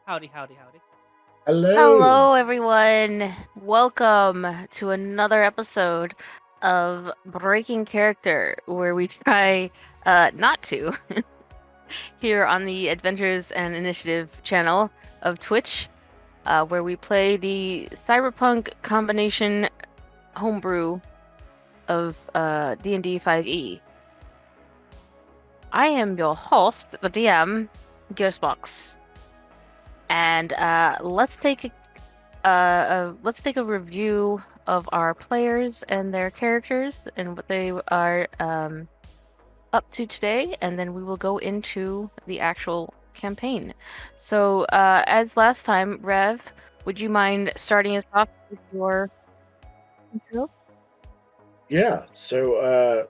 Howdy, howdy, howdy. Hello. Hello, everyone. Welcome to another episode of Breaking Character, where we try not to here on the Adventures and Initiative channel of Twitch, where we play the cyberpunk combination homebrew of D&D 5e. I am your host, the DM, Gearsbox, and let's take a review of our players and their characters and what they are up to today, and then we will go into the actual campaign. So, as last time, Rev, would you mind starting us off with your intro? Yeah, so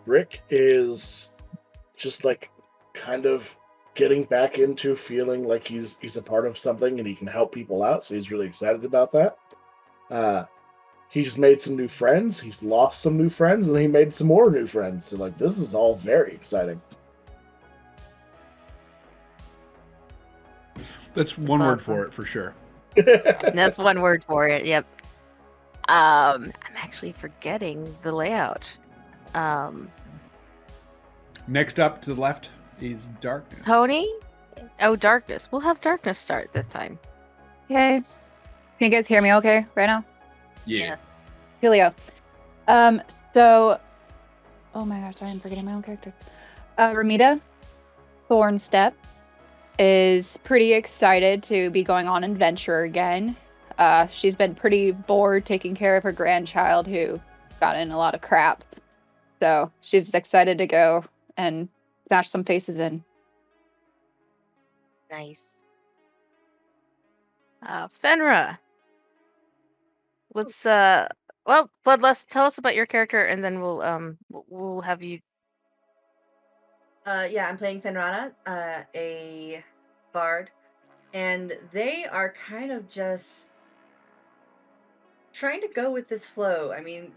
Rick is just like kind of getting back into feeling like he's a part of something and he can help people out, so he's really excited about that. He's made some new friends, he's lost some new friends, and he made some more new friends. So like this is all very exciting. That's one word for it, for sure. That's one word for it. Yep. I'm actually forgetting the layout. Next up to the left is darkness. Tony? Oh, darkness. We'll have darkness start this time. Okay. Can you guys hear me okay right now? Yeah. Here we go. So, oh my gosh, I'm forgetting my own character. Ramita Thornstep is pretty excited to be going on an adventure again. She's been pretty bored taking care of her grandchild who got in a lot of crap. So she's excited to go and smash some faces in. Nice. Fenra. Let's Bloodlust, tell us about your character, and then we'll have you. Yeah, I'm playing Fenrana, a bard, and they are kind of just trying to go with this flow. I mean,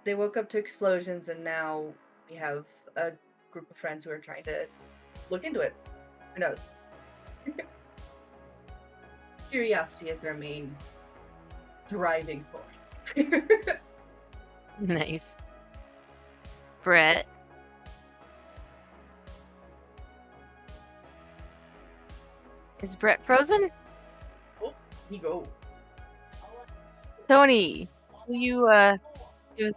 they woke up to explosions, and now we have a group of friends who are trying to look into it. Who knows? Curiosity is their main driving force. Nice. Brett. Is Brett frozen? Oh, he go. Tony, will you give us...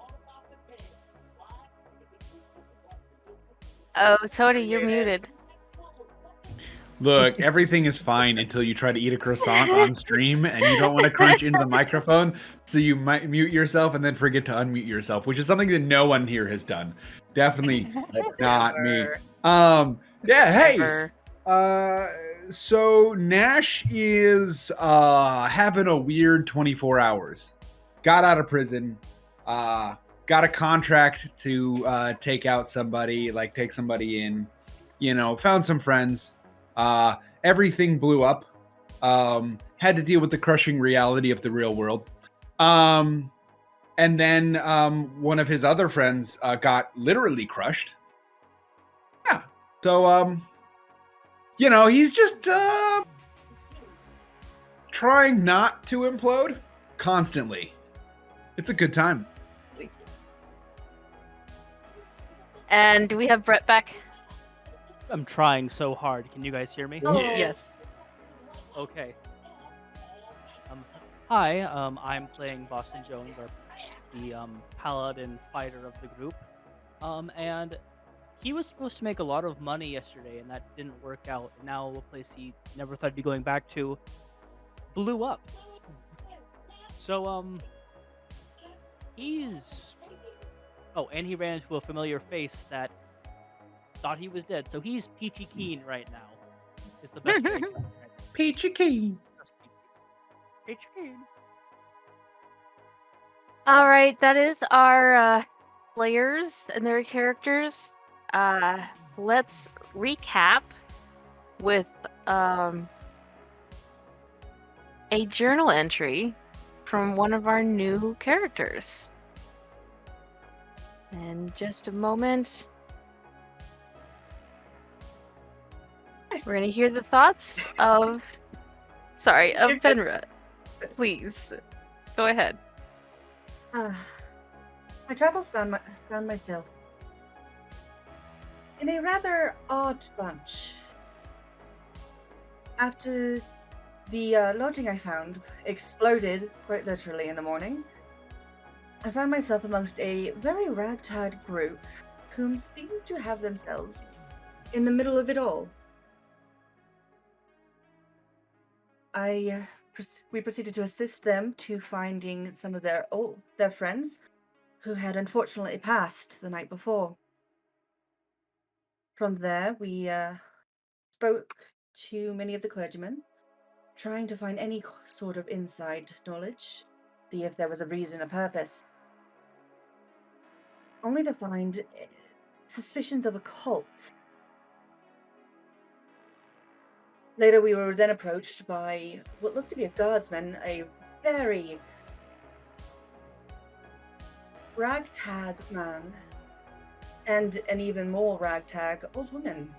Oh, Tony, you're muted. Look, everything is fine until you try to eat a croissant on stream and you don't want to crunch into the microphone, so you might mute yourself and then forget to unmute yourself, which is something that no one here has done. Definitely not me. Yeah, hey. Never. So Nash is having a weird 24 hours. Got out of prison, got a contract to take out somebody, like take somebody in, found some friends. Everything blew up. Had to deal with the crushing reality of the real world. And then one of his other friends got literally crushed. Yeah. So he's just trying not to implode constantly. It's a good time. And do we have Brett back? I'm trying so hard. Can you guys hear me? Oh. Yes. Okay. Hi. I'm playing Boston Jones, the paladin fighter of the group. And he was supposed to make a lot of money yesterday, and that didn't work out. Now a place he never thought he'd be going back to blew up. So he's... Oh, and he ran into a familiar face that thought he was dead. So he's peachy keen right now. Is the best way to describe it. Peachy keen. Peachy keen. All right, that is our players and their characters. Let's recap with a journal entry from one of our new characters. In just a moment, we're going to hear the thoughts of Sorry, You're good. Fenra, please go ahead. My travels found myself in a rather odd bunch. After the lodging I found exploded, quite literally, in the morning, I found myself amongst a very ragtag group whom seemed to have themselves in the middle of it all. We proceeded to assist them to finding some of their friends who had unfortunately passed the night before. From there, we spoke to many of the clergymen, trying to find any sort of inside knowledge, see if there was a reason, a purpose, only to find suspicions of a cult. Later, we were then approached by what looked to be a guardsman, a very ragtag man, and an even more ragtag old woman.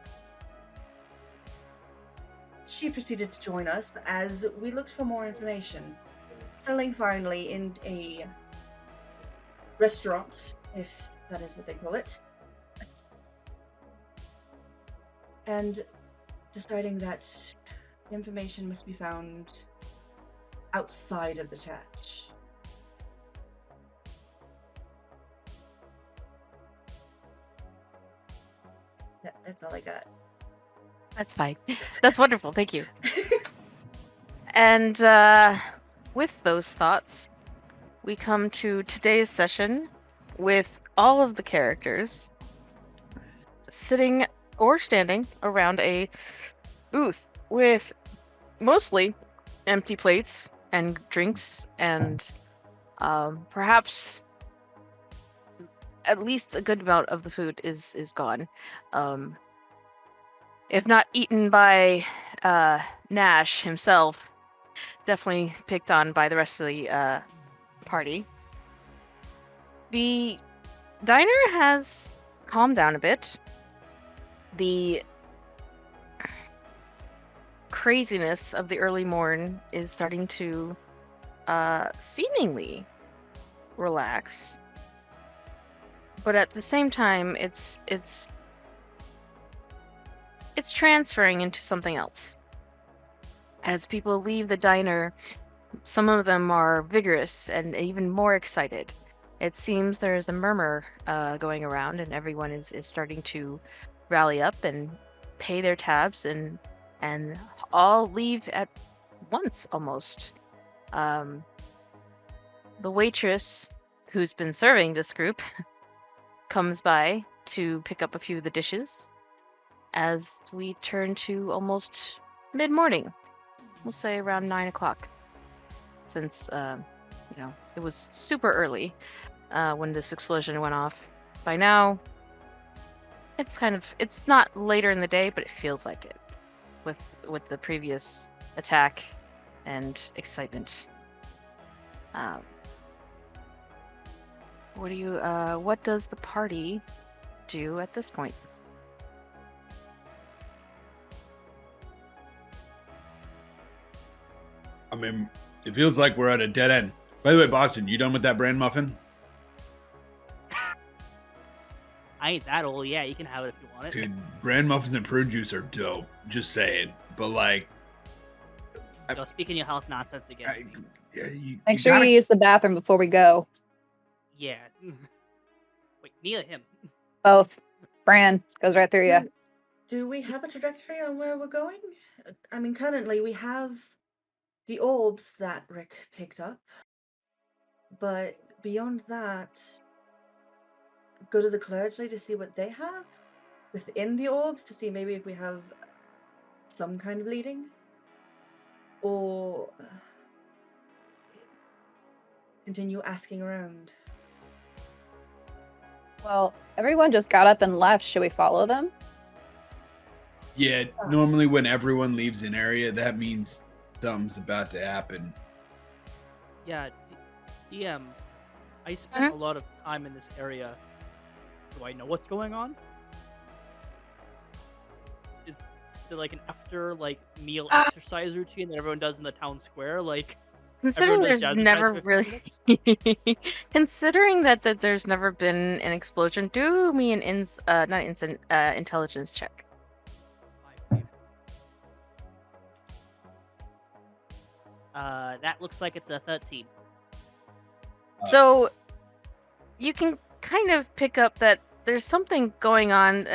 She proceeded to join us as we looked for more information, settling finally in a restaurant, if that is what they call it, and deciding that the information must be found outside of the church. That's all I got. That's fine. That's wonderful. Thank you. And with those thoughts, we come to today's session with all of the characters sitting or standing around a booth with mostly empty plates and drinks and perhaps at least a good amount of the food is gone. If not eaten by Nash himself, definitely picked on by the rest of the party. The diner has calmed down a bit. The craziness of the early morn is starting to seemingly relax, but at the same time, it's transferring into something else. As people leave the diner, some of them are vigorous and even more excited. It seems there is a murmur going around, and everyone is starting to rally up and pay their tabs and all leave at once almost. The waitress who's been serving this group comes by to pick up a few of the dishes as we turn to almost mid-morning. We'll say around 9 o'clock, since it was super early when this explosion went off. By now, it's not later in the day, but it feels like it with the previous attack and excitement. What does the party do at this point? I mean, it feels like we're at a dead end. By the way, Boston, you done with that bran muffin? I ain't that old. Yeah, you can have it if you want it. Dude, bran muffins and prune juice are dope. Just saying. But like, Speaking your health nonsense again. Make sure you use the bathroom before we go. Yeah. Wait, me or him? Both. Bran goes right through you. Do we have a trajectory on where we're going? I mean, currently we have the orbs that Rick picked up, but beyond that, go to the clergy to see what they have within the orbs to see maybe if we have some kind of leading, or continue asking around. Well, everyone just got up and left. Should we follow them? Yeah, normally when everyone leaves an area, that means something's about to happen. Yeah, DM, I spent a lot of time in this area. Do I know what's going on? to like an after like meal Ah. exercise routine that everyone does in the town square? Like Considering everyone does there's jazzercise never for 15 really, minutes? considering that there's never been an explosion, do me an intelligence check. That looks like it's a 13. So you can kind of pick up that there's something going on.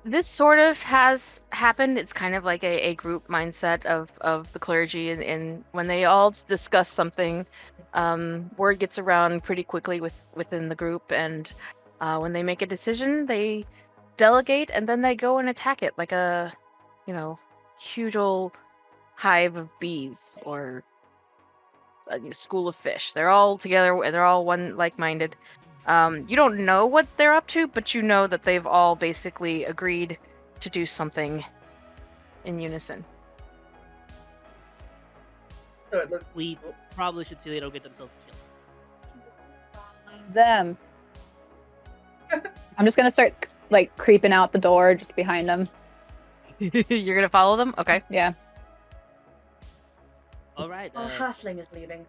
This sort of has happened. It's kind of like a group mindset of the clergy, and when they all discuss something, word gets around pretty quickly within the group, and when they make a decision, they delegate, and then they go and attack it like a, huge old hive of bees or a school of fish. They're all together, and they're all one like-minded. You don't know what they're up to, but you know that they've all basically agreed to do something in unison. So it looked. We probably should see they don't get themselves killed. Them. I'm just gonna start like creeping out the door just behind them. You're gonna follow them? Okay. Yeah. All right. Our halfling is leaving.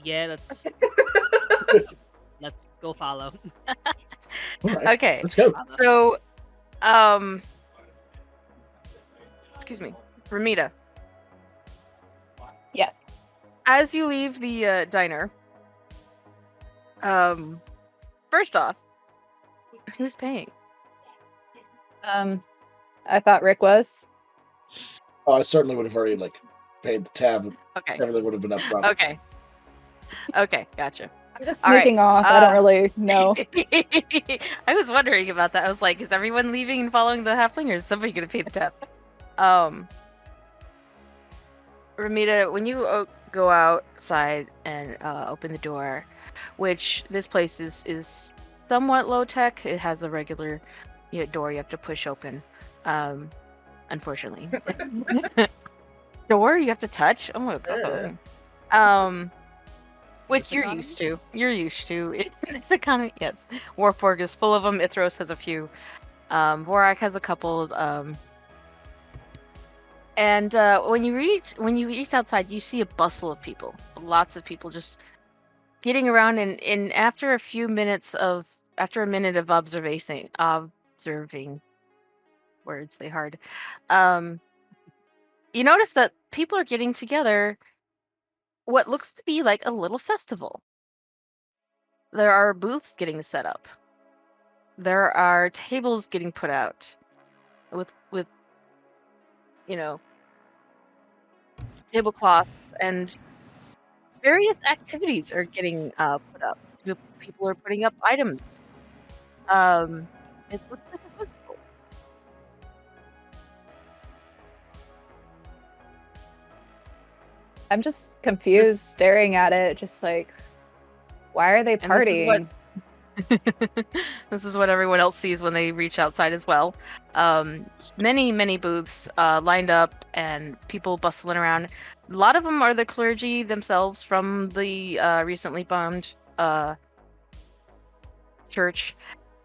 Yeah, let's go follow. All right, Okay. let's go. So, excuse me, Ramita. Yes. As you leave the diner, first off, who's paying? I thought Rick was. Oh, I certainly would have already paid the tab. Okay. Everything would have been up front. Okay, gotcha. I'm just All right, sneaking off. I don't really know. I was wondering about that. I was like, is everyone leaving and following the halfling, or is somebody gonna pay the tab? Ramita, when you go outside and open the door, which this place is somewhat low tech, it has a regular door you have to push open. Unfortunately, door you have to touch. Oh my god. Which This you're economy? used to. You're used to. In this economy, yes. Warforg is full of them. Ithros has a few. Vorak has a couple. And when you reach outside, you see a bustle of people. Lots of people just getting around. And after a minute of observing words, they hard. You notice that people are getting together. What looks to be like a little festival. There are booths getting set up. There are tables getting put out with tablecloths, and various activities are getting put up. People are putting up items. It looks like a festival. I'm just confused, This- staring at it, just like, why are they And this is what- partying? This is what everyone else sees when they reach outside as well. Many booths lined up and people bustling around. A lot of them are the clergy themselves from the recently bombed church,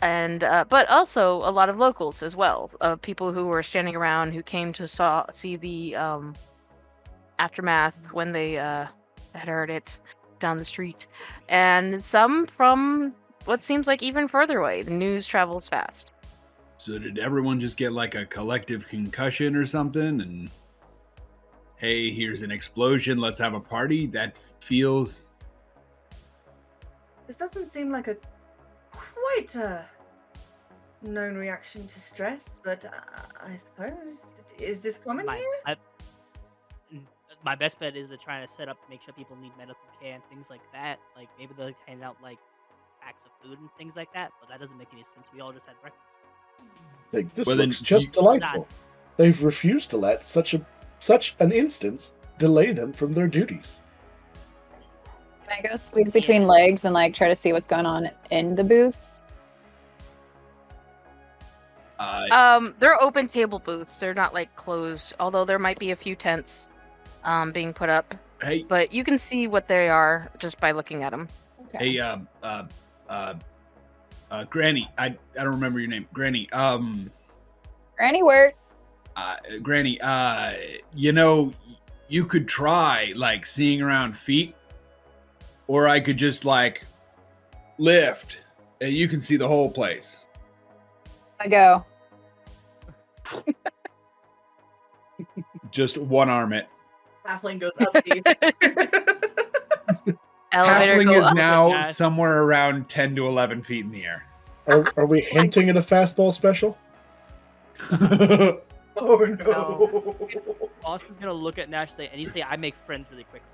and but also a lot of locals as well. People who were standing around who came to see the aftermath when they had heard it down the street, and some from what seems like even further away. The news travels fast. So did everyone just get like a collective concussion or something? And hey, here's an explosion. Let's have a party. That feels. This doesn't seem like a quite a known reaction to stress, but I suppose is this common here? My best bet is to try to set up, make sure people need medical care and things like that. Like maybe they'll hand out packs of food and things like that, but that doesn't make any sense. We all just had breakfast. I think this Well, then looks just you- delightful. They've refused to let such an instance delay them from their duties. Can I go squeeze between legs and try to see what's going on in the booths? They're open table booths. They're not closed, although there might be a few tents being put up. Hey, But you can see what they are just by looking at them. hey, Granny. I don't remember your name. Granny. Granny works. Granny. You know, you could try like seeing around feet, or I could just like lift, and you can see the whole place. I go. Just one arm it. Halfling goes up these. Elevator Halfling go is up. now Yes. somewhere around 10 to 11 feet in the air. Are we hinting at a fastball special? Oh no. Boss is gonna look at Nash and you say, "I make friends really quickly."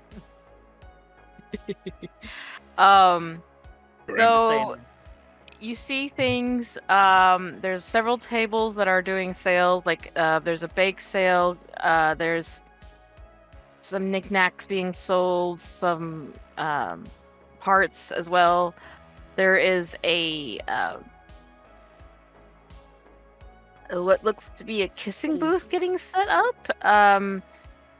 So Saying, you see things. There's several tables that are doing sales. Like there's a bake sale. There's some knickknacks being sold. Some parts as well. There is a what looks to be a kissing booth getting set up.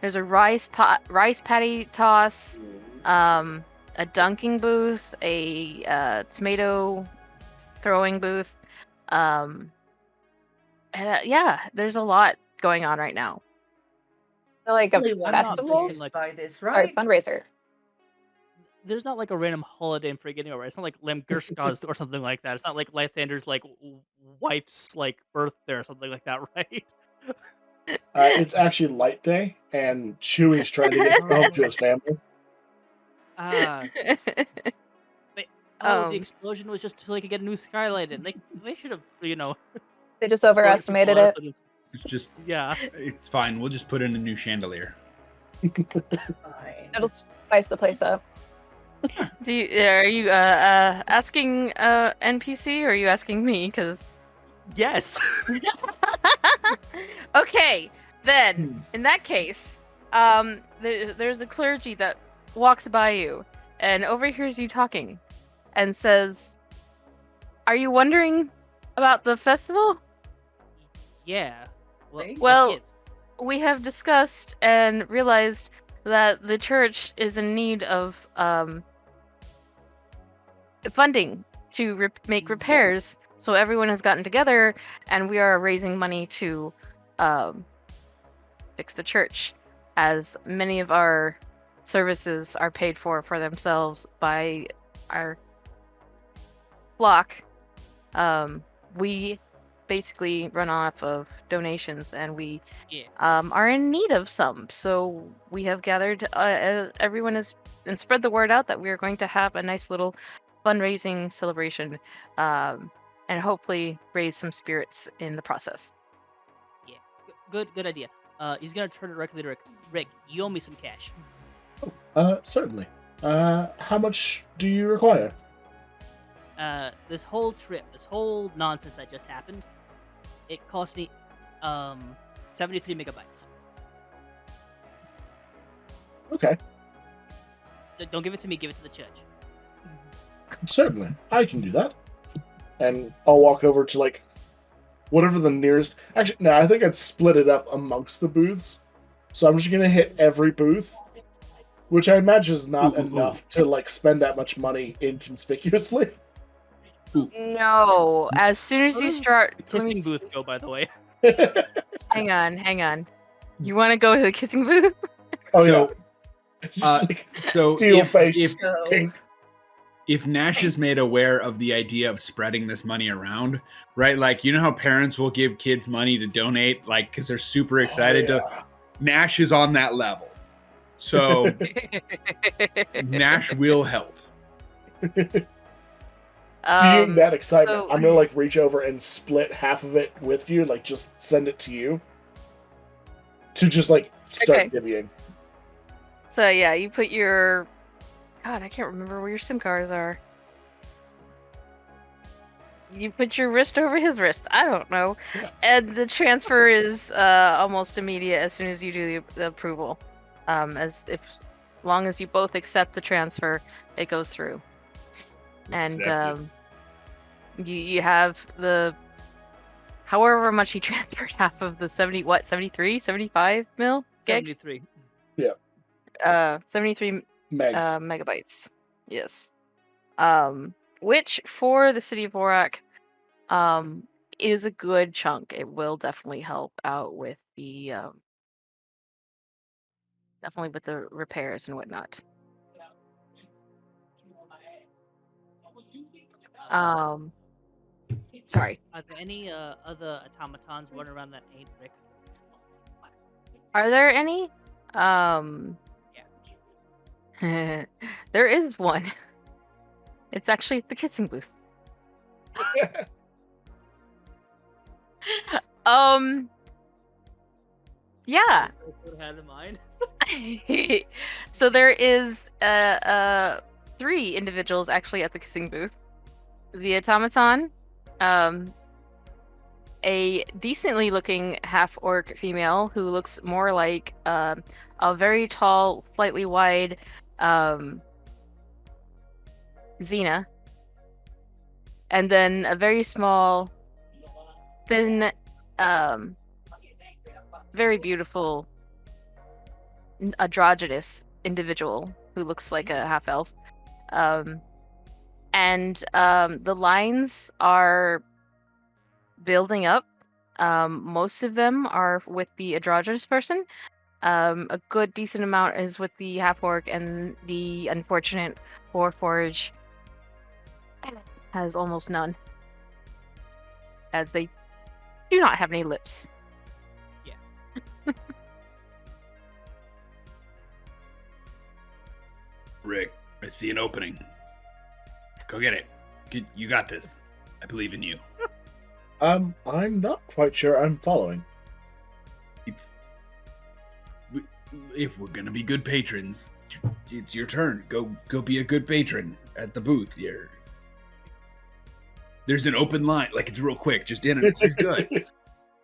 There's a rice patty toss. A dunking booth, a tomato throwing booth. Yeah, there's a lot going on right now. So like a Only one festival noticing, place like- by this, or right? fundraiser. there's not like a random holiday I'm forgetting about. It's not like Lemgerska's or something like that. It's not like Lathander's like wife's like birthday or something like that, right? It's actually Light Day, and Chewie's trying to get home to his family. Ah, the Um, explosion was just so they could get a new skylight in. They should have, They just escorted overestimated people it. out of the- It's just, Yeah. it's fine. We'll just put in a new chandelier. Fine. It'll spice the place up. are you asking NPC or are you asking me? Because Yes. okay, then in that case, there's a clergy that walks by you and overhears you talking, and says, "Are you wondering about the festival? Yeah. Right? Well- what gives? We have discussed and realized that the church is in need of funding to make repairs. So everyone has gotten together, and we are raising money to fix the church, as many of our services are paid for themselves by our flock. We basically run off of donations, and we Yeah. are in need of some. So we have gathered everyone and spread the word out that we are going to have a nice little fundraising celebration, and hopefully raise some spirits in the process." Good idea. He's gonna turn it directly to Rick. Rick, you owe me some cash. Certainly. How much do you require? This whole trip, this whole nonsense that just happened, it cost me 73 megabytes. Okay, Don't give it to me, give it to the church. certainly. I can do that. And I'll walk over to, like, whatever the nearest... Actually, no, I think I'd split it up amongst the booths. So I'm just going to hit every booth, which I imagine is not Ooh. enough to, like, spend that much money inconspicuously. No, as soon as Where you does start, The let me kissing s- booth go, by the way. hang on. You want to go to the kissing booth? Oh, So, yeah. It's just like, So steel face. So- Tink. if Nash is made aware of the idea of spreading this money around, right? Like, you know how parents will give kids money to donate, like, because they're super excited Oh, to. Nash is on that level. So Nash will help. Seeing that excitement, so- I'm gonna like reach over and split half of it with you, like just send it to you to just like start Okay. divvying. So yeah, you put your... God, I can't remember where your SIM cards are. You put your wrist over his wrist. I don't know. Yeah. And the transfer is almost immediate as soon as you do the approval. Long as you both accept the transfer, it goes through. And Accepted. you have the... However much he transferred, half of the 73, 75 mil gig? 73. 73 Megs. megabytes. Yes. which for the city of Vorak, is a good chunk. It will definitely help out with the definitely with the repairs and whatnot. Sorry. Are there any other automatons running around that ain't Rick? Are there any? There is one. It's actually the kissing booth. Yeah. What I had in mind. So there is 3 individuals actually at the kissing booth. The automaton, a decently looking half-orc female who looks more like a very tall, slightly wide Xena, and then a very small, thin, very beautiful androgynous individual who looks like a half-elf. And the lines are building up. Most of them are with the androgynous person. A good decent amount is with the half-orc, and the unfortunate Warforge has almost none, as they do not have any lips. Yeah. Rick, I see an opening. Go get it. You got this. I believe in you. I'm not quite sure I'm following. If we're gonna be good patrons, it's your turn. Go be a good patron at the booth here. There's an open line, like it's real quick. Just in it. You're good.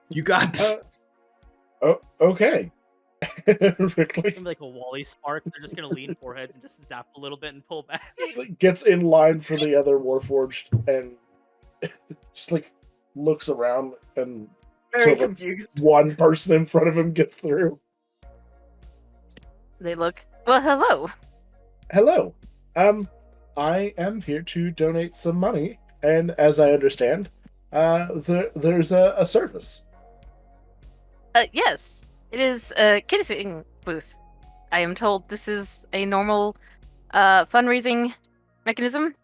You got this. Oh, okay. Rick Like a Wally spark. They're just gonna lean foreheads and just zap a little bit and pull back. gets in line for the other Warforged and just looks around and Very so confused. one person in front of him gets through. They look. Well, hello. Hello. I am here to donate some money, and as I understand, there's a service. Yes, it is a kissing booth. I am told this is a normal fundraising mechanism.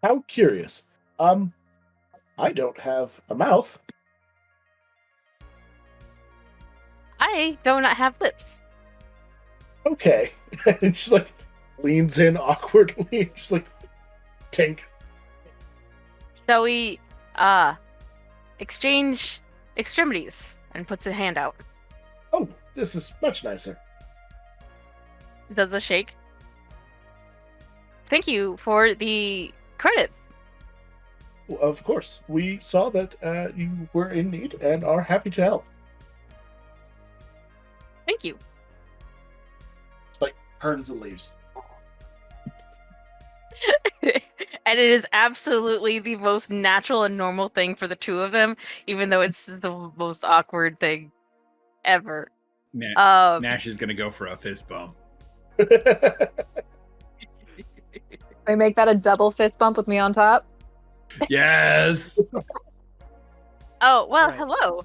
How curious. I don't have a mouth. I do not have lips. Okay. And she leans in awkwardly, just tink. Shall we exchange extremities? And puts a hand out. Oh, this is much nicer. Does a shake. Thank you for the credits. Well, of course. We saw that you were in need and are happy to help. Thank you. Turns and leaves. And it is absolutely the most natural and normal thing for the two of them, even though it's the most awkward thing ever. Nash is gonna go for a fist bump. We make that a double fist bump with me on top. Yes. Oh, well, Right. hello.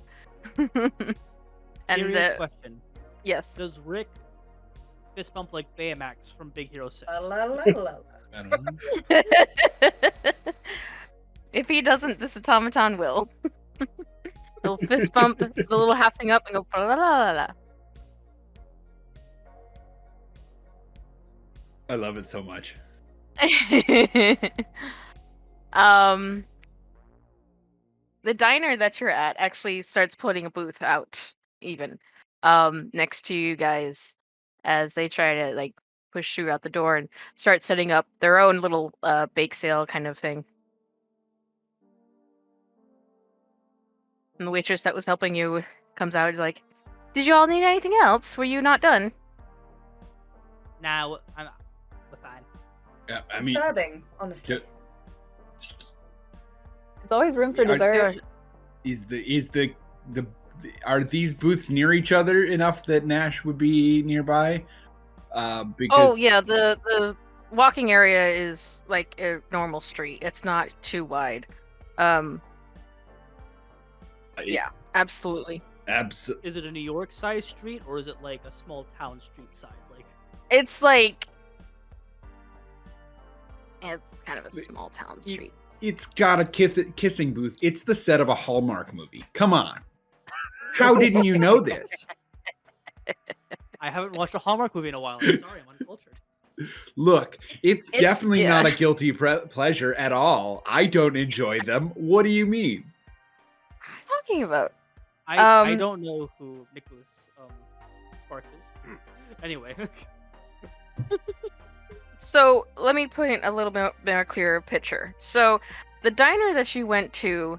Serious question. Yes. Does Rick fist bump like Baymax from Big Hero 6? La, la, la, la. I don't know. If he doesn't, this automaton will. He'll fist bump the little half thing up and go la la la la. I love it so much. The diner that you're at actually starts putting a booth out, even next to you guys, as they try to push you out the door and start setting up their own little bake sale kind of thing. And the waitress that was helping you comes out and is like, "Did you all need anything else? Were you not done?" Now we're fine. Yeah, I mean, Disturbing, honestly. There's always room for Are- dessert. are these booths near each other enough that Nash would be nearby? Because Oh yeah, the walking area is like a normal street. It's not too wide. Yeah, absolutely. Is it a New York size street or is it like a small town street size? Like It's like it's kind of a small town street. It's got a kissing booth. It's the set of a Hallmark movie. Come on. How didn't you know this? I haven't watched a Hallmark movie in a while. I'm sorry, I'm uncultured. Look, it's definitely yeah. not a guilty pleasure at all. I don't enjoy them. What do you mean? Talking about? I don't know who Nicholas Sparks is. Anyway. So let me paint a little bit more clearer picture. So the diner that she went to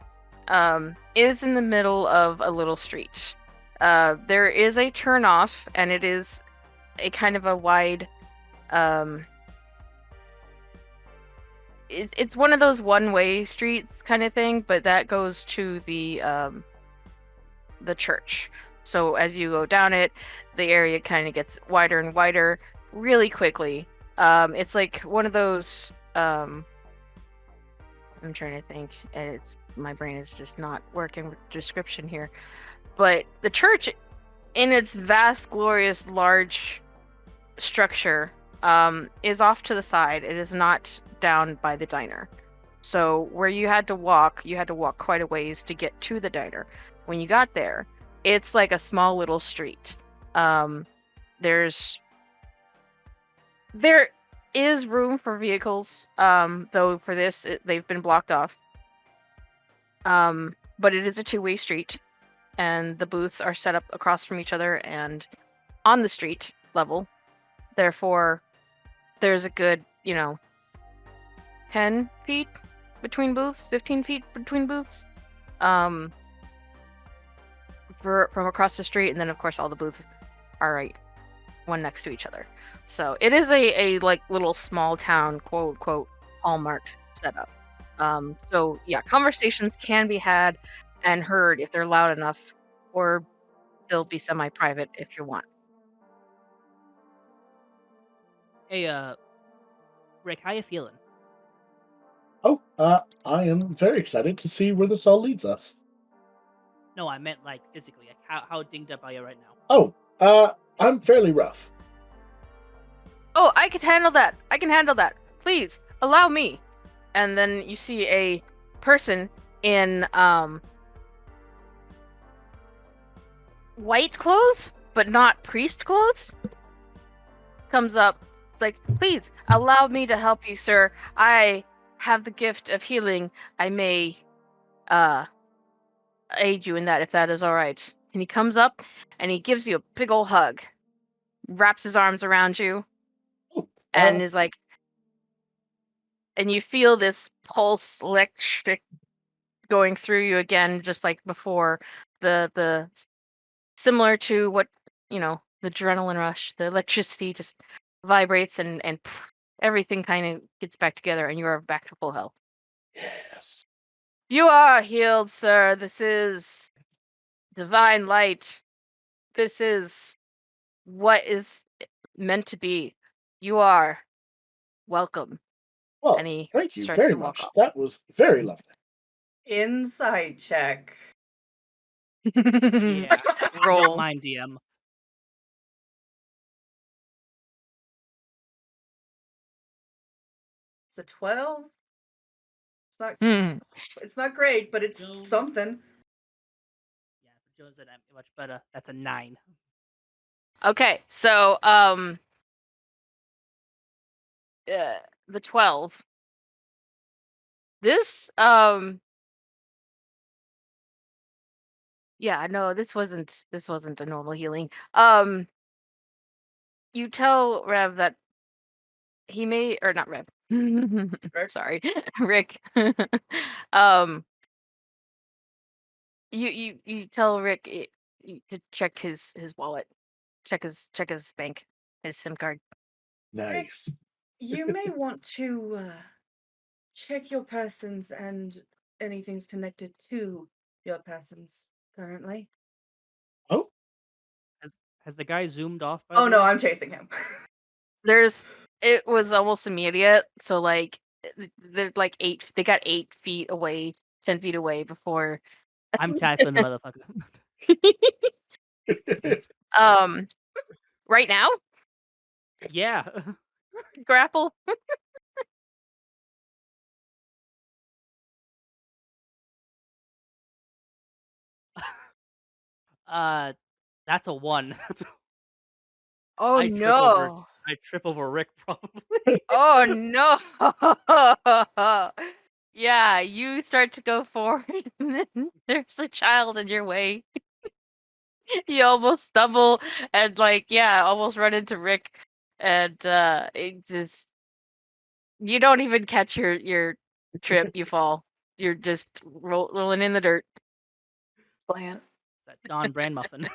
is in the middle of a little street. There is a turnoff, and it is a kind of a wide. It's one of those one-way streets kind of thing, but that goes to the church. So as you go down it, the area kind of gets wider and wider really quickly. It's like one of those. I'm trying to think. My brain is just not working with description here. But the church, in its vast, glorious, large structure, is off to the side. It is not down by the diner. So where you had to walk quite a ways to get to the diner. When you got there, it's like a small little street. There is room for vehicles, though for this they've been blocked off. But it is a two-way street, and the booths are set up across from each other and on the street level. Therefore, there's a good, 10 feet between booths, 15 feet between booths. From across the street, and then of course all the booths are right one next to each other. So it is a like little small town, quote unquote, Hallmark setup. So yeah, conversations can be had and heard if they're loud enough, or they'll be semi-private if you want. Hey, Rick, how you feeling? Oh, I am very excited to see where this all leads us. No, I meant like physically. Like how dinged up are you right now? Oh, I'm fairly rough. Oh, I can handle that. I can handle that. Please allow me. And then you see a person in white clothes, but not priest clothes, comes up. It's like, please allow me to help you, sir. I have the gift of healing. I may aid you in that, if that is all right. And he comes up and he gives you a big old hug, wraps his arms around you, Oh, and is like, and you feel this pulse electric going through you again, just like before. The similar to what the adrenaline rush, the electricity just vibrates, and everything kind of gets back together, and you are back to full health. yes. You are healed, sir. This is divine light. This is what is meant to be. You are welcome. Well, And he thank you starts very to walk much. off. That was very lovely. Insight check. Yeah. Roll. Don't mind DM. It's a 12. Hmm. It's not great, but it's Jones. something. Yeah, for Jones, that much better. That's a 9. Okay, so the 12. This yeah, no, this wasn't a normal healing. You tell Rev that he may, or not Rev. Sorry, Rick. um you tell Rick to check his wallet. Check his bank, his SIM card. Nice. You may want to check your persons and anything's connected to your persons currently. Oh, Has the guy zoomed off? By Oh the no, way? I'm chasing him. There's It was almost immediate. So like they're like they got 8 feet away, 10 feet away before. I'm tackling the motherfucker. Right now, Yeah. grapple. That's a 1. Oh I trip over no! I trip over Rick probably. Oh no! Yeah, you start to go forward, and then there's a child in your way. You almost stumble and almost run into Rick, and it just you don't even catch your trip. You fall. You're just rolling in the dirt. Bland. That Don Brand muffin.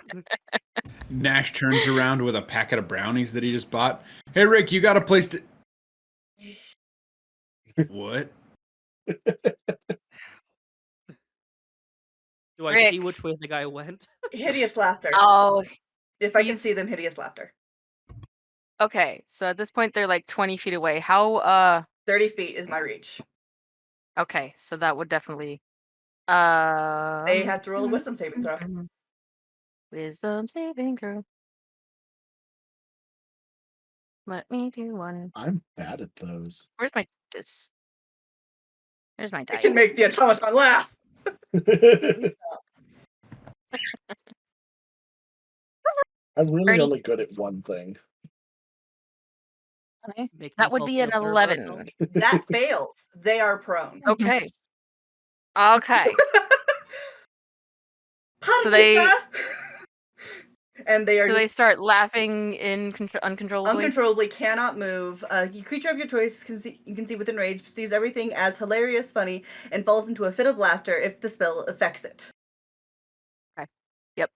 Nash turns around with a packet of brownies that he just bought. Hey, Rick, you got a place to. What? Do I see Rick. which way the guy went? Hideous laughter. Oh, If I can see he's- them, hideous laughter. okay. So at this point, they're like 20 feet away. How 30 feet is my reach. Okay, so that would definitely. They have to roll a wisdom saving throw. Wisdom saving throw. Let me do one. I'm bad at those. Where's my dis? There's my I die. can make the automaton laugh. I'm really Already. only good at one thing. Honey? Make That would myself be an feel better about 11. ourselves. That fails. They are prone. Okay. Okay. Pardon they- me, sir. And they are So they just start laughing uncontrollably. uncontrollably, cannot move. You creature of your choice you can see within range, perceives everything as hilarious, funny, and falls into a fit of laughter if the spell affects it. Yep.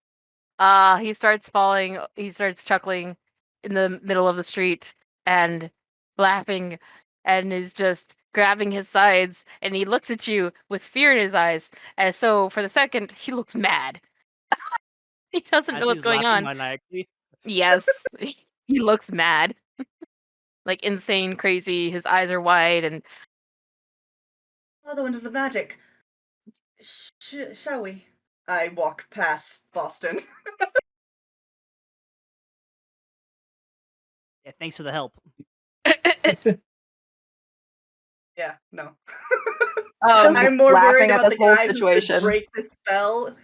He starts falling. He starts chuckling in the middle of the street and laughing, and is just grabbing his sides. And he looks at you with fear in his eyes. And so for the second, he looks mad. He doesn't As know what's he's going laughing on. maniacally. Yes, he looks mad, like insane, crazy. His eyes are wide, and Oh, the wonders of magic. Shall we? I walk past Boston. Yeah, thanks for the help. Yeah, no. I'm more laughing worried at about this the whole guy who situation. could break the spell.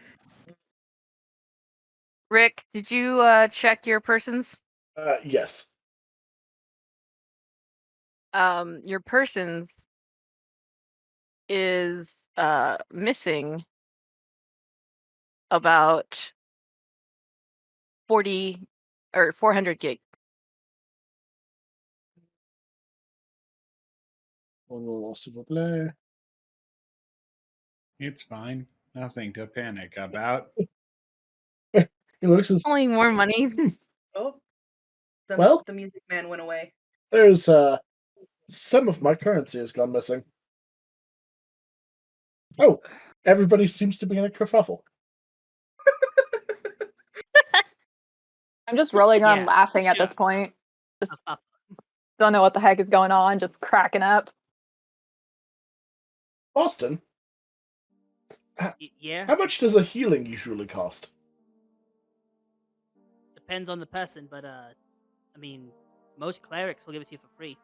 Rick, did you check your persons? Yes. Your persons is missing about 40 or 400 gig. S'il vous plaît. It's fine. Nothing to panic about. He looks as Only more money. Oh, Well? the music man went away. there's some of my currency has gone missing. Oh, everybody seems to be in a kerfuffle. I'm just rolling around Yeah, laughing at sure. this point. Just don't know what the heck is going on, just cracking up. Boston, Yeah, how much does a healing usually cost? depends on the person, but I mean, most clerics will give it to you for free.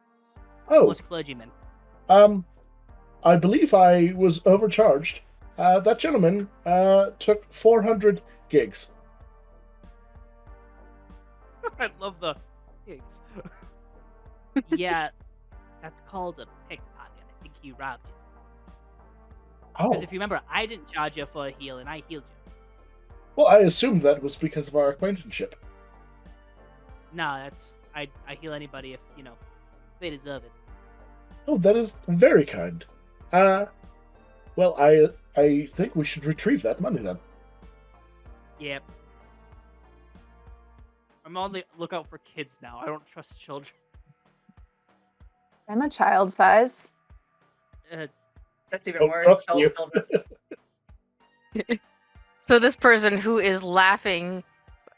Oh, Most clergymen. I believe I was overcharged. That gentleman took 400 gigs. I love the pigs. Yeah, that's called a pickpocket. I think he robbed you. Oh, Because if you remember, I didn't charge you for a heal, and I healed you. well, I assumed that was because of our acquaintanceship. No, that's I heal anybody if they deserve it. Oh, that is very kind. Well, I think we should retrieve that money then. Yep. I'm on the lookout for kids now. I don't trust children. I'm a child size. That's even Don't worse. trust Tell you. children. So this person who is laughing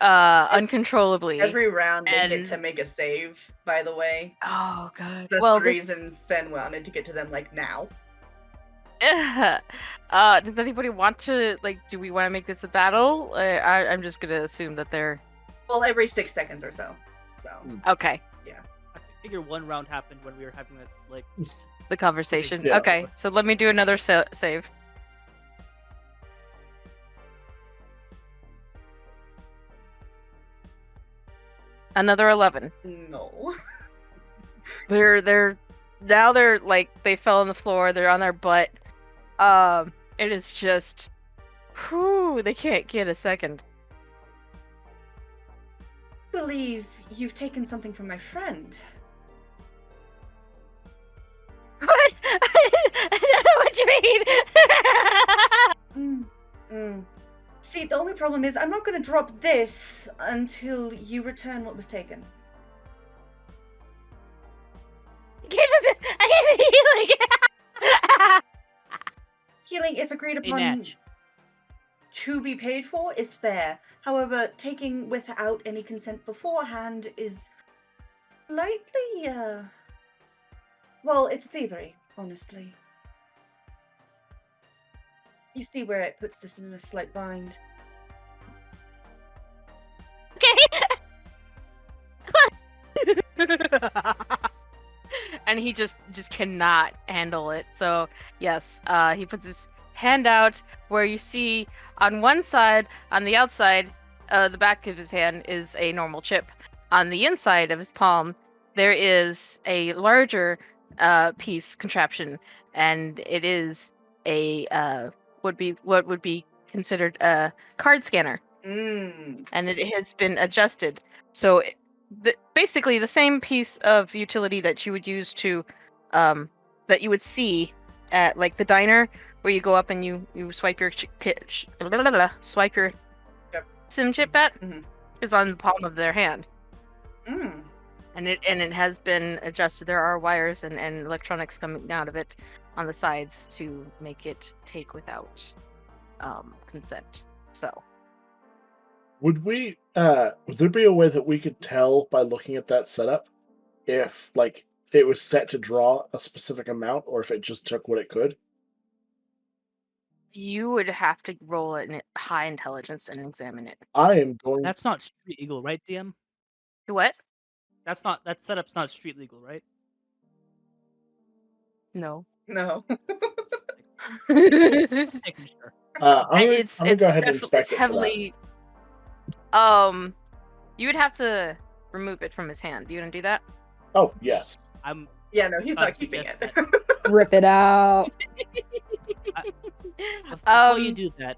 uncontrollably. Every round they get and- to make a save, by the way. Oh god. That's well, the reason Fen wanted to get to them like now. Does anybody want to do we want to make this a battle? I'm just gonna assume that they're Well, every 6 seconds or so. So okay. I figure one round happened when we were having that like. The conversation. Yeah. Okay, so let me do another save. Another 11. no. They're now they're they fell on the floor. They're on their butt. It is just, whew, they can't get a second. I believe you've taken something from my friend. What? I don't know what you mean. See, the only problem is I'm not going to drop this until you return what was taken. I gave him Healing, if agreed Hey, upon Natch. to be paid for, is fair. However, taking without any consent beforehand is slightly, well, it's thievery, honestly. You see where it puts us in a slight bind. And he just cannot handle it. So yes, he puts his hand out where you see on one side, on the outside, the back of his hand is a normal chip. On the inside of his palm, there is a larger piece contraption, and it is a what would be considered a card scanner. Mm. And it has been adjusted. So basically the same piece of utility that you would use to that you would see at the diner where you go up and you swipe your swipe your Yep. SIM chip at Mhm. is on the palm of their hand. Mm. And it has been adjusted. There are wires and electronics coming out of it on the sides to make it take without consent. So Would there be a way that we could tell by looking at that setup if it was set to draw a specific amount or if it just took what it could? you would have to roll it in high intelligence and examine it. I am going. That's not street legal, right, DM? What? That setup's not street legal, right? No. No. Just making sure. I'm gonna go ahead and it's inspect it for that. heavily. You would have to remove it from his hand. Do you want to do that? Oh yes. I'm Yeah, no, he's I'd not keeping suggest it. that. Rip it out. Before you do that,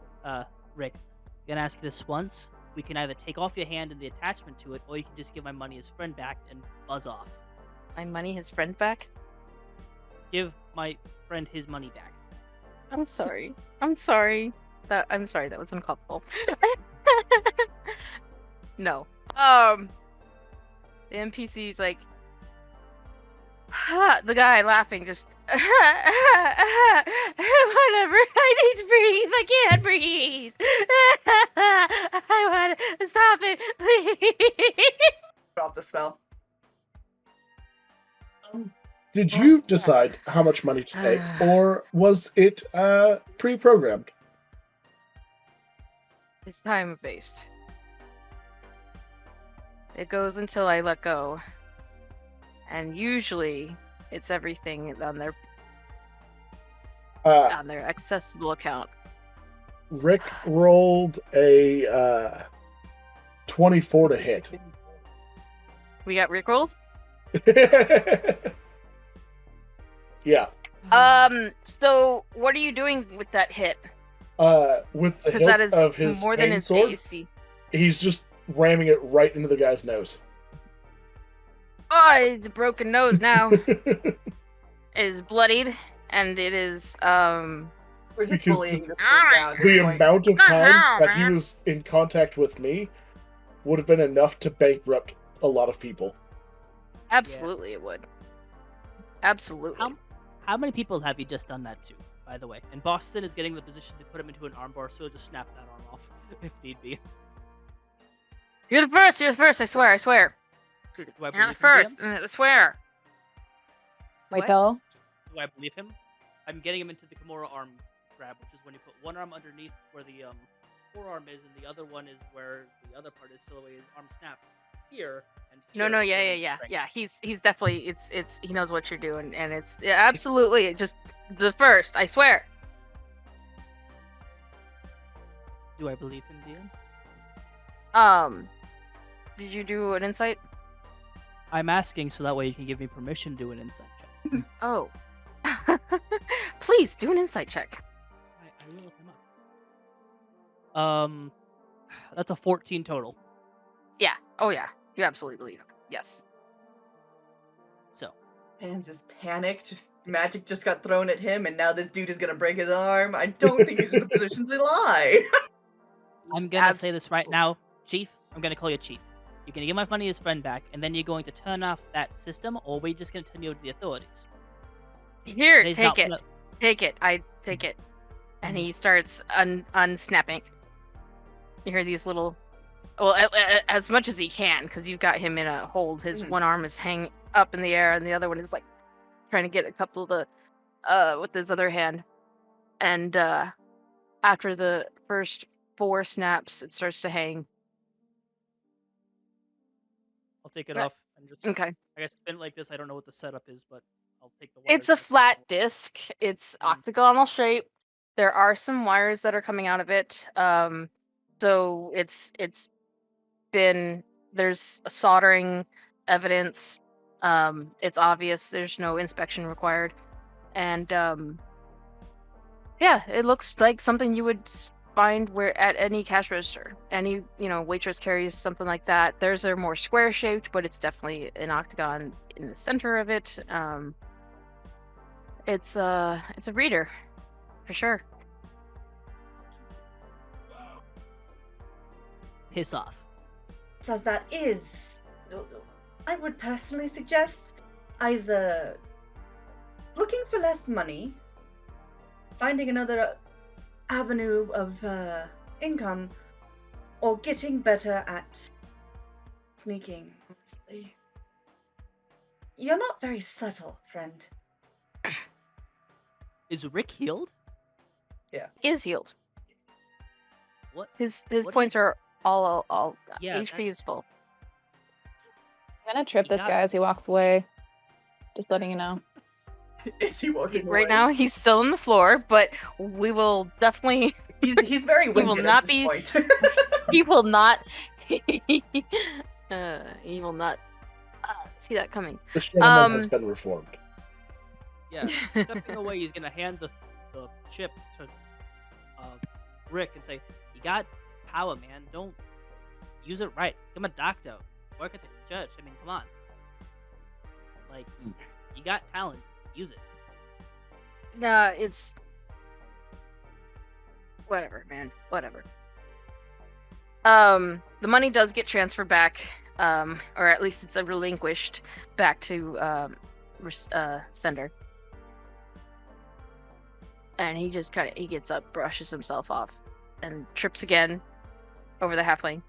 Rick, I'm gonna ask you this once. We can either take off your hand and the attachment to it, or you can just give my money his friend back and buzz off. My money, his friend back. Give my friend his money back. I'm sorry. I'm sorry. That was uncalled for. No. The NPC's like, the guy laughing just, whatever. I need to breathe. I can't breathe. I want to stop it, please. Drop the spell. Did you decide how much money to take, or was it pre-programmed? It's time based. It goes until I let go. And usually it's everything on their accessible account. Rick rolled a 24 to hit. We got rickrolled? Yeah. So what are you doing with that hit? With the Because that hilt is of his more than cane his sword, AC. he's just ramming it right into the guy's nose. Oh, it's a broken nose now. It is bloodied, and it is We're just Because bullying this Ah, dude down at The this point. amount of What the time hell, that he man? was in contact with me would have been enough to bankrupt a lot of people. absolutely it would. Absolutely. How many people have you just done that to, by the way? And Boston is getting the position to put him into an armbar, so he'll just snap that arm off if need be. You're the first. You're the first. I swear. I swear. Do I You're believe the him, first. DM? I swear. Wait What? till. Do I believe him? I'm getting him into the Kimura arm grab, which is when you put one arm underneath where the forearm is, and the other one is where the other part is. So his arm snaps here and here. No. for Yeah. his strength. Yeah. He's definitely. It's. He knows what you're doing, and it's absolutely just the first. I swear. Do I believe him, DM? Did you do an insight? I'm asking so that way you can give me permission to do an insight check. Oh. Please do an insight check. I will if I must. That's a 14 total. Yeah. Oh yeah. You absolutely believe him. Yes. So Hans is panicked. Magic just got thrown at him, and now this dude is gonna break his arm. I don't think he's in the position to lie. I'm gonna say this right now, Chief. I'm gonna call you Chief. You're gonna give my money his friend back, and then you're going to turn off that system, or we're just gonna turn you over to the authorities. Here, He's take not it. gonna- Take it. I take it. And he starts unsnapping. You hear these little, well, as much as he can, because you've got him in a hold. His one arm is hanging up in the air, and the other one is like trying to get a couple of the, with his other hand. And after the first 4 snaps, it starts to hang. I'll take it Yeah. off and just. Okay. I guess spin it like this. I don't know what the setup is, but I'll take the. It's wires a and flat stuff. disc. It's Mm. octagonal shape. There are some wires that are coming out of it. So it's been, there's soldering evidence. It's obvious. There's no inspection required, and yeah, it looks like something you would find where at any cash register. Any waitress carries something like that. Theirs are more square shaped, but it's definitely an octagon in the center of it. It's a reader, for sure. Piss off. As that is, I would personally suggest either looking for less money, finding another avenue of income, or getting better at sneaking, honestly. You're not very subtle, friend. Is Rick healed? He is healed. What? His What points is- are all Yeah, HP is full. I'm gonna trip You this got- guy as he walks away. Just letting you know. Is he walking Right away? now, he's still on the floor, but we will definitely. He's very will winded not at this be- point. He will not. He will not see that coming. The gentleman has Um, been reformed. Yeah. Stepping away, he's gonna hand the chip to Rick and say, "You got power, man. Don't use it right. Become a doctor. Work at the church. I mean, come on. Like, you got talent. Use it." Nah, it's whatever, man. Whatever. The money does get transferred back, or at least it's relinquished back to sender. And he just he gets up, brushes himself off, and trips again over the halfling.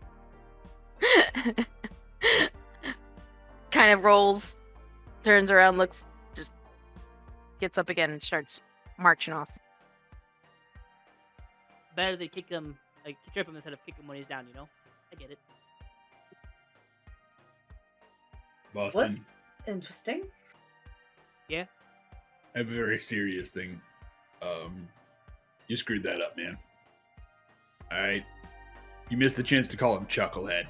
Kind of rolls, turns around, looks, just gets up again and starts marching off. Better they kick him, like trip him instead of kick him when he's down. You know, I get it. Boston, Was interesting. Yeah. I have a very serious thing. You screwed that up, man. All right, you missed the chance to call him Chucklehead.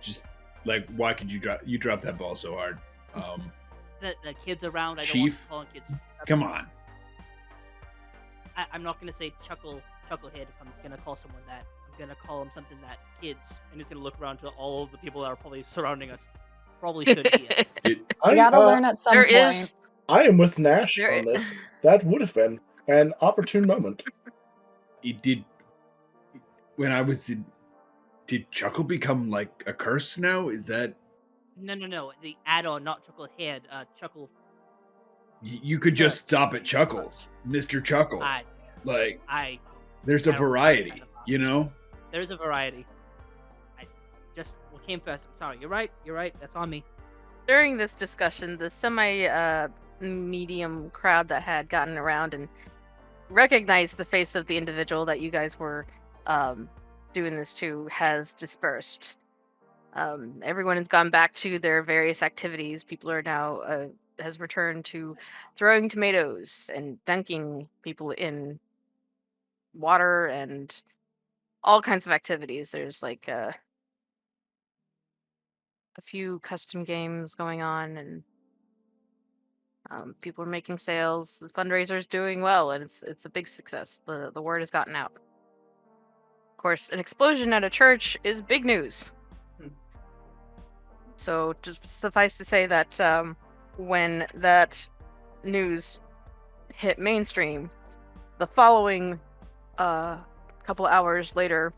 Just like, why could you drop that ball so hard? The kids around. I don't Chief, want to call kids. Come on. I'm not gonna say chucklehead if I'm gonna call someone that. I'm gonna call him something that kids, and he's gonna look around to all of the people that are probably surrounding us. Probably should hear. You gotta learn at some There point. is I am with Nash There on i- this. That would have been an opportune moment. It did. When I was in, did Chuckle become like a curse now? Is that No. The add-on, not chucklehead. Chuckle. you could just stop at Chuckles, Mr. Chuckle. I. Like, there's a I don't- variety, you know. There's a variety. just what came first. I'm sorry. You're right. You're right. That's on me. During this discussion, the medium crowd that had gotten around and recognized the face of the individual that you guys were doing this to has dispersed. Everyone has gone back to their various activities. People are now has returned to throwing tomatoes and dunking people in water and all kinds of activities. There's like a few custom games going on, and people are making sales. The fundraiser is doing well, and it's a big success. The word has gotten out. Of course, an explosion at a church is big news. So just suffice to say that when that news hit mainstream, the following couple hours later,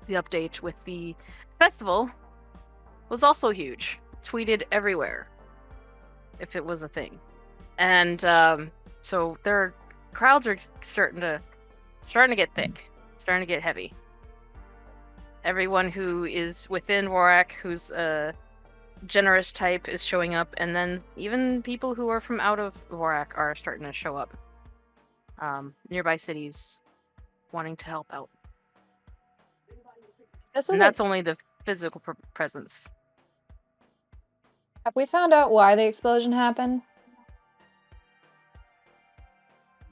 the update with the festival was also huge. Tweeted everywhere, if it was a thing. And so their crowds are starting to get thick, starting to get heavy. Everyone who is within Vorak, who's a generous type, is showing up, and then even people who are from out of Vorak are starting to show up. Nearby cities wanting to help out. And that's only the physical presence. Have we found out why the explosion happened?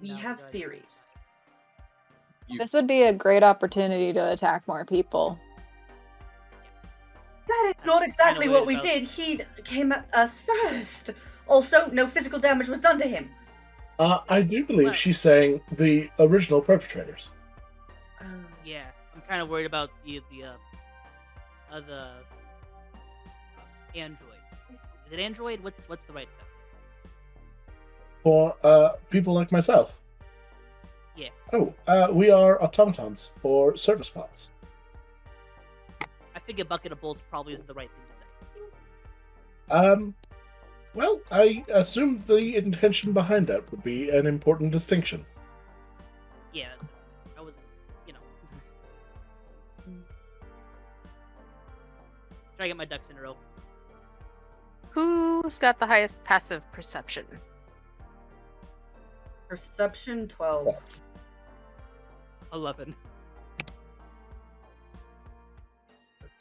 We No, have guys. theories. This would be a great opportunity to attack more people. That is I'm not kinda exactly what we worried did. He came at us first. Also, no physical damage was done to him. I do believe Well- she's saying the original perpetrators. Yeah, I'm kind of worried about the android. Is it android? What's the right term? For people like myself. Yeah. Oh, we are automatons or service bots. I think a bucket of bolts probably isn't the right thing to say. Well, I assume the intention behind that would be an important distinction. Yeah, I was, you know. Try to get my ducks in a row. Who's got the highest passive perception? Perception 12. 11.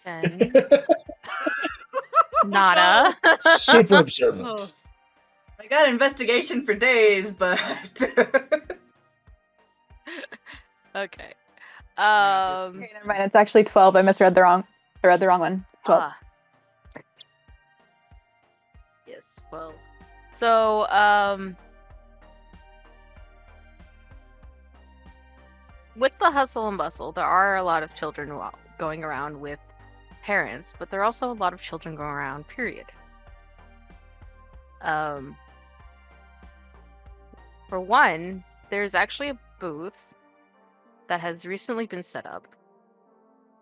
10. Nada. Super observant. Oh. I got investigation for days, but Okay. Okay, never mind. It's actually 12. I misread the wrong. I read the wrong one. 12. Ah. Yes, well. So, with the hustle and bustle, there are a lot of children going around with parents, but there are also a lot of children going around, period. For one, there's actually a booth that has recently been set up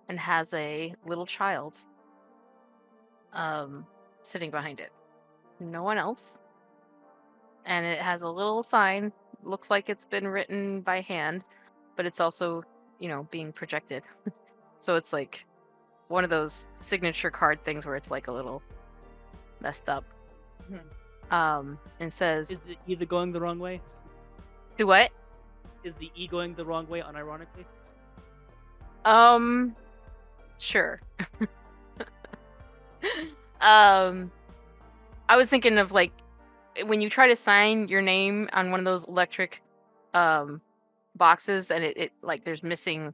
and has a little child sitting behind it. No one else. And it has a little sign. Looks like it's been written by hand, but it's also, being projected. So it's like one of those signature card things where it's like a little messed up. And says, Is the E going the wrong way? do what? Is the E going the wrong way, unironically? Sure. I was thinking of like when you try to sign your name on one of those electric boxes and it like there's missing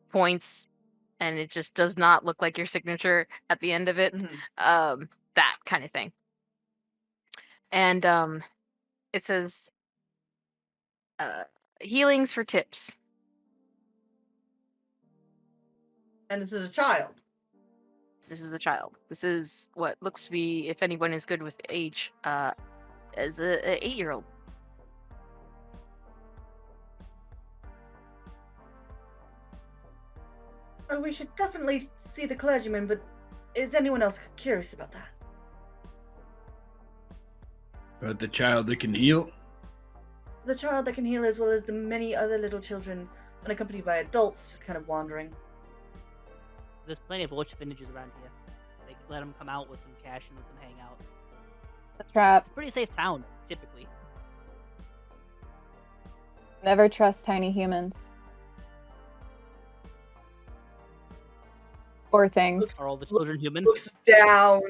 points and it just does not look like your signature at the end of it. That kind of thing. And it says healings for tips. and this is a child. This is a child. This is what looks to be, if anyone is good with age, as a 8-year-old. Oh, we should definitely see the clergyman, but is anyone else curious about that? But the child that can heal? The child that can heal, as well as the many other little children unaccompanied by adults just kind of wandering. There's plenty of orphanages around here. They let them come out with some cash and let them hang out. The trap. It's a pretty safe town, typically. Never trust tiny humans. Or things. Are all the children human? Looks down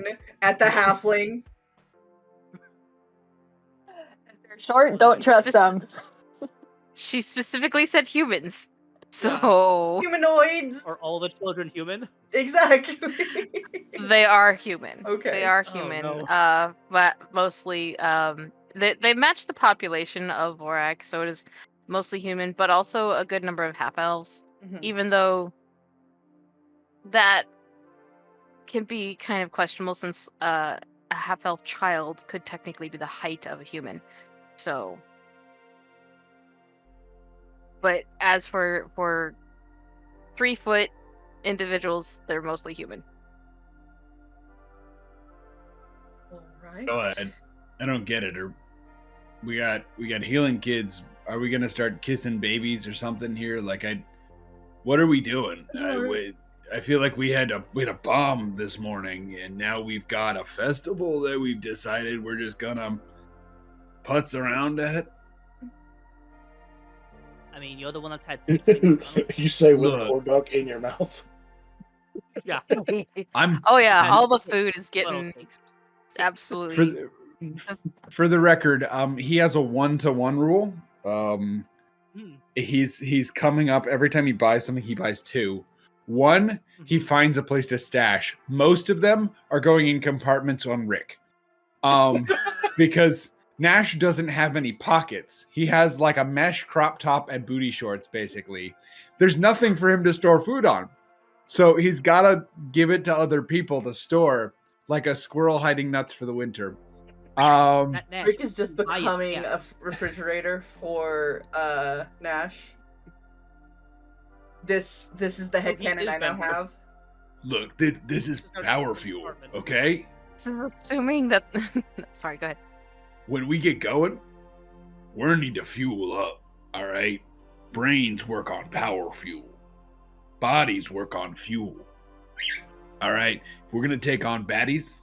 at the halfling. If they're short, don't trust them. She specifically said humans. So Humanoids. Are all the children human? Exactly. they are human. Okay. They are Oh, human. no. But mostly they match the population of Vorak, so it is mostly human, but also a good number of half elves. Mhm. Even though that can be kind of questionable since a half elf child could technically be the height of a human. So but as for 3-foot individuals, they're mostly human. All right. Go ahead. I don't get it. Or we got healing kids. Are we gonna start kissing babies or something here? Like what are we doing? I feel like we had a bomb this morning, and now we've got a festival that we've decided we're just gonna putz around at. I mean, you're the one that's had 6 things. You say with Look. corn dog in your mouth. Yeah. Oh yeah, and- all the food is Little getting cakes. absolutely. For the record, he has a 1-to-1 rule. Hmm. He's coming up every time he buys something. He buys 2. 1, he Mhm. finds a place to stash. Most of them are going in compartments on Rick, because Nash doesn't have any pockets. He has like a mesh crop top and booty shorts. Basically, there's nothing for him to store food on, so he's gotta give it to other people to store, like a squirrel hiding nuts for the winter. Nash, Rick is just buy it, becoming yeah. a refrigerator for Nash. This is the Oh, he headcanon is I now Vancouver. have. Look, this is power fuel, okay? This is assuming that. Sorry, go ahead. When we get going, we're gonna need to fuel up, all right? Brains work on power fuel. Bodies work on fuel. All right? If we're gonna take on baddies,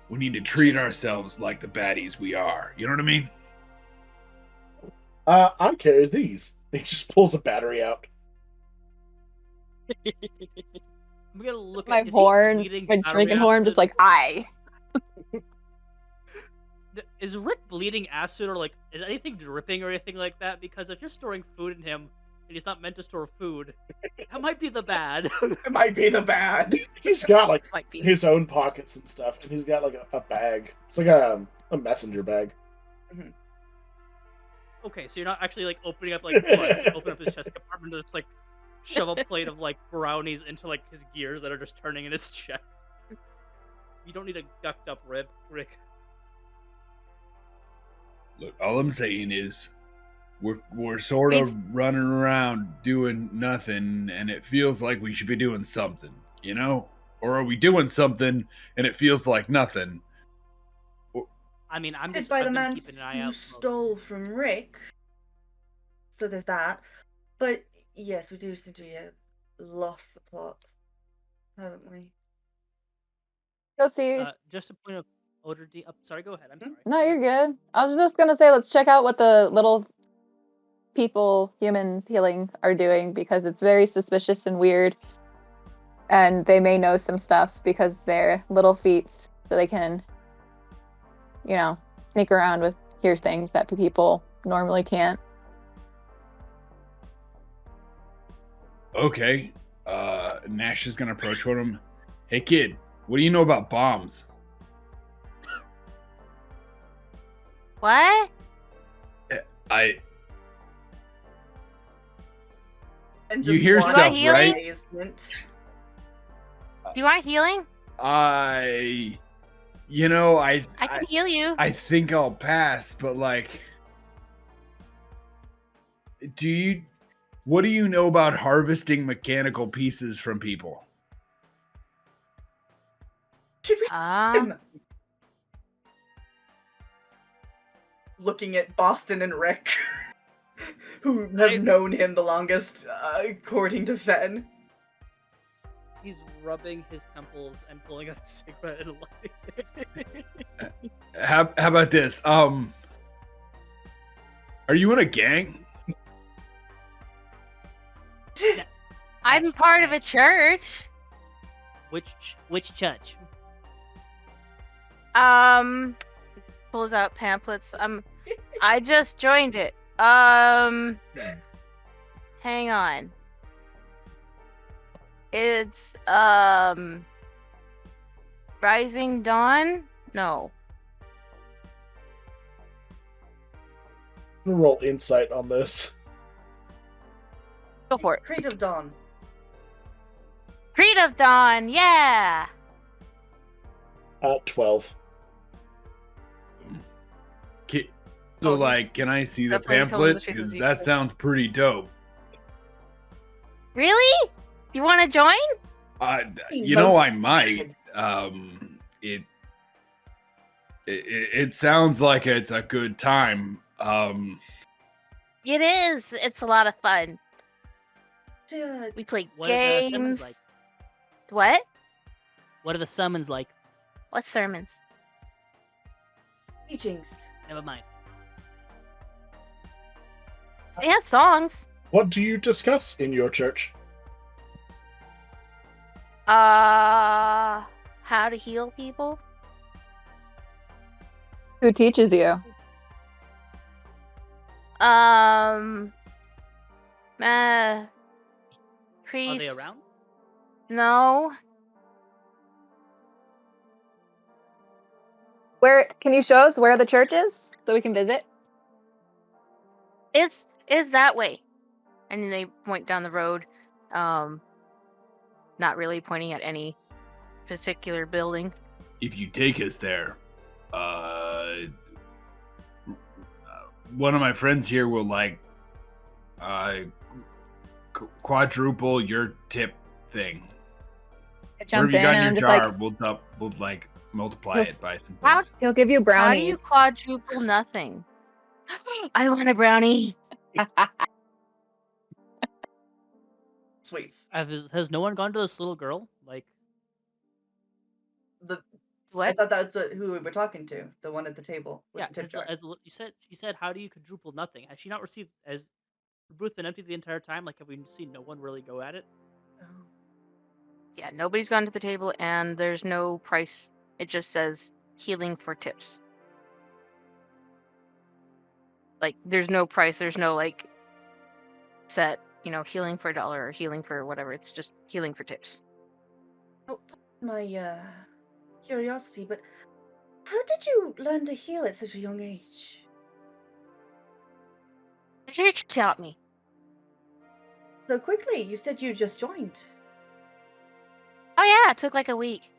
we need to treat ourselves like the baddies we are. You know what I mean? I carry these. He just pulls a battery out. I'm gonna look My at. Is he horn, bleeding my battery drinking horn, just acid? like I. Is Rick bleeding acid or like is anything dripping or anything like that? Because if you're storing food in him and he's not meant to store food, that might be the bad. It might be the bad. He's got like Might be. his own pockets and stuff, and he's got like a bag. It's like a messenger bag. Okay, so you're not actually like opening up like blood, open up his chest compartment to just like shove a plate of like brownies into like his gears that are just turning in his chest. You don't need a gucked up rib, Rick. Look, all I'm saying is we're sort of running around doing nothing, and it feels like we should be doing something, you know? Or are we doing something and it feels like nothing? I mean, I'm Did just by I've the been man keeping an eye who out. for- stole from Rick. So there's that. But yes, we do seem to have lost the plot, haven't we? Go see. Just a point of order. Sorry, go ahead. I'm sorry. No, you're good. I was just gonna say, let's check out what the little people, humans healing are doing because it's very suspicious and weird. And they may know some stuff because they're little feats, so they can, sneak around with hear things that people normally can't. Okay. Nash is gonna approach one of them. Hey kid, what do you know about bombs? What? I And You just hear watch stuff, in right? amazement. Do you want healing? I I can heal you. I think I'll pass, but like, what do you know about harvesting mechanical pieces from people? Should we Ah. looking at Boston and Rick, who have known him the longest, according to Fen. He's rubbing his temples and pulling out a cigarette and lighting it. How about this? Are you in a gang? I'm part of a church. Which church? Pulls out pamphlets. I just joined it. Hang on. It's Rising Dawn? No. I'm gonna roll insight on this. Go for it. Creed of Dawn. Creed of Dawn, yeah. 12. So, Oh, like, can I see the definitely telling the pamphlet? truth Because as you that go. sounds pretty dope. Really? You want to join? You know, I Most might. It sounds like it's a good time. It is. It's a lot of fun. Uh, We play What are the sermons games. like? What? What are the summons like? What sermons? teachings. Never mind. They have songs. What do you discuss in your church? How to heal people? Who teaches you? Priest. Are they around? No. Where can you show us where the church is so we can visit? It's that way. And then they point down the road. Not really pointing at any particular building. If you take us there, one of my friends here will like quadruple your tip thing. I jump Whatever you in got and in I'm your just jar, like, we'll like multiply He'll it by some How- things. he'll give you How do you brownies. quadruple nothing? I want a brownie. Sweets. Has no one gone to this little girl? Like, I What? thought that's who we were talking to. The one at the table with yeah, the tip jar. she said, how do you quadruple nothing? Has she not received? Has her booth been empty the entire time? Like, have we seen no one really go at it? Oh. Yeah, nobody's gone to the table and there's no price. It just says healing for tips. Like, there's no price. There's no, like, set, healing for $1 or healing for whatever. It's just healing for tips. Oh, my curiosity, but how did you learn to heal at such a young age? The church taught me. So quickly, you said you just joined. Oh, yeah, it took like a week.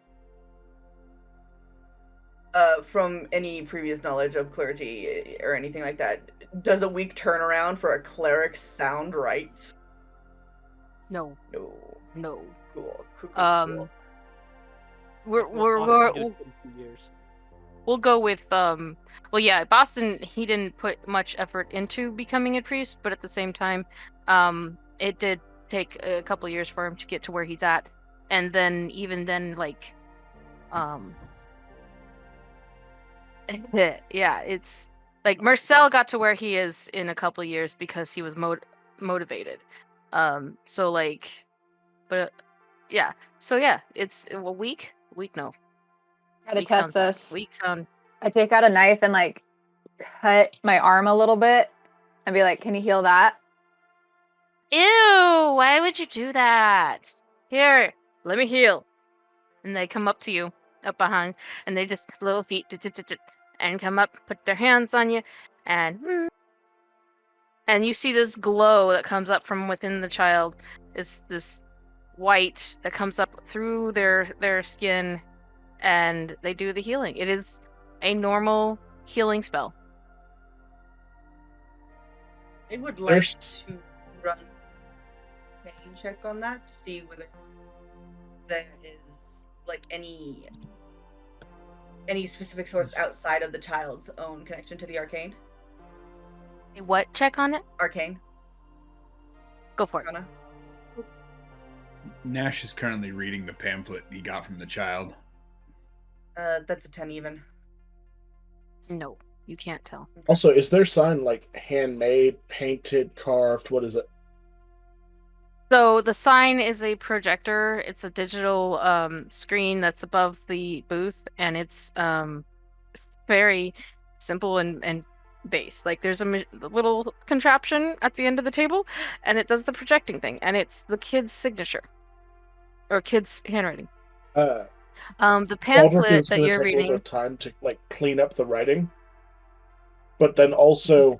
From any previous knowledge of clergy or anything like that, does a week turnaround for a cleric sound right? No. No. No. Cool. We're Boston did it in 2 years. we'll go with well, yeah, Boston, he didn't put much effort into becoming a priest, but at the same time, it did take a couple years for him to get to where he's at. And then even then, like, yeah, it's like Marcel got to where he is in a couple years because he was motivated. So like, but yeah, so yeah, it's a week. No, Gotta week test sounds bad. this. Week sound. I take out a knife and like cut my arm a little bit and be like, "Can you heal that?" Ew! Why would you do that? Here, let me heal. And they come up to you, up behind, and they just little feet, and come up, put their hands on you, and you see this glow that comes up from within the child. It's this white that comes up through their skin, and they do the healing. It is a normal healing spell. I would like There's- to run a pain check on that to see whether there is like any specific source outside of the child's own connection to the arcane. What check on it? Arcane. Go for it. Arcana. Nash is currently reading the pamphlet he got from the child. That's a 10 even. No, you can't tell. Also, is their sign like handmade, painted, carved? What is it? So the sign is a projector. It's a digital screen that's above the booth, and it's very simple and base. Like there's a little contraption at the end of the table, and it does the projecting thing, and it's the kid's signature or kid's handwriting. The The Baldric pamphlet is that going to you're take a little bit reading. of time to like clean up the writing, but then also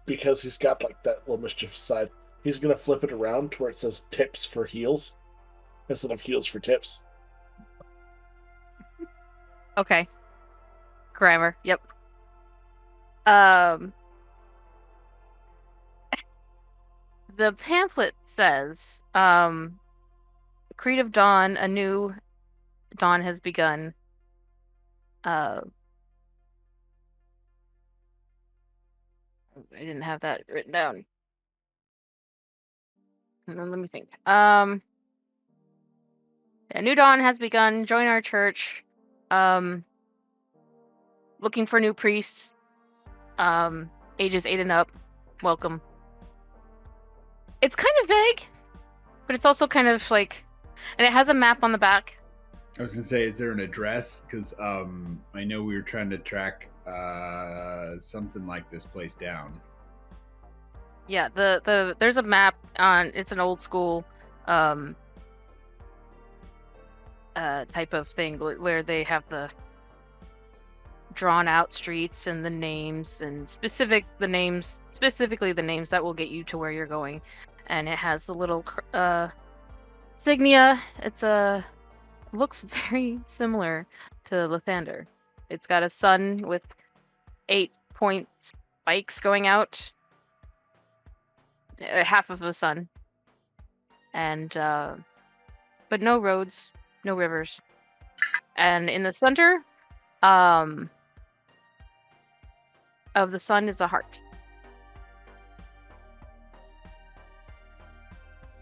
because he's got like that little mischievous side, he's going to flip it around to where it says "tips for heels" instead of "heels for tips." Okay. Grammar. Yep. The pamphlet says, Creed of Dawn, a new dawn has begun. I didn't have that written down. Let me think. A new dawn has begun. Join our church. Looking for new priests. Ages 8 and up. Welcome. It's kind of vague, but it's also kind of like, and it has a map on the back. I was gonna say, is there an address? Because I know we were trying to track something like this place down. Yeah, there's a map on. It's an old school type of thing where they have the drawn out streets and the names and specifically the names that will get you to where you're going, and it has the little insignia. It's looks very similar to Lathander. It's got a sun with 8-point spikes going out, half of a sun, and but no roads, no rivers, and in the center of the sun is a heart.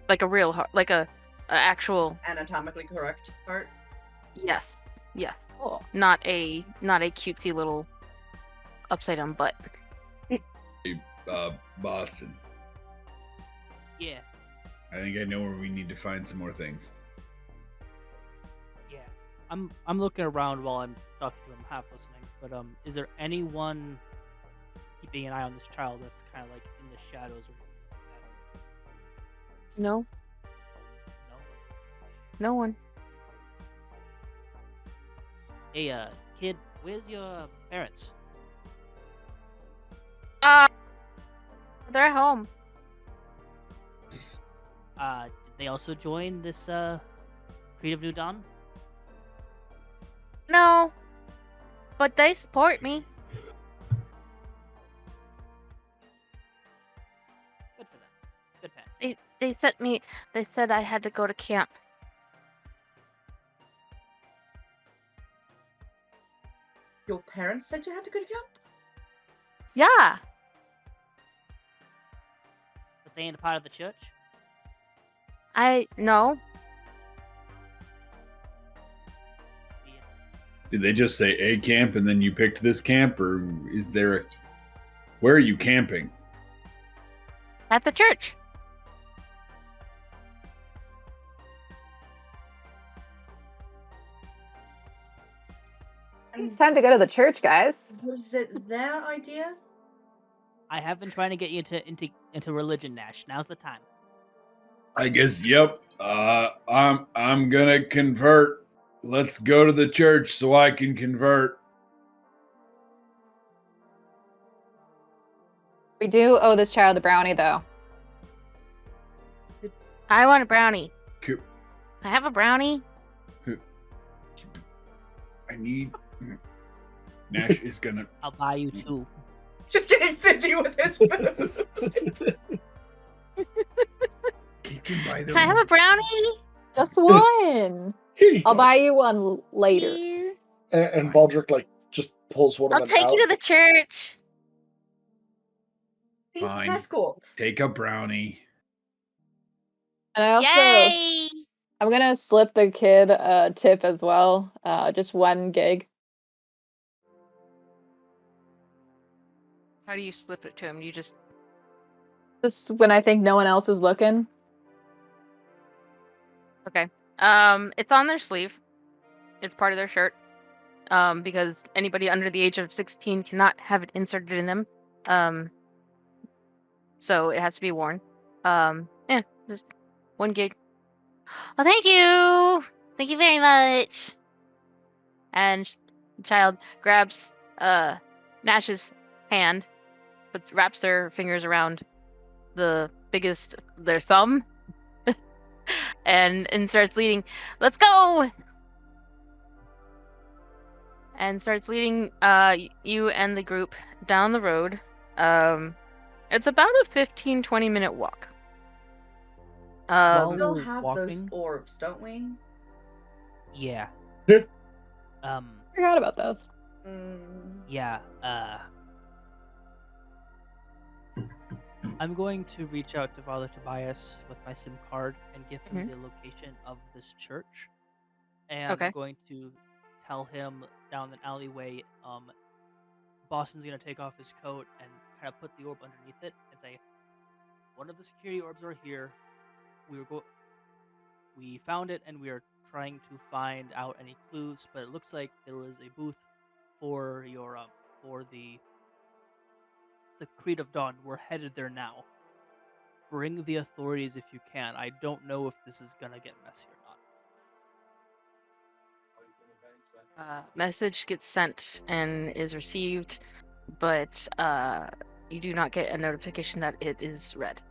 Like a real heart, like a actual Anatomically correct part. yes. Cool. Not a cutesy little upside down butt. Boston. Yeah, I think I know where we need to find some more things. yeah. I'm looking around while I'm talking to him, half listening. But is there anyone keeping an eye on this child that's kind of like in the shadows or anything like No, that? no one. Hey, kid, where's your parents? They're at home. Did they also join this Creed of New Dawn? No, but they support me. Good for them. Good parents. They sent me. They said I had to go to camp. Your parents said you had to go to camp? Yeah. But they ain't a part of the church? I no. Weird. Did they just say a camp and then you picked this camp, or is there a? Where are you camping? At the church. It's time to go to the church, guys. Was it their idea? I have been trying to get you into religion, Nash. Now's the time. I guess. Yep. I'm gonna convert. Let's go to the church so I can convert. We do owe this child a brownie, though. I want a brownie. Cool. I have a brownie. I need. Nash is gonna. I'll buy you two. Just getting stingy with his food. You can buy them. Can I have a brownie? Just one. Here you I'll go. buy you one later. Please. And Baldric like just pulls one I'll of them take out. you to the church. Fine. Escort. Take a brownie. And I also Yay! I'm gonna slip the kid a tip as well. Just 1 gig. How do you slip it to him? You just Just when I think no one else is looking. okay. It's on their sleeve. It's part of their shirt. Because anybody under the age of 16 cannot have it inserted in them. So it has to be worn. Yeah, just 1 gig. Oh, thank you. Thank you very much. And the child grabs Nash's hand, but wraps their fingers around their thumb, and starts leading. Let's go. And starts leading you and the group down the road. It's about a 15-20 minute walk. While We still we're have those walking, orbs, don't we? yeah. Yeah. Forgot about those. Yeah. I'm going to reach out to Father Tobias with my SIM card and give him the location of this church. And Okay. I'm going to tell him down an alleyway, Boston's gonna take off his coat and kind of put the orb underneath it and say, "One of the security orbs are here. We found it and we are trying to find out any clues, but it looks like there was a booth for your for the Creed of Dawn. We're headed there now. Bring the authorities if you can. I don't know if this is gonna get messy or not." Message gets sent and is received, but you do not get a notification that it is read.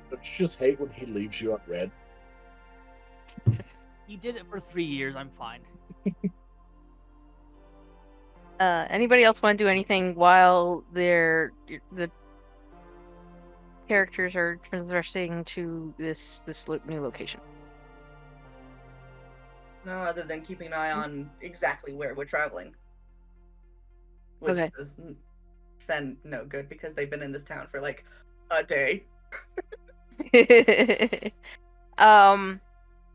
Don't you just hate when he leaves you unread? He did it for 3 years. I'm fine. Anybody else want to do anything while the characters are traversing to this new location? No, other than keeping an eye on exactly where we're traveling. Which Okay. has been no good because they've been in this town for like a day.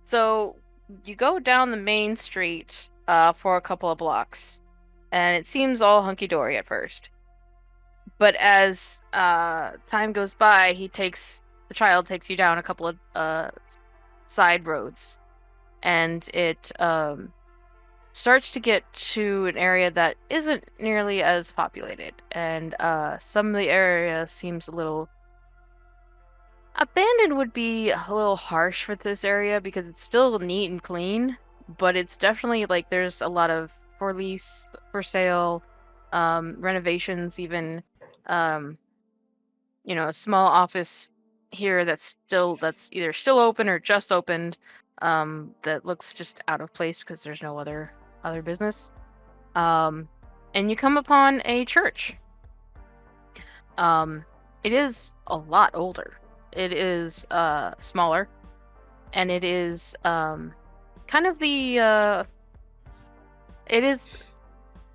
So you go down the main street for a couple of blocks, and it seems all hunky-dory at first. But as time goes by, the child takes you down a couple of side roads, and it starts to get to an area that isn't nearly as populated, and some of the area seems a little abandoned. Would be a little harsh for this area because it's still neat and clean, but it's definitely like there's a lot of for lease, for sale, renovations, even a small office here that's either still open or just opened, that looks just out of place because there's no other business. And you come upon a church. It is a lot older. It is smaller, and it is kind of it is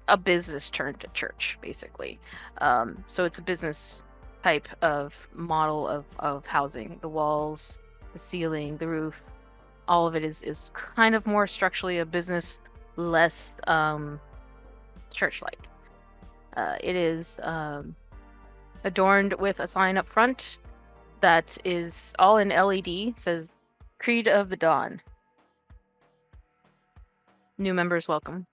a business turned church, basically. So it's a business type of model of housing. The walls, the ceiling, the roof, all of it is kind of more structurally a business, less church-like. It is adorned with a sign up front that is all in LED. Says Creed of the Dawn. New members welcome.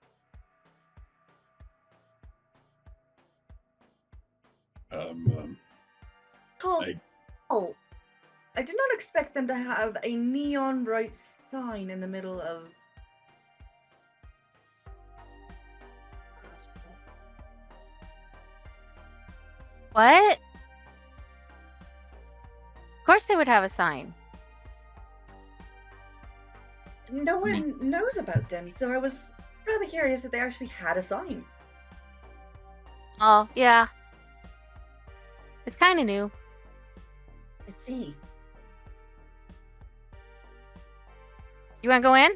Oh, I did not expect them to have a neon bright sign in the middle of. What? Of course they would have a sign. No one knows about them, so I was rather curious that they actually had a sign. Oh, yeah. It's kind of new. I see. You want to go in?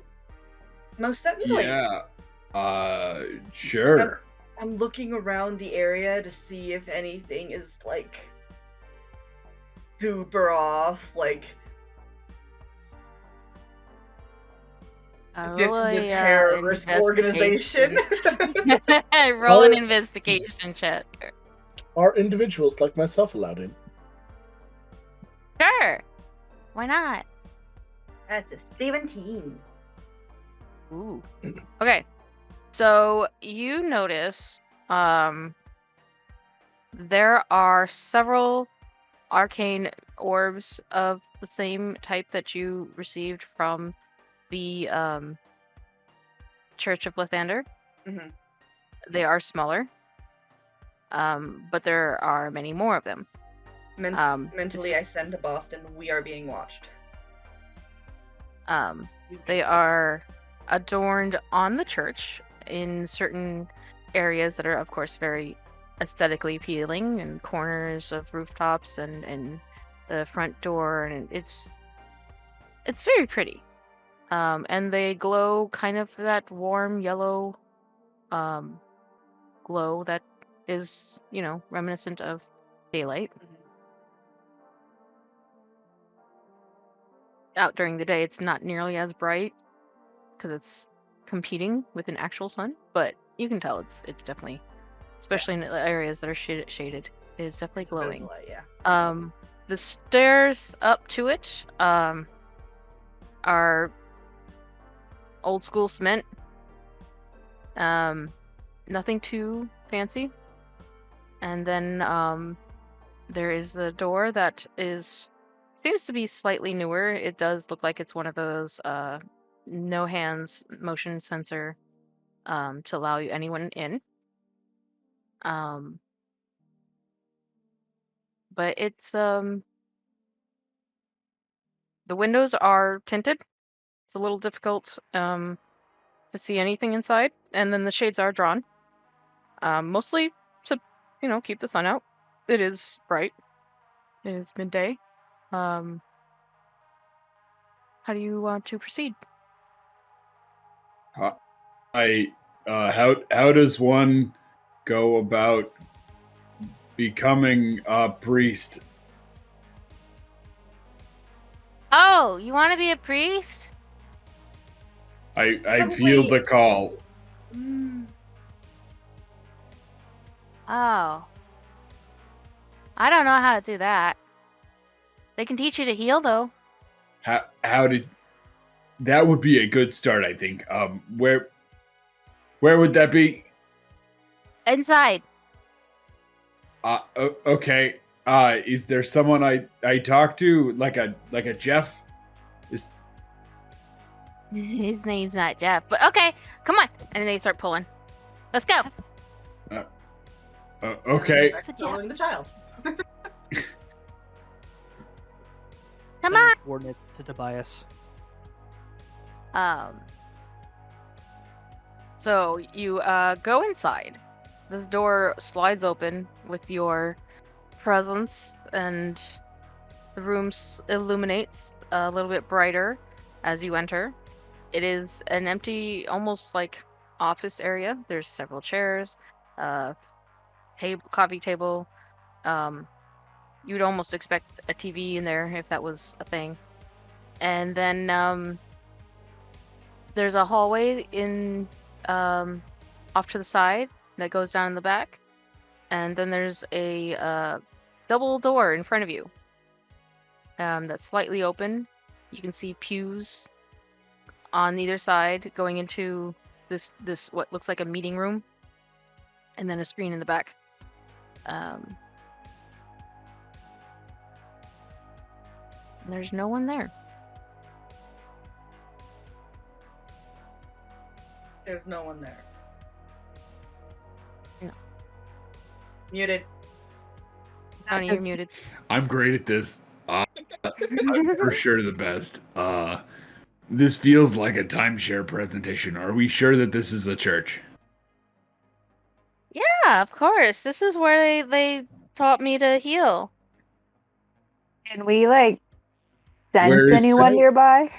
Most certainly. Yeah. Sure. I'm looking around the area to see if anything is like super off. Like this is a terrorist organization. Roll an investigation check. Are individuals like myself allowed in? Sure. Why not? That's a 17. Ooh. Okay. So you notice there are several arcane orbs of the same type that you received from the Church of Lathander. Mhm. They are smaller, but there are many more of them. Mentally, I this is- send to Boston. We are being watched. They are adorned on the church in certain areas that are, of course, very aesthetically appealing, and corners of rooftops and the front door, and it's very pretty. And they glow kind of that warm yellow glow that is, reminiscent of daylight. Out during the day, it's not nearly as bright because it's competing with an actual sun, but you can tell it's definitely, especially in the areas that are shaded, it's definitely It's a bit of glowing. light, yeah. The stairs up to it are old school cement. Nothing too fancy. And then there is the door that seems to be slightly newer. It does look like it's one of those no hands motion sensor to allow anyone in. But it's the windows are tinted. It's a little difficult to see anything inside, and then the shades are drawn. Mostly to keep the sun out. It is bright. It is midday. How do you want to proceed? How does one go about becoming a priest? Oh, you want to be a priest? I feel the call. Oh. I don't know how to do that. They can teach you to heal, though. How did that would be a good start, I think. Where would that be? Inside. Okay. Is there someone I talk to, like a Jeff? Is His name's not Jeff, but okay, come on. And then they start pulling. Let's go. okay. Following the child. Come Sending on. coordinates to Tobias. So you go inside. This door slides open with your presence, and the room illuminates a little bit brighter as you enter. It is an empty, almost like office area. There's several chairs, coffee table. You'd almost expect a TV in there if that was a thing. And then there's a hallway off to the side that goes down in the back, and then there's a double door in front of you that's slightly open. You can see pews on either side going into this what looks like a meeting room, and then a screen in the back. There's no one there. There's no one there. No. Muted. Tony, you're muted. I'm great at this. I'm for sure the best. This feels like a timeshare presentation. Are we sure that this is a church? Yeah, of course. This is where they taught me to heal. Can we sense Where is anyone Saint? nearby?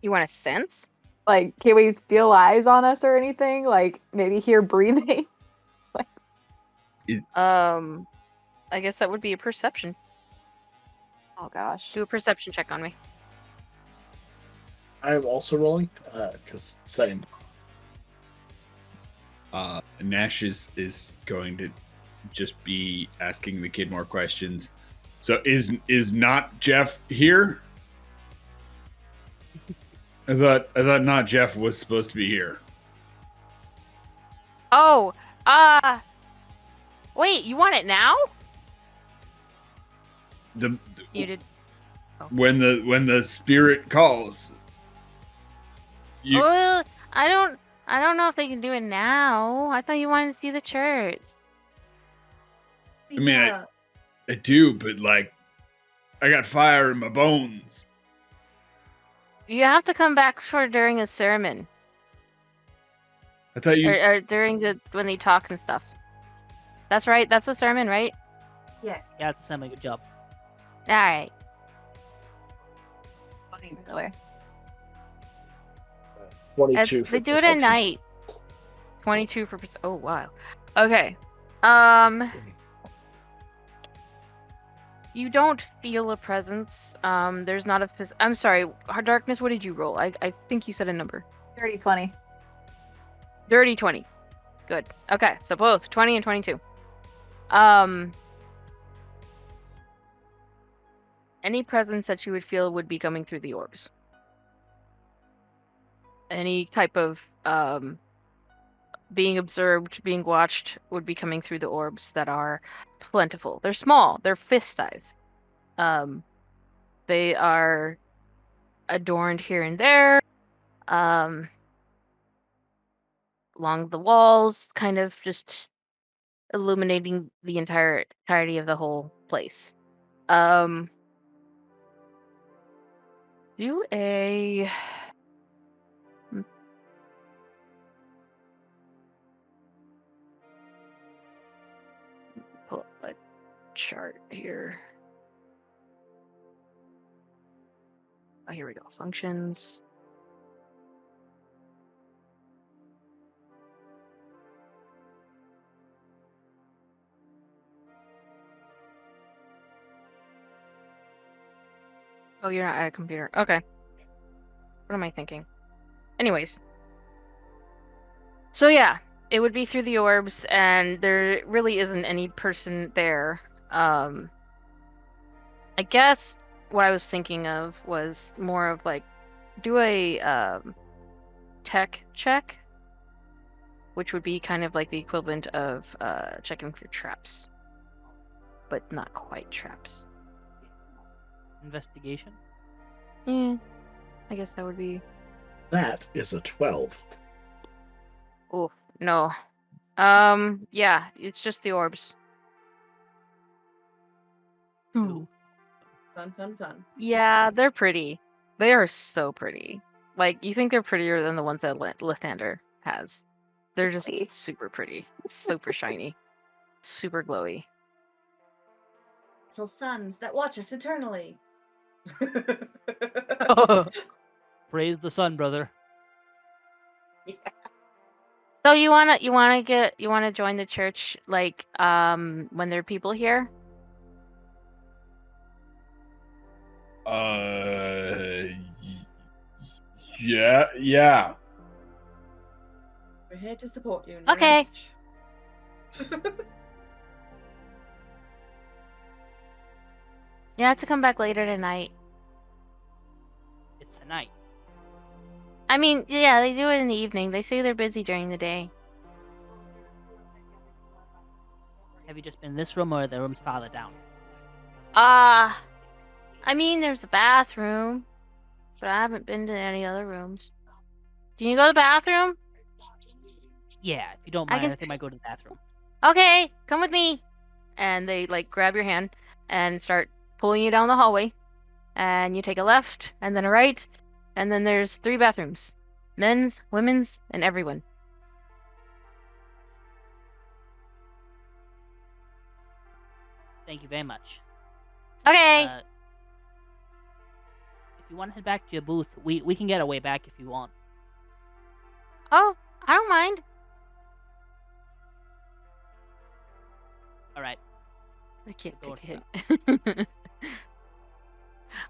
You want to sense? Like, can we feel eyes on us or anything? Like, maybe hear breathing? I guess that would be a perception. Oh gosh. Do a perception check on me. I am also rolling, because same. Nash is going to just be asking the kid more questions. So is not Jeff here? I thought not Jeff was supposed to be here. Oh, wait, you want it now? You did. When the spirit calls. Well, I don't know if they can do it now. I thought you wanted to see the church. I mean, I do, but like, I got fire in my bones. You have to come back for during a sermon, I thought you. or during when they talk and stuff. That's right. That's a sermon, right? Yes. Yeah, it's a semi good job. All right. Funny, by the way. 22 for They do it at perception. night. 22 for oh wow. Okay. You don't feel a presence. There's not a I'm sorry. Darkness, what did you roll? I think you said a number. 30-20. Dirty 20. Good. Okay, so both 20 and 22. Any presence that you would feel would be coming through the orbs. Any type of being observed, being watched would be coming through the orbs that are plentiful. They're small. They're fist size. They are adorned here and there. Along the walls, kind of just illuminating the entirety of the whole place. Do a pull up a chart here. Oh, here we go. Functions. Oh, you're not at a computer. Okay. What am I thinking? Anyways. So yeah, it would be through the orbs, and there really isn't any person there. I guess what I was thinking of was more of like, do a tech check, which would be kind of like the equivalent of checking for traps, but not quite traps. Investigation. Yeah, I guess that would be. That is a 12. Oh no. Yeah, it's just the orbs. Ooh. Fun. Yeah, they're pretty. They are so pretty. Like, you think they're prettier than the ones that Lathander has. They're just Really? super pretty. Super shiny. Super glowy. Little suns that watch us eternally. Praise the sun, brother. Yeah. So you wanna join the church like when there are people here? Yeah. We're here to support you. Okay. You have to come back later tonight. It's tonight. I mean, yeah, they do it in the evening. They say they're busy during the day. Have you just been in this room or the room's farther down? I mean, there's a bathroom, but I haven't been to any other rooms. Do you go to the bathroom? Yeah, if you don't I mind, I, can- think I might go to the bathroom. Okay, come with me. And they like grab your hand and start pulling you down the hallway. And you take a left and then a right, and then there's 3 bathrooms. Men's, women's, and everyone. Thank you very much. Okay. If you want to head back to your booth, we can get a way back if you want. Oh, I don't mind. All right. I can't We're take a going hit.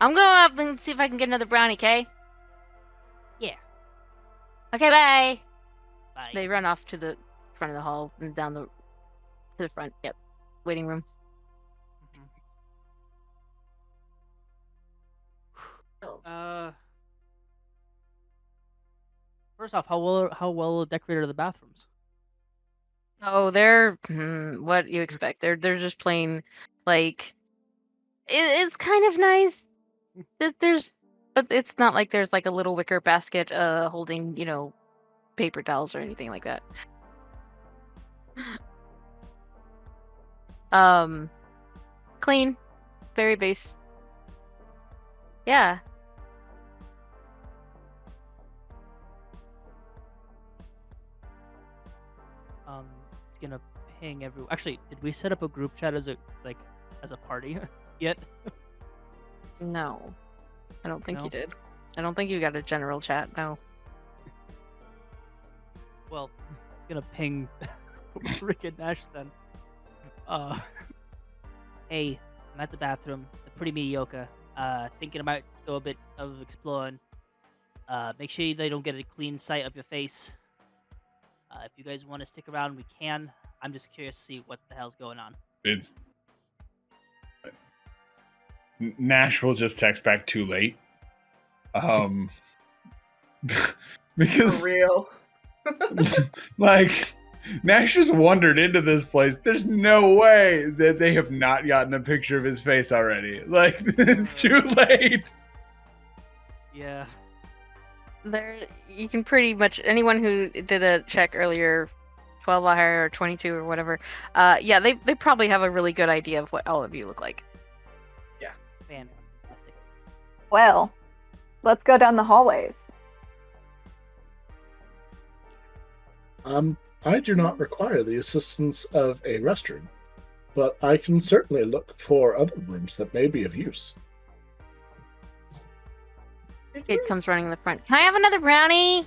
I'm going up and see if I can get another brownie, okay? Yeah. Okay, bye. Bye. They run off to the front of the hall and down to the front. Yep. Waiting room. Mhm. Oh, First off, how well decorated are the bathrooms? Oh, they're what you expect. They're just plain like it's kind of nice. There's but it's not like there's like a little wicker basket holding, paper towels or anything like that. Clean, very base. Yeah. It's gonna ping every. Actually, did we set up a group chat as a party yet? No. I don't think No? you did. I don't think you got a general chat, no. Well, it's gonna ping Rick and Nash then. Hey, I'm at the bathroom. It's pretty mediocre. Thinking about go a bit of exploring. Make sure they don't get a clean sight of your face. If you guys want to stick around, we can. I'm just curious to see what the hell's going on. It's Nash will just text back too late. Because for real. like Nash just wandered into this place. There's no way that they have not gotten a picture of his face already. Like it's too late. Yeah. You can pretty much anyone who did a check earlier, 12 or higher or 22 or whatever. Yeah, they probably have a really good idea of what all of you look like. Fantastic. Well, let's go down the hallways. I do not require the assistance of a restroom, but I can certainly look for other rooms that may be of use. Kid comes running in the front. Can I have another brownie?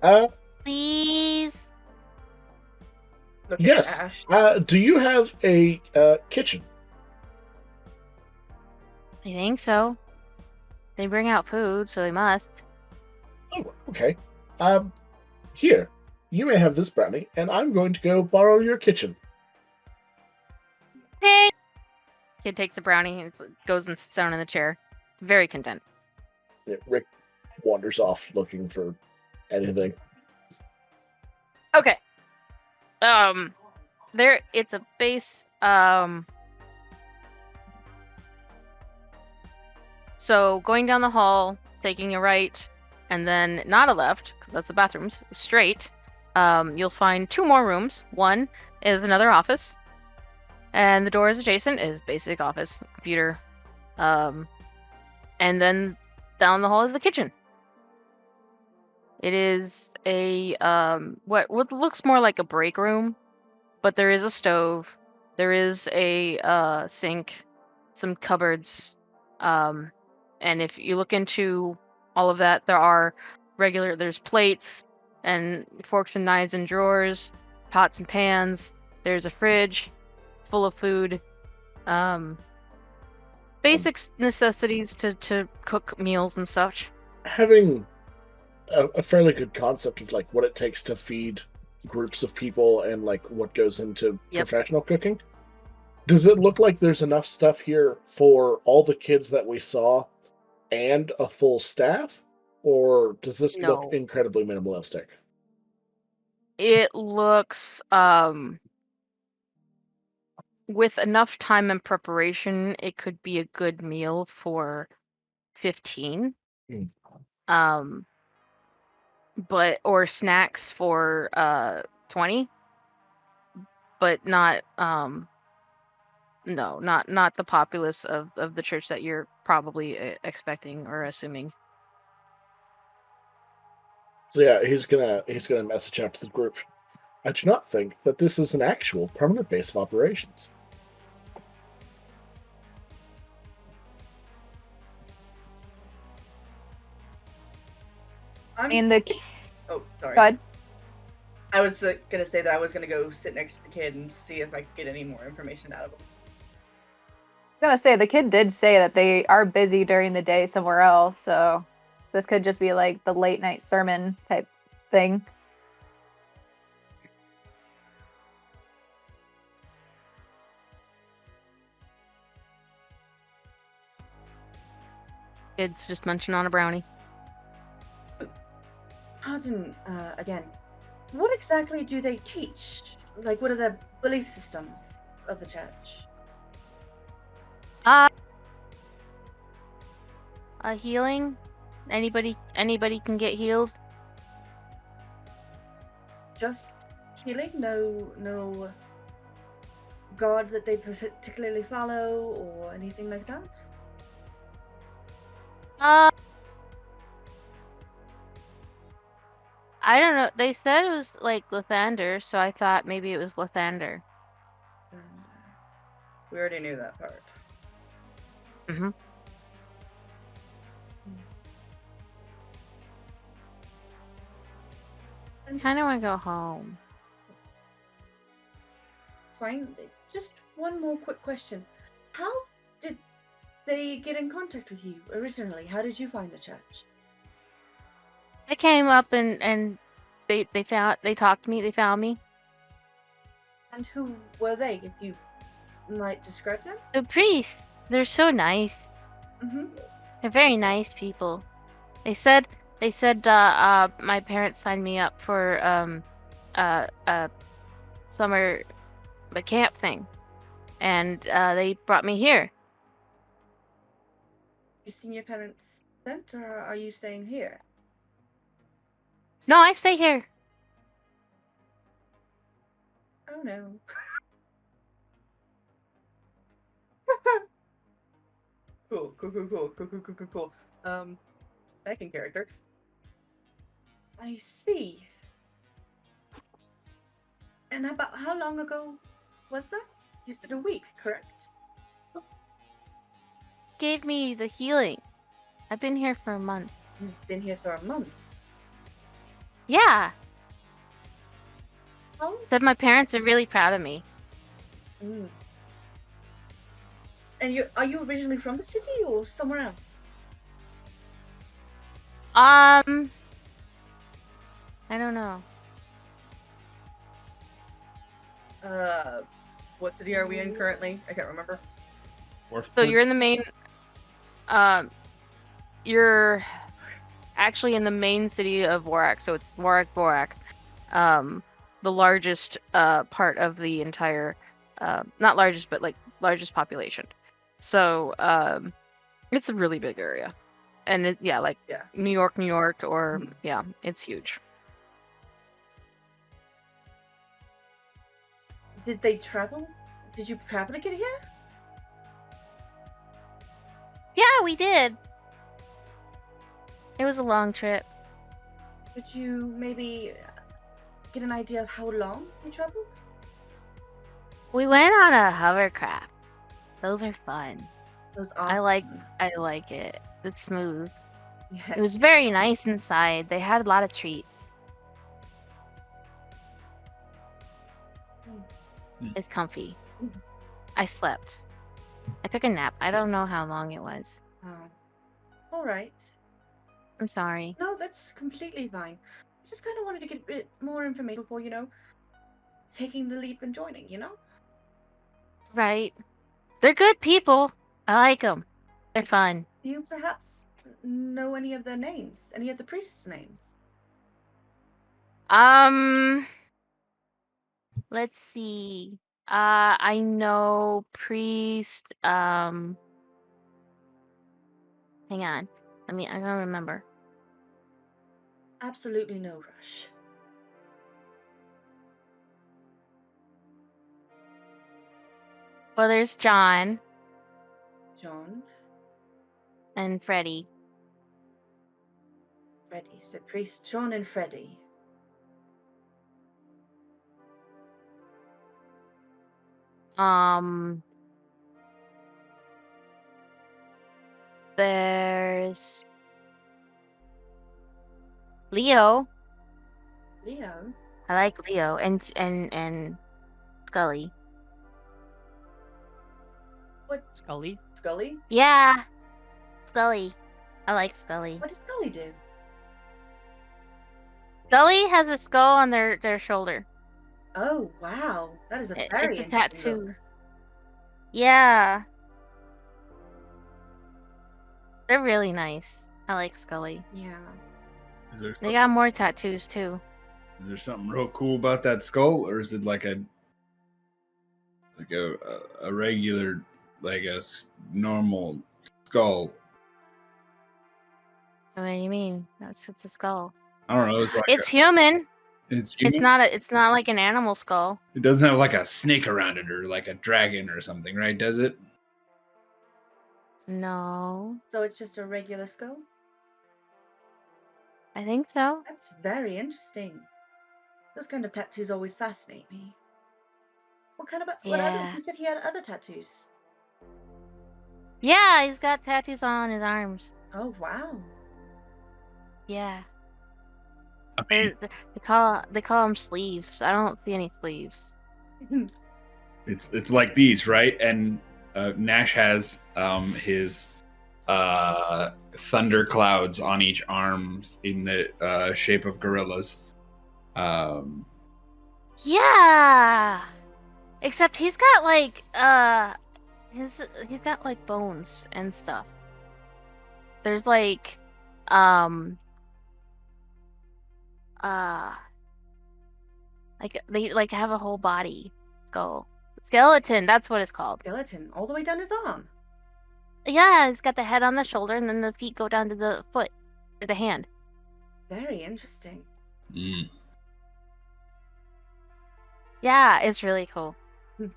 Uh, Please? Look at yes. Ash. Do you have a kitchen? I think so. They bring out food, so they must. Oh, okay. Here, you may have this brownie, and I'm going to go borrow your kitchen. Hey! Kid takes a brownie and goes and sits down in the chair. Very content. Yeah, Rick wanders off looking for anything. Okay. It's a base. So going down the hall, taking a right, and then not a left, because that's the bathrooms, straight, you'll find 2 more rooms. One is another office, and the door is adjacent is basic office, computer. And then down the hall is the kitchen. It is a what looks more like a break room, but there is a stove, there is a sink, some cupboards, and if you look into all of that, there's plates and forks and knives and drawers, pots and pans. There's a fridge full of food, basic necessities to cook meals and such. Having a fairly good concept of like what it takes to feed groups of people and like what goes into Yep. professional cooking. Does it look like there's enough stuff here for all the kids that we saw and a full staff? Or does this No. look incredibly minimalistic? It looks with enough time and preparation, it could be a good meal for 15. Mm. But or snacks for 20. But not no, not the populace of the church that you're probably expecting or assuming. So yeah, he's gonna message out to the group. I do not think that this is an actual permanent base of operations. I mean, the Oh, sorry. God. I was gonna say that I was gonna go sit next to the kid and see if I could get any more information out of him. I was gonna say the kid did say that they are busy during the day somewhere else, so this could just be like the late night sermon type thing. Kid's just munching on a brownie. Pardon, again. What exactly do they teach? Like, what are the belief systems of the church? Healing. Anybody can get healed. Just healing? No god that they particularly follow or anything like that? I don't know. They said it was like Lathander, so I thought maybe it was Lathander. And, we already knew that part. Mm-hmm. And Kind of want to go home. fine. Just one more quick question. How did they get in contact with you originally? How did you find the church? They came up and they talked to me. They found me. And who were they, if you might describe them? The priests. They're so nice. Mm-hmm. They're very nice people. They said my parents signed me up for summer camp thing, and they brought me here. You seen your parents sent, or are you staying here? No, I stay here. Oh no. Cool. Back in character. I see. And about how long ago was that? You said a week, correct? Gave me the healing. I've been here for a month. You've been here for a month. Yeah. Oh. Said my parents are really proud of me. Mm. And are you originally from the city or somewhere else? I don't know. What city are we in currently? I can't remember. So you're in the main. You're actually in the main city of Vorak. So it's Vorak. The largest part of the entire, not largest, but like largest population. So it's a really big area, and like New York, or it's huge. Did they travel? Did you travel to get here? Yeah, we did. It was a long trip. Could you maybe get an idea of how long you traveled? We went on a hovercraft. Those are fun. Those are I like it. It's smooth. It was very nice inside. They had a lot of treats. It's comfy. I slept. I took a nap. I don't know how long it was. Oh. All right. I'm sorry. No, that's completely fine. I just kind of wanted to get a bit more information before, taking the leap and joining, Right. They're good people. I like them. They're fun. Do you perhaps know any of their names? Any of the priests' names? Let's see. I know priest. Hang on. I don't remember. Absolutely no rush. Well, there's John. John. And Freddie. Freddie. So priest John and Freddie. There's Leo. Leo. I like Leo and Scully. What? Scully. Scully? Yeah, Scully. I like Scully. What does Scully do? Scully has a skull on their shoulder. Oh, wow. That is a It's very a interesting tattoo. look. Yeah. They're really nice. I like Scully. Yeah. Is there They something, got more tattoos too. is there something real cool about that skull, or is it like a regular, like normal skull? What do you mean? It's a skull. I don't know. It's like It's human. it's human. It's not like an animal skull. It doesn't have like a snake around it or like a dragon or something, right? Does it? No. So it's just a regular skull? I think so. That's very interesting. Those kind of tattoos always fascinate me. What kind of what other? Yeah. You said he had other tattoos. Yeah, he's got tattoos on his arms. Oh wow. Yeah. I mean, They call them sleeves. I don't see any sleeves. it's like these, right? And Nash has his thunder clouds on each arms in the shape of gorillas. Yeah. Except he's got like he's got like bones and stuff. There's like like they like have a whole body skull. Skeleton, that's what it's called. Skeleton all the way down his arm. Yeah, it's got the head on the shoulder and then the feet go down to the foot or the hand. Very interesting. Mm. Yeah, it's really cool. All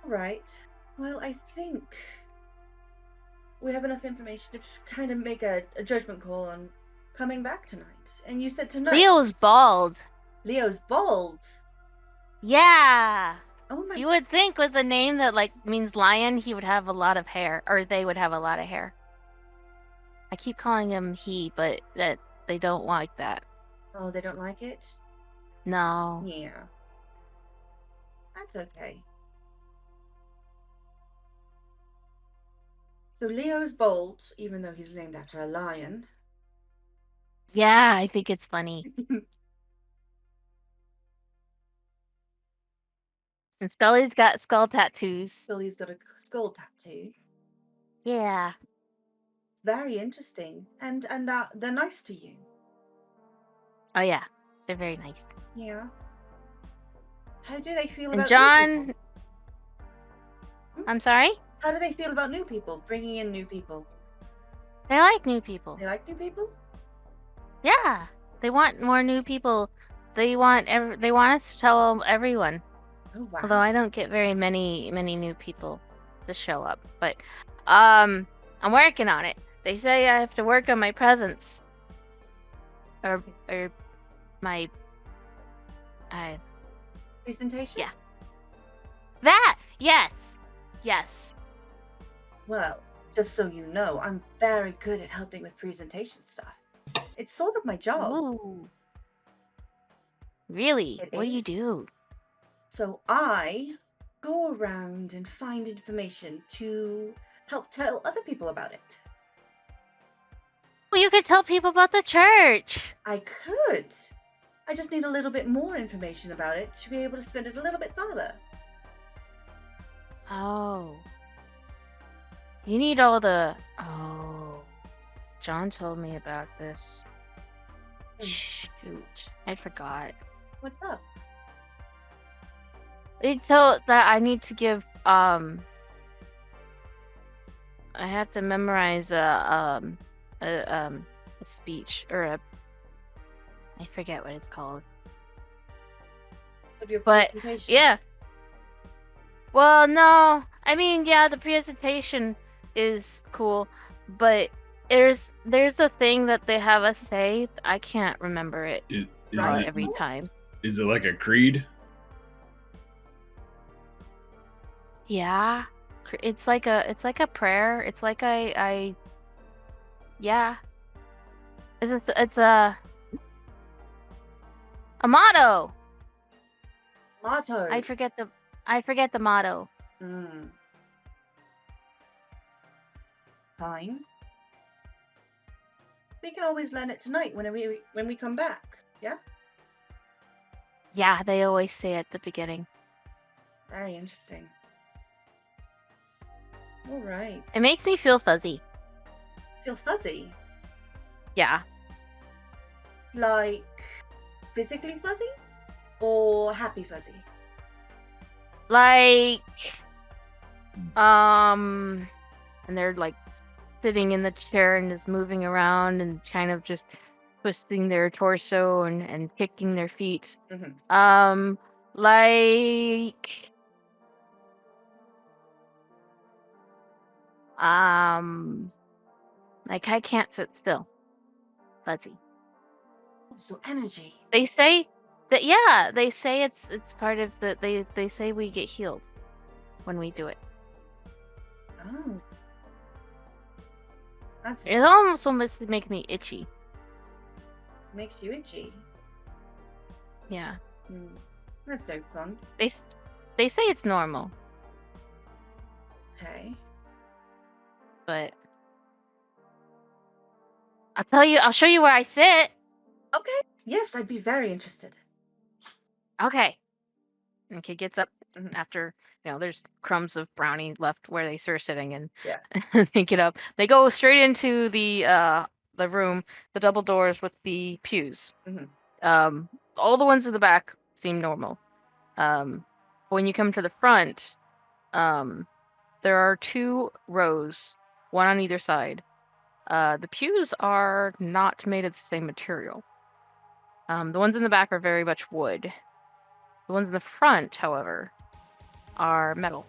right. Well, I think we have enough information to kind of make a judgment call on coming back tonight. And you said tonight. Leo's bald. Leo's bald. Yeah. Oh my. You would think with a name that like means lion, he would have a lot of hair, or they would have a lot of hair. I keep calling him he, but that they don't like that. Oh, they don't like it. No. Yeah. That's okay. So Leo's bald, even though he's named after a lion. Yeah, I think it's funny. And Scully's got skull tattoos. Billy's got a skull tattoo. Yeah. Very interesting. And they're nice to you. Oh yeah, they're very nice. Yeah. How do they feel And about new John, people? I'm sorry? How do they feel about new people? Bringing in new people. They like new people. They like new people? Yeah, they want more new people. They want us to tell everyone. Oh wow. Although I don't get very many new people to show up, but I'm working on it. They say I have to work on my presence, or my Presentation? Yeah. That yes. Well, just so you know, I'm very good at helping with presentation stuff. It's sort of my job. Ooh. Really? It What do you is. do? So I go around and find information to help tell other people about it. Well, you could tell people about the church. I could. I just need a little bit more information about it to be able to spin it a little bit farther. Oh. You need all the... Oh. John told me about this. Shoot. I forgot. What's up? It's so that I need to give, I have to memorize a speech, or I forget what it's called. Of your But, presentation? yeah. Well, no. I mean, yeah, the presentation is cool, but there's a thing that they have us say. I can't remember it Right. every time. Is it like a creed? Yeah. It's like a prayer. It's like yeah. It's a motto. Motto. I forget the motto. Hmm. Fine. We can always learn it tonight when we come back. Yeah. Yeah, they always say at the beginning. Very interesting. All right. It makes me feel fuzzy. Feel fuzzy. Yeah. Like physically fuzzy, or happy fuzzy. Like, and they're like sitting in the chair and just moving around and kind of just twisting their torso and kicking their feet. Mhm. Like, like I can't sit still. Fuzzy. So energy. They say that, yeah, they say it's part of the, they say we get healed when we do it. Oh. That's It almost make me itchy. makes you itchy. Yeah. That's no fun. They say it's normal, Okay. but I'll show you where I sit. Okay. Yes, I'd be very interested. Okay. And kid gets up Mhm. after, there's crumbs of brownie left where they were sitting, and Yeah. they get up. They go straight into the room, the double doors with the pews. Mhm. All the ones in the back seem normal. When you come to the front, there are 2 rows, one on either side. The pews are not made of the same material. The ones in the back are very much wood. The ones in the front, however, are metal.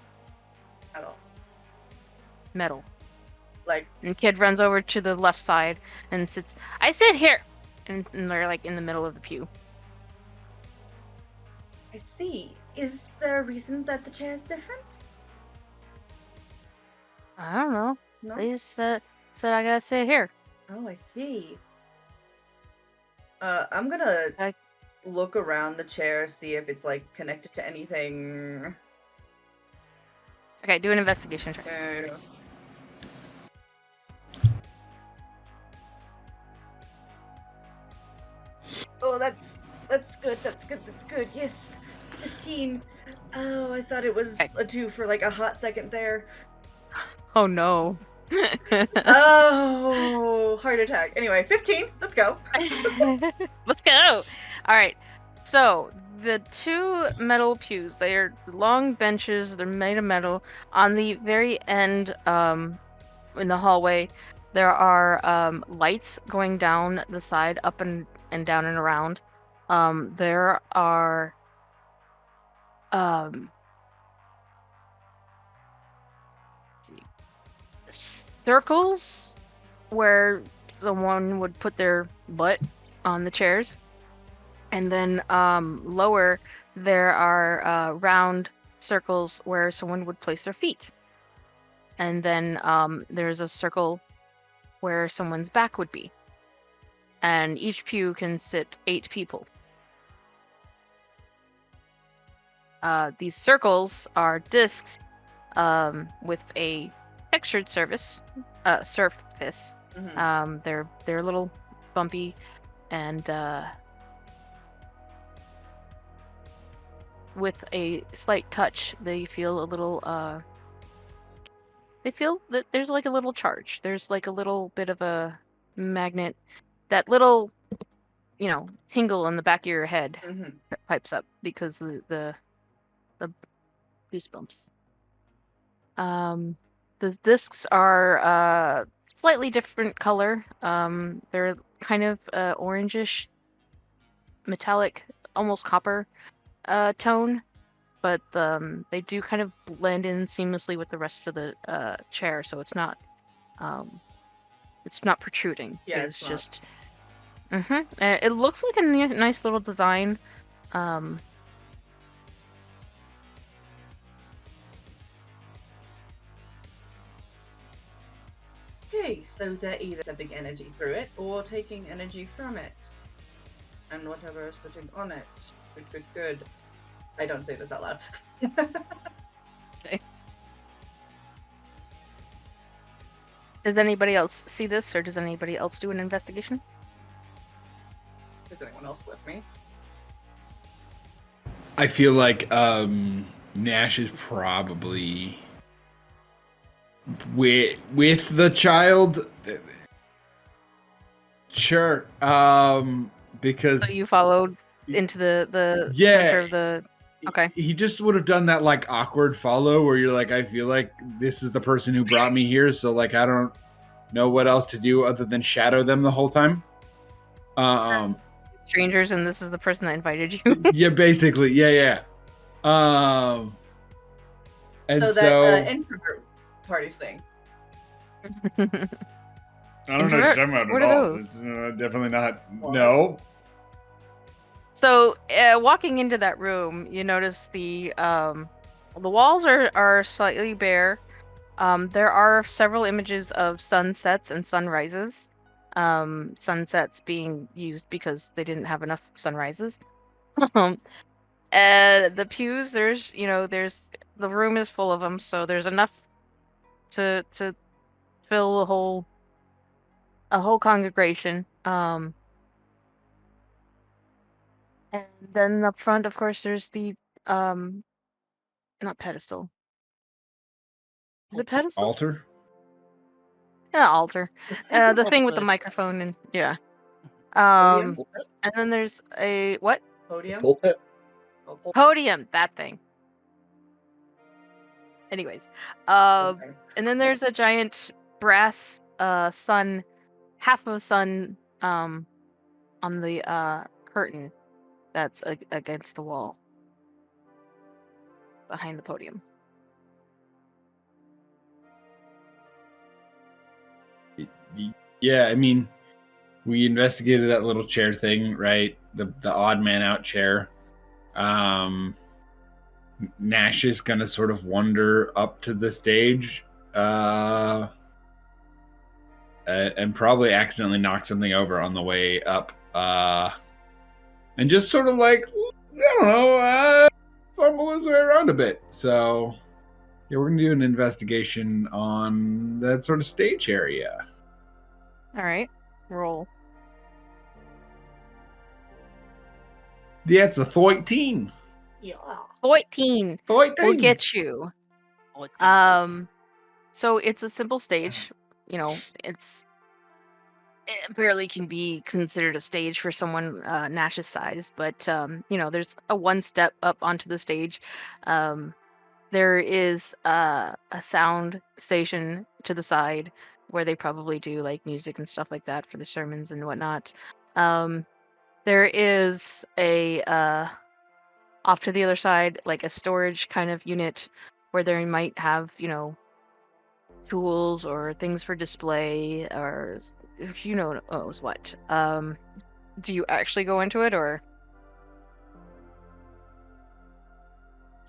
At all. Metal. Like, And kid runs over to the left side and sits. I sit here, and they're like in the middle of the pew. I see. Is there a reason that the chair is different? I don't know. No. They just said I gotta sit here. Oh, I see. I'm gonna I- look around the chair, see if it's like connected to anything. Okay, do an investigation check. Oh, that's good. That's good. That's good. Yes, 15. Oh, I thought it was Okay. a 2 for like a hot second there. Oh no. Oh, heart attack. Anyway, 15. Let's go. Let's go. All right. So the 2 metal pews, they are long benches. They're made of metal. On the very end, in the hallway, there are lights going down the side, up and down and around. There are circles where someone would put their butt on the chairs. And then lower, there are round circles where someone would place their feet. And then there's a circle where someone's back would be. And each pew can sit 8 people. These circles are discs with a textured surface. They're a little bumpy, and with a slight touch, they feel a little. They feel that there's like a little charge. There's like a little bit of a magnet. That little, tingle in the back of your head pipes up because the goosebumps. The discs are slightly different color. They're kind of orangish, metallic, almost copper tone, but they do kind of blend in seamlessly with the rest of the chair, so it's not protruding. Yeah, it's it's not. just. It looks like a nice little design. Okay, so they're either sending energy through it or taking energy from it. And whatever is sitting on it. Good. I don't say this out loud. Does anybody else see this, or does anybody else do an investigation? Is anyone else with me? I feel like Nash is probably with the child. Sure. Because So you followed into the center of the. Okay. He just would have done that like awkward follow where you're like, I feel like this is the person who brought me here, so like I don't know what else to do other than shadow them the whole time. Strangers, and this is the person that invited you. Yeah, basically, yeah. And so that introvert party's thing. I don't know what you're talking about What at are all. those? It's, definitely not. Well, No. So, walking into that room, you notice the walls are slightly bare. There are several images of sunsets and sunrises. Sunsets being used because they didn't have enough sunrises. And the pews, there's the room is full of them, so there's enough to fill a whole congregation. And then up front, of course, there's the not pedestal. Is it pedestal? Altar? Yeah, altar. The thing with the Altar is- microphone and yeah. Podium? And then there's a what? Podium? Pulpit. Oh, pulpit. Podium, that thing. Anyways, Okay. and then there's a giant brass sun, half of a sun on the curtain that's against the wall behind the podium. Yeah, I mean, we investigated that little chair thing, right? The odd man out chair. Nash is gonna sort of wander up to the stage, and probably accidentally knock something over on the way up, and just sort of like, I don't know, fumble his way around a bit. So, yeah, we're gonna do an investigation on that sort of stage area. All right, roll. Yeah, it's a 13. Yeah. 14 will 13. get you. Oh, it's- So it's a simple stage. It barely can be considered a stage for someone Nash's size, but there's a one step up onto the stage. There is a sound station to the side where they probably do like music and stuff like that for the sermons and whatnot. There is a off to the other side, like a storage kind of unit where they might have, tools or things for display or who knows what. Do you actually go into it or?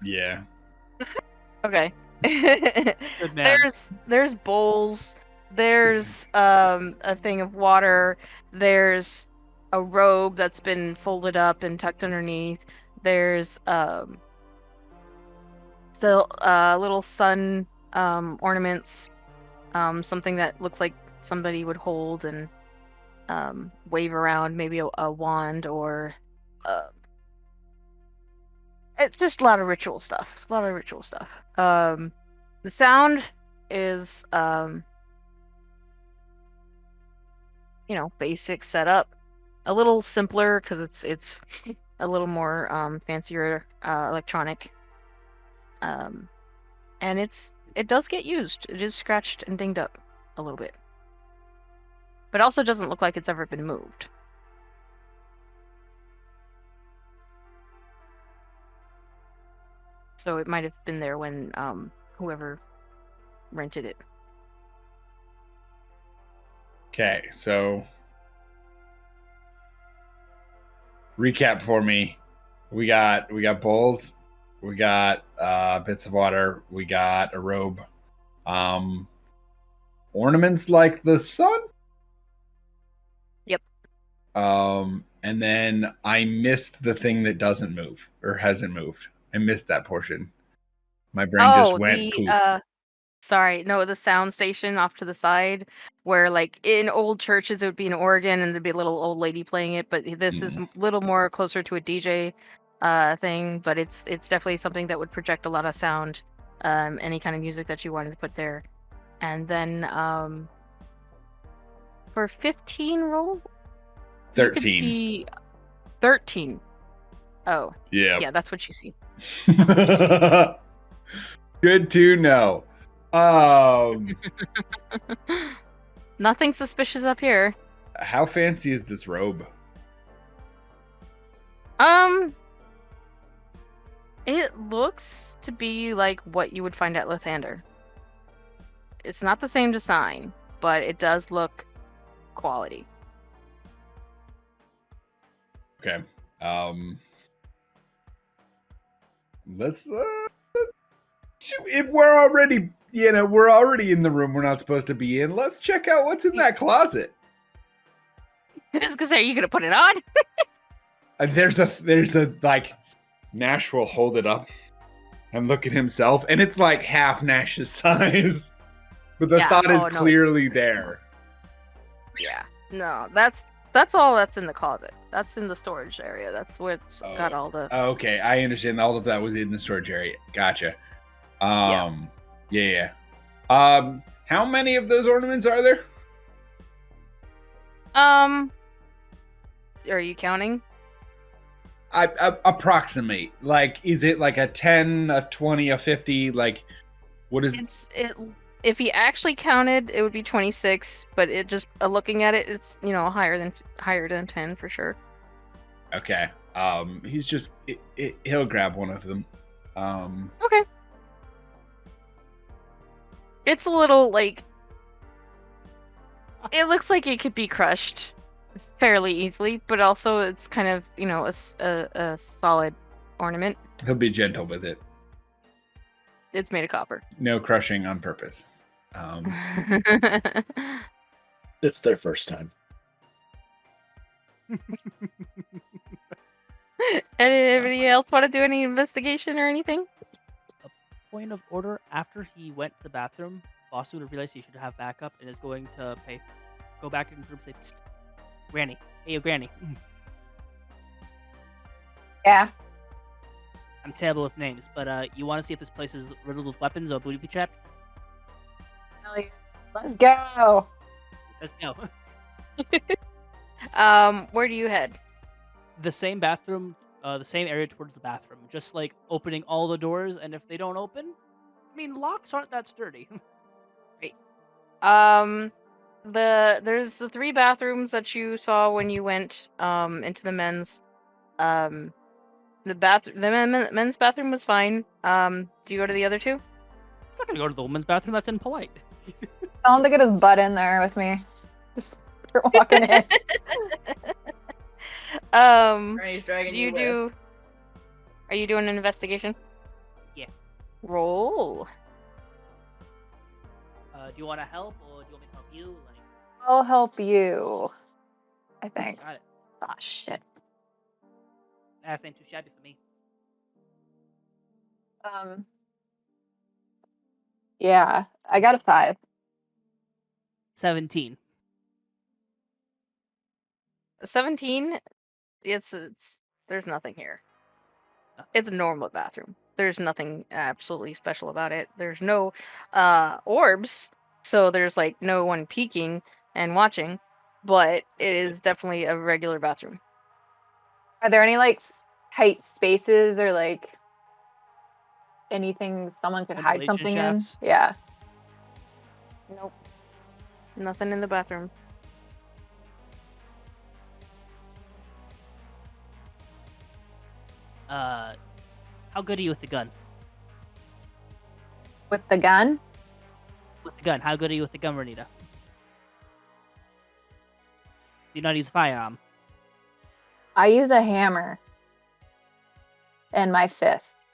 Yeah. Okay. Good man. There's bowls. There's a thing of water. There's a robe that's been folded up and tucked underneath. There's little sun ornaments, something that looks like somebody would hold and wave around, maybe a wand or it's just a lot of ritual stuff. The sound is basic setup, a little simpler because it's a little more fancier electronic, and it does get used. It is scratched and dinged up a little bit, but also doesn't look like it's ever been moved. So it might have been there when whoever rented it. Okay, so recap for me. We got bowls, we got bits of water, we got a robe. ornaments like the sun. Yep. And then I missed the thing that doesn't move or hasn't moved. I missed that portion. My brain just Oh, went the poof. sorry, no, the sound station off to the side, where like in old churches it would be an organ and there'd be a little old lady playing it, but this is a little more closer to a DJ thing, but it's definitely something that would project a lot of sound, any kind of music that you wanted to put there. And then for 15 roll, you could 13. see 13. Oh, Yeah. yeah, that's what you see. Good to know. Nothing suspicious up here. How fancy is this robe? It looks to be like what you would find at Lathander. It's not the same design, but it does look quality. Okay. Let's if we're already, we're already in the room we're not supposed to be in, let's check out what's in that closet. Just because are you gonna put it on? And there's a like Nash will hold it up and look at himself, and it's like half Nash's size. But the Yeah, thought is oh, no, clearly there. Yeah. No, that's all that's in the closet. That's in the storage area. That's what's got all the Okay, I understand. All of that was in the storage area. Gotcha. Yeah. How many of those ornaments are there? Are you counting? I approximate. Like, is it like a 10, a 20, a 50? Like, what is It if he actually counted, it would be 26, but it just looking at it, it's higher than 10 for sure. Okay. He's just he'll grab one of them. Okay. It's a little like it looks like it could be crushed fairly easily, but also it's kind of a solid ornament. He'll be gentle with it. It's made of copper. No crushing on purpose. It's their first time. Anybody else want to do any investigation or anything? Point of order: after he went to the bathroom, Boston would realize he should have backup and is going to go back into the room and say, "Psst, Granny, hey, Granny." Yeah. I'm terrible with names, but you want to see if this place is riddled with weapons or booby trapped? Let's go. Let's go. Where do you head? The same bathroom, the same area towards the bathroom. Just like opening all the doors, and if they don't open, I mean, locks aren't that sturdy. There's the 3 bathrooms that you saw when you went into the men's. The men's bathroom was fine. Do you go to the other 2? He's not gonna go to the women's bathroom. That's impolite. Tell him to get his butt in there with me. Just start walking in. Granny's dragging you with. Are you doing an investigation? Yeah. Roll. Do you want to help, or do you want me to help you? Like, I'll help you. I think. got it. Ah, shit. That ain't too shabby for me. Yeah, I got a 5. 17. 17. It's there's nothing here. It's a normal bathroom. There's nothing absolutely special about it. There's no orbs, so there's like no one peeking and watching, but it is definitely a regular bathroom. Are there any like tight spaces or like anything someone could hide Ventilation something shafts? in? Yeah. Nope. Nothing in the bathroom. How good are you with the gun? With the gun? With the gun, how good are you with the gun, Renita? Do you not use a firearm? I use a hammer and my fist.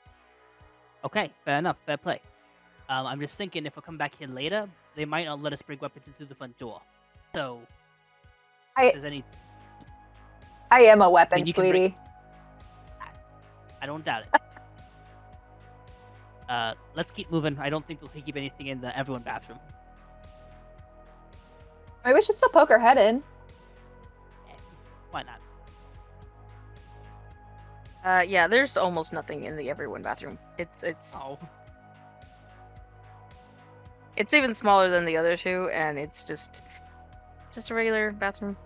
Okay, fair enough, fair play. I'm just thinking if we come back here later, they might not let us bring weapons into the front door. So, if there's any, I am a weapon, you can bring- sweetie. I don't doubt it. Let's keep moving. I don't think they'll keep anything in the everyone bathroom. Maybe we should still poke our head in. Why not? Yeah, there's almost nothing in the everyone bathroom. It's Oh, it's even smaller than the other two, and it's just a regular bathroom.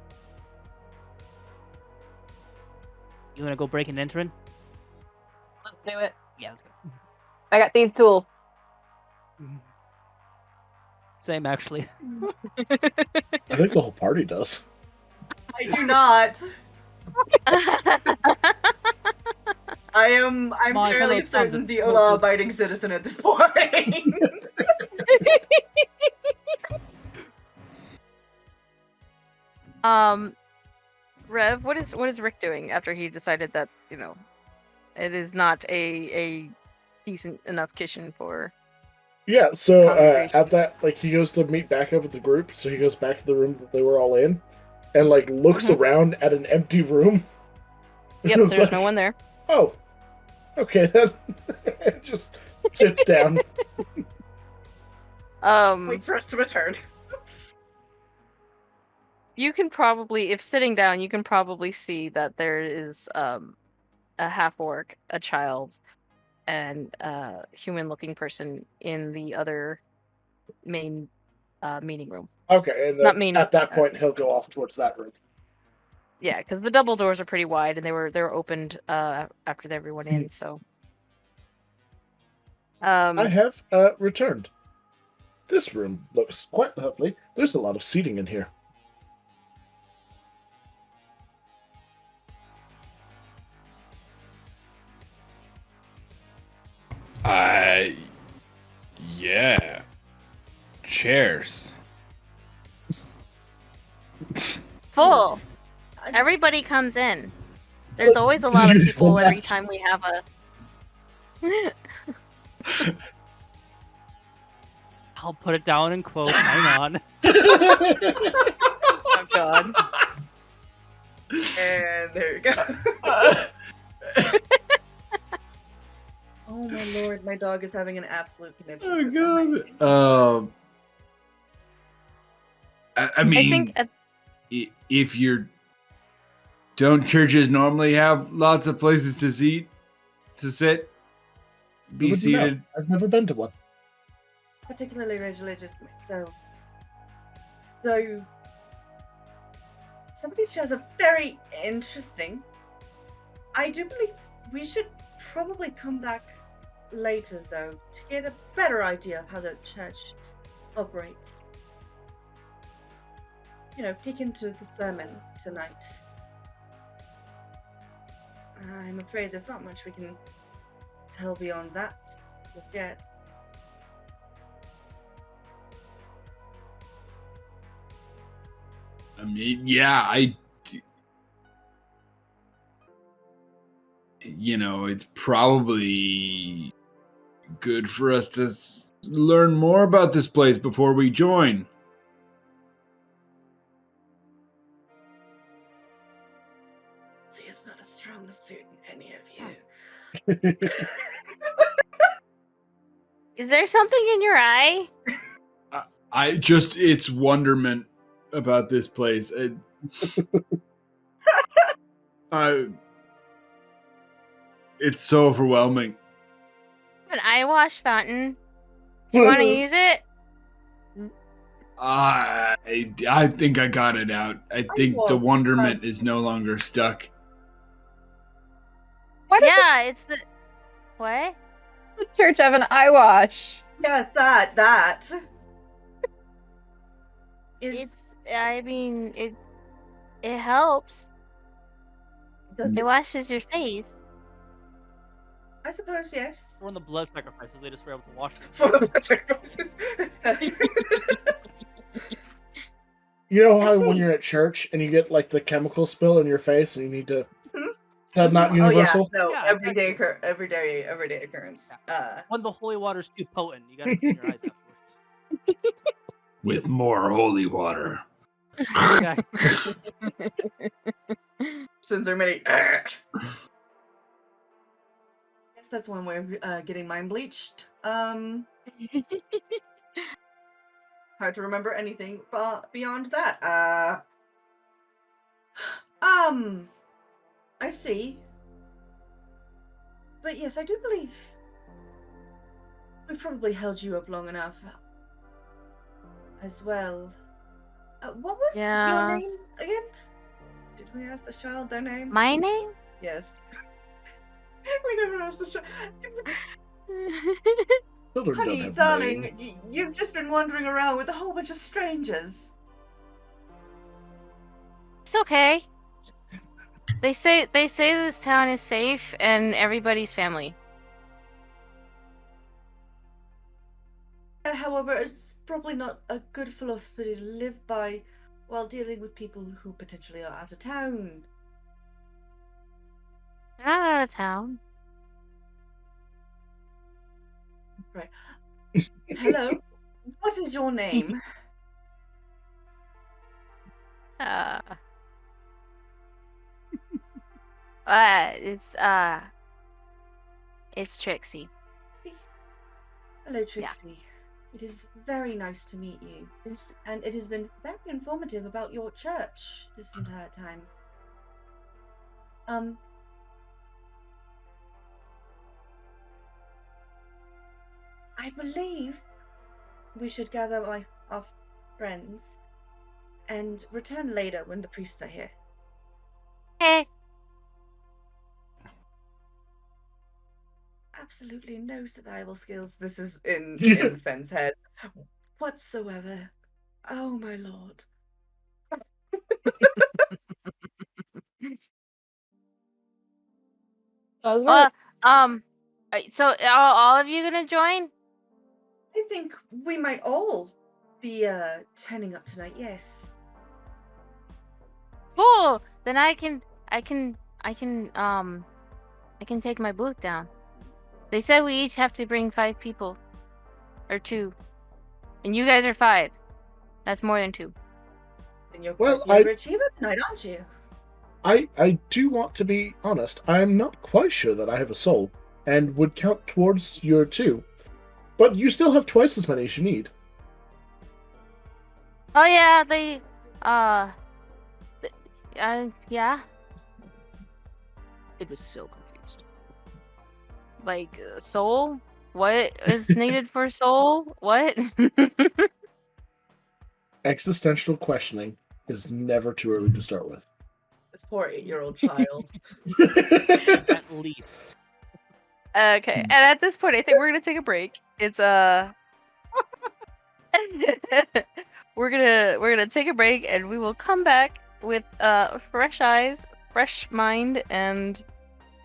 you wanna go break and enter in? Let's do it. Yeah, let's go. I got these tools. Same, actually. I think the whole party does. I do not. I'm My fairly fellow certain sons the smoke law-abiding citizen at this point. Rev, what is Rick doing after he decided that, it is not a decent enough kitchen for... Yeah, so Congregation. at that, like, he goes to meet back up with the group, so he goes back to the room that they were all in, and, like, looks around at an empty room. Yep, It's there's like, no one there. Oh, okay then. Just sits down. Wait for us to return. You can probably, if sitting down, you can probably see that there is a half-orc, a child, and a human-looking person in the other main meeting room. Okay, and Not mean- at that point, he'll go off towards that room. Yeah, because the double doors are pretty wide, and they were opened after everyone in. So, I have returned. This room looks quite lovely. There's a lot of seating in here. Yeah. Chairs. full. Everybody comes in. There's always a lot of Usual people every match. time we have a. I'll put it down in quotes. Hang on. Oh god. And there you go. Oh my lord, my dog is having an absolute conniption. Oh god. I mean, I think if you're, don't churches normally have lots of places to sit, be Wouldn't know. seated? I've never been to one. Particularly religious myself. Though some of these shows are very interesting. I do believe we should probably come back later though to get a better idea of how the church operates. You know, peek into the sermon tonight. I'm afraid there's not much we can tell beyond that just yet. I mean, yeah, it's probably good for us to learn more about this place before we join. See, it's not a strong suit in any of you. is there something in your eye? It's wonderment about this place. It's so overwhelming. An eye wash fountain. Do you want to use it? I think I got it out. I think the wonderment is no longer stuck. Why does Yeah, it's the. What? the church have an eye wash? Yes, that. It's. I mean, it helps. Does It washes your face. I suppose yes. For the blood sacrifices, they just were able to wash them. For the blood sacrifices. You know I how when see. you're at church and you get like the chemical spill in your face and you need to Is that not Oh yeah, universal? no, Yeah, everyday occurrence. When the holy water's too potent, you gotta clean your eyes afterwards. With more holy water. Yeah. Sins are many. Guess that's one way of getting mind bleached. Hard to remember anything beyond that. I see. But yes, I do believe we've probably held you up long enough as well. What was your name again? Did we ask the child their name? My name? Yes. We never asked the child. Children don't Honey, have darling, names. you've just been wandering around with a whole bunch of strangers. It's okay. They say this town is safe and everybody's family. However, it's probably not a good philosophy to live by while dealing with people who potentially are out of town. They're not out of town. Right. Hello. What is your name? It's Trixie. Hello, Trixie. It is very nice to meet you. And it has been very informative about your church this entire time. I believe we should gather our friends and return later when the priests are here. Hey. Absolutely no survival skills. This is in Fenn's head. Whatsoever. Oh my lord. So are all of you gonna join? I think we might all be turning up tonight, yes. Cool. Then I can take my booth down. They said we each have to bring 5 people. Or 2. And you guys are 5. That's more than 2. Then you're Well, quite the overachiever tonight, aren't you? I do want to be honest. I'm not quite sure that I have a soul, and would count towards your 2. But you still have twice as many as you need. Oh yeah, yeah. It was so confused. Like, soul? What is needed for soul? What? Existential questioning is never too early to start with. This poor 8-year-old child. At least. Okay, and at this point, I think we're gonna take a break. It's we're gonna take a break, and we will come back with fresh eyes, fresh mind, and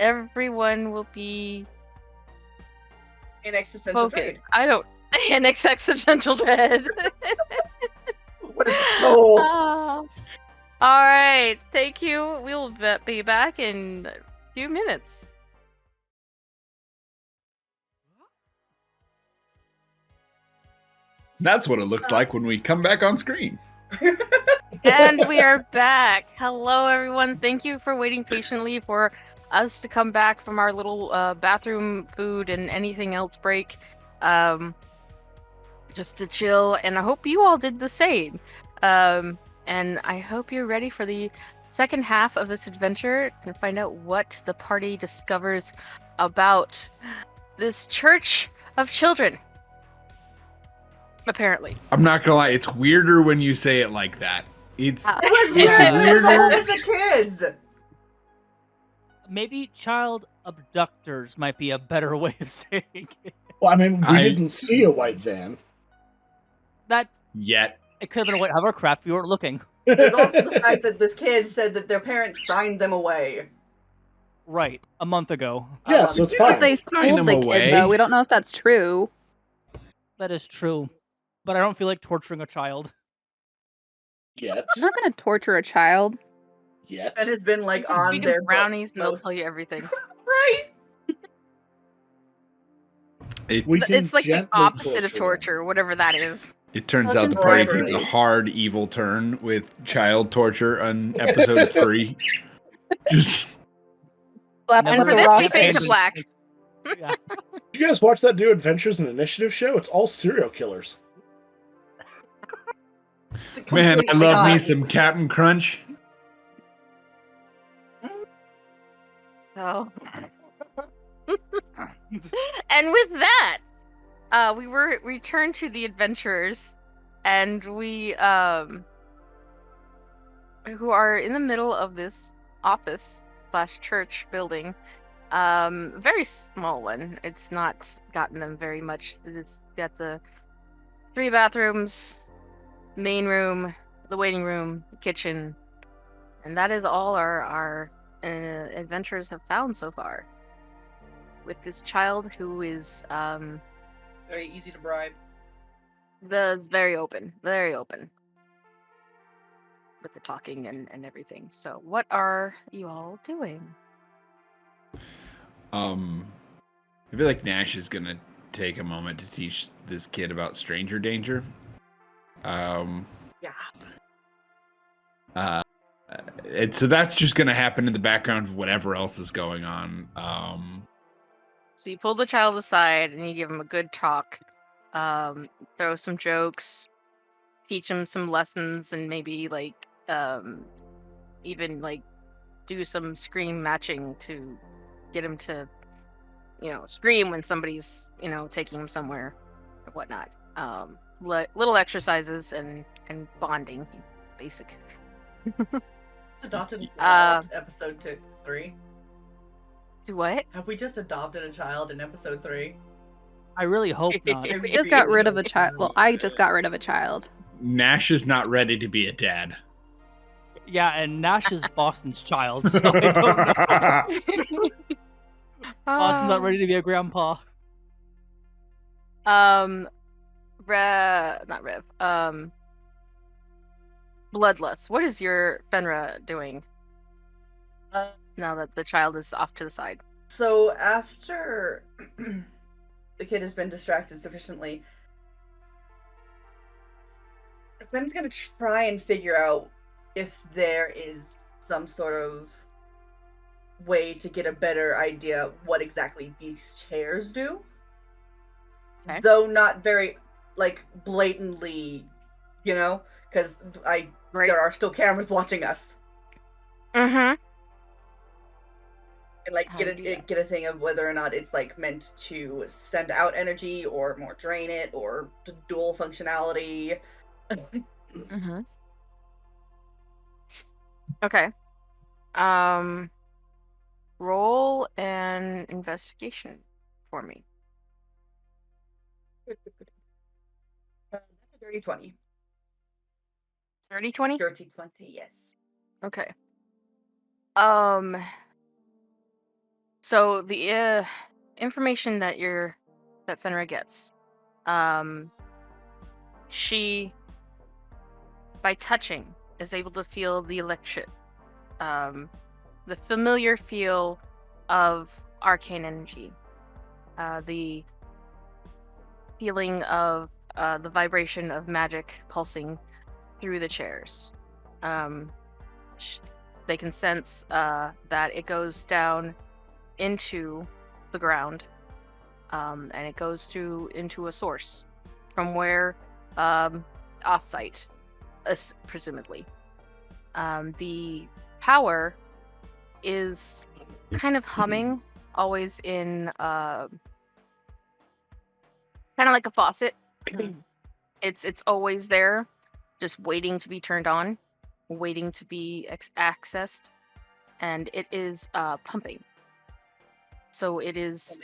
everyone will be In existential focused. dread. I don't. An existential dread. What is this? Oh. All right. Thank you. We will be back in a few minutes. That's what it looks like when we come back on screen. And we are back. Hello, everyone. Thank you for waiting patiently for us to come back from our little bathroom, food, and anything else break. Just to chill, and I hope you all did the same. And I hope you're ready for the second half of this adventure and find out what the party discovers about this church of children. Apparently. I'm not gonna lie, it's weirder when you say it like that. It's It was It's weird. It was a whole weirder. bunch of kids. Maybe child abductors might be a better way of saying it. Well, I mean, we I- didn't see a white van. That yet. it could have been a white hovercraft. We weren't looking. There's also the fact that this kid said that their parents signed them away. Right, a month ago. Yeah, so it's Because fine. they Sign schooled them the away. kid, though. We don't know if that's true. That is true, but I don't feel like torturing a child. Yet. I'm not going to torture a child. yet. And has been like Just on feed their them brownies and they'll most tell you everything. right. We can It's like the gently opposite of torture them. torture, whatever that is. It turns Touch out and the party stay takes a free. hard evil turn with child torture on episode 3. Just Slap And with for the this, rock we fade to fish. black. Yeah. Did you guys watch that new Adventures in Initiative show? It's all serial killers. man, I Completely love me not. some Captain Crunch. Oh. And with that, we returned to the adventurers, and we who are in the middle of this office/church building. Very small one. It's not gotten them very much. It's got the 3 bathrooms, main room, the waiting room, the kitchen, and that is all our adventurers have found so far. With this child who is Very easy to bribe. very open with the talking and everything. So what are you all doing? I feel like Nash is gonna take a moment to teach this kid about stranger danger. Yeah. And so that's just gonna happen in the background of whatever else is going on. So you pull the child aside and you give him a good talk, throw some jokes, teach him some lessons, and maybe like even like do some scream matching to get him to, scream when somebody's, taking him somewhere or whatnot. Little exercises and bonding, basic. Adopted a Uh, child, episode 3. Do what? Have we just adopted a child in episode 3? I really hope not. We just got rid of a child. Well, I just got rid of a child. Nash is not ready to be a dad. Yeah, and Nash is Boston's child, so I don't know. Boston's not ready to be a grandpa. Not Rev. Bloodlust. What is your Fenra doing now that the child is off to the side? So after the kid has been distracted sufficiently, Ben's gonna try and figure out if there is some sort of way to get a better idea of what exactly these chairs do. Okay. Though not very, like, blatantly, because Right. there are still cameras watching us. Mm-hmm. And like How get do you do that? get a thing of whether or not it's like meant to send out energy or more drain it or dual functionality. Mm-hmm. Okay. Roll an investigation for me. That's a dirty 20. 30-20? Dirty 20, yes. Okay. So the information that Fenra gets, she, by touching, is able to feel the the familiar feel of arcane energy, the feeling of the vibration of magic pulsing through the chairs. They can sense that it goes down into the ground, and it goes into a source from where offsite, presumably. The power is kind of humming, always in kind of like a faucet. It's always there, just waiting to be turned on, waiting to be accessed, and it is pumping. So it is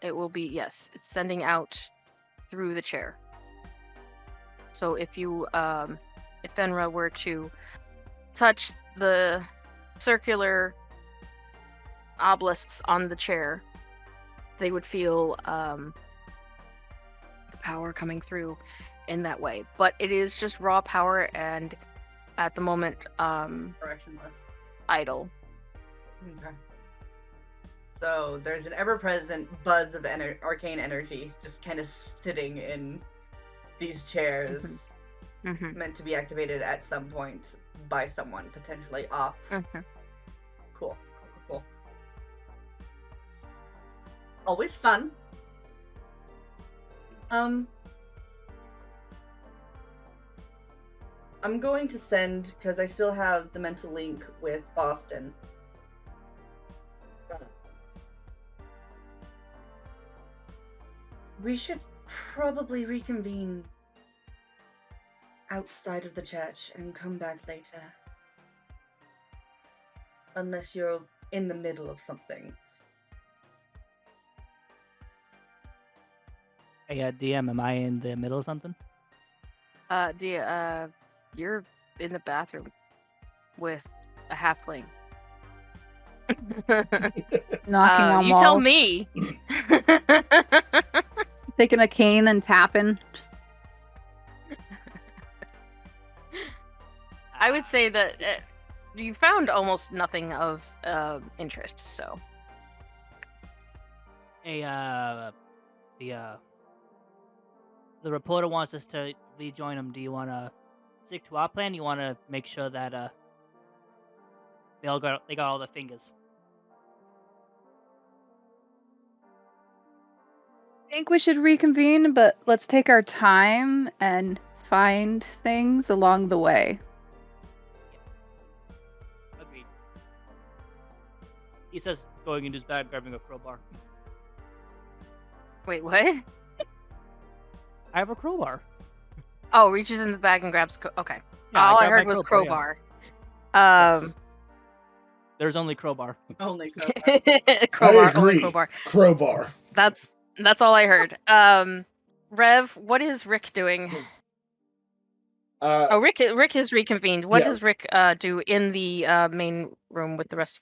it will be, yes, it's sending out through the chair. So if Fenra were to touch the circular obelisks on the chair, they would feel the power coming through in that way. But it is just raw power, and at the moment Directionless. idle. Okay. So there's an ever-present buzz of arcane energy just kind of sitting in these chairs, Mm-hmm. meant to be activated at some point by someone, potentially off. Mm-hmm. Cool. Always fun. I'm going to send, because I still have the mental link with Boston. We should probably reconvene outside of the church and come back later. Unless you're in the middle of something. Hey, DM, am I in the middle of something? You're in the bathroom with a halfling. Knocking on you walls. tell me. Taking a cane and tapping. Just I would say that you found almost nothing of interest. So Hey, the reporter wants us to rejoin him. Do you want to stick to our plan? You want to make sure that they got all the fingers? I think we should reconvene, but let's take our time and find things along the way. Agreed. He says, going into his bag, grabbing a crowbar. wait, what? I have a crowbar. Oh, reaches in the bag and grabs. Okay. Yeah, All I grabbed my heard was crowbar, crowbar. There's only crowbar. Only go. Crowbar. I Only agree. crowbar. Crowbar. That's all I heard. Rev, what is Rick doing? Uh, Rick is reconvened. What Yeah. does Rick do in the main room with the rest?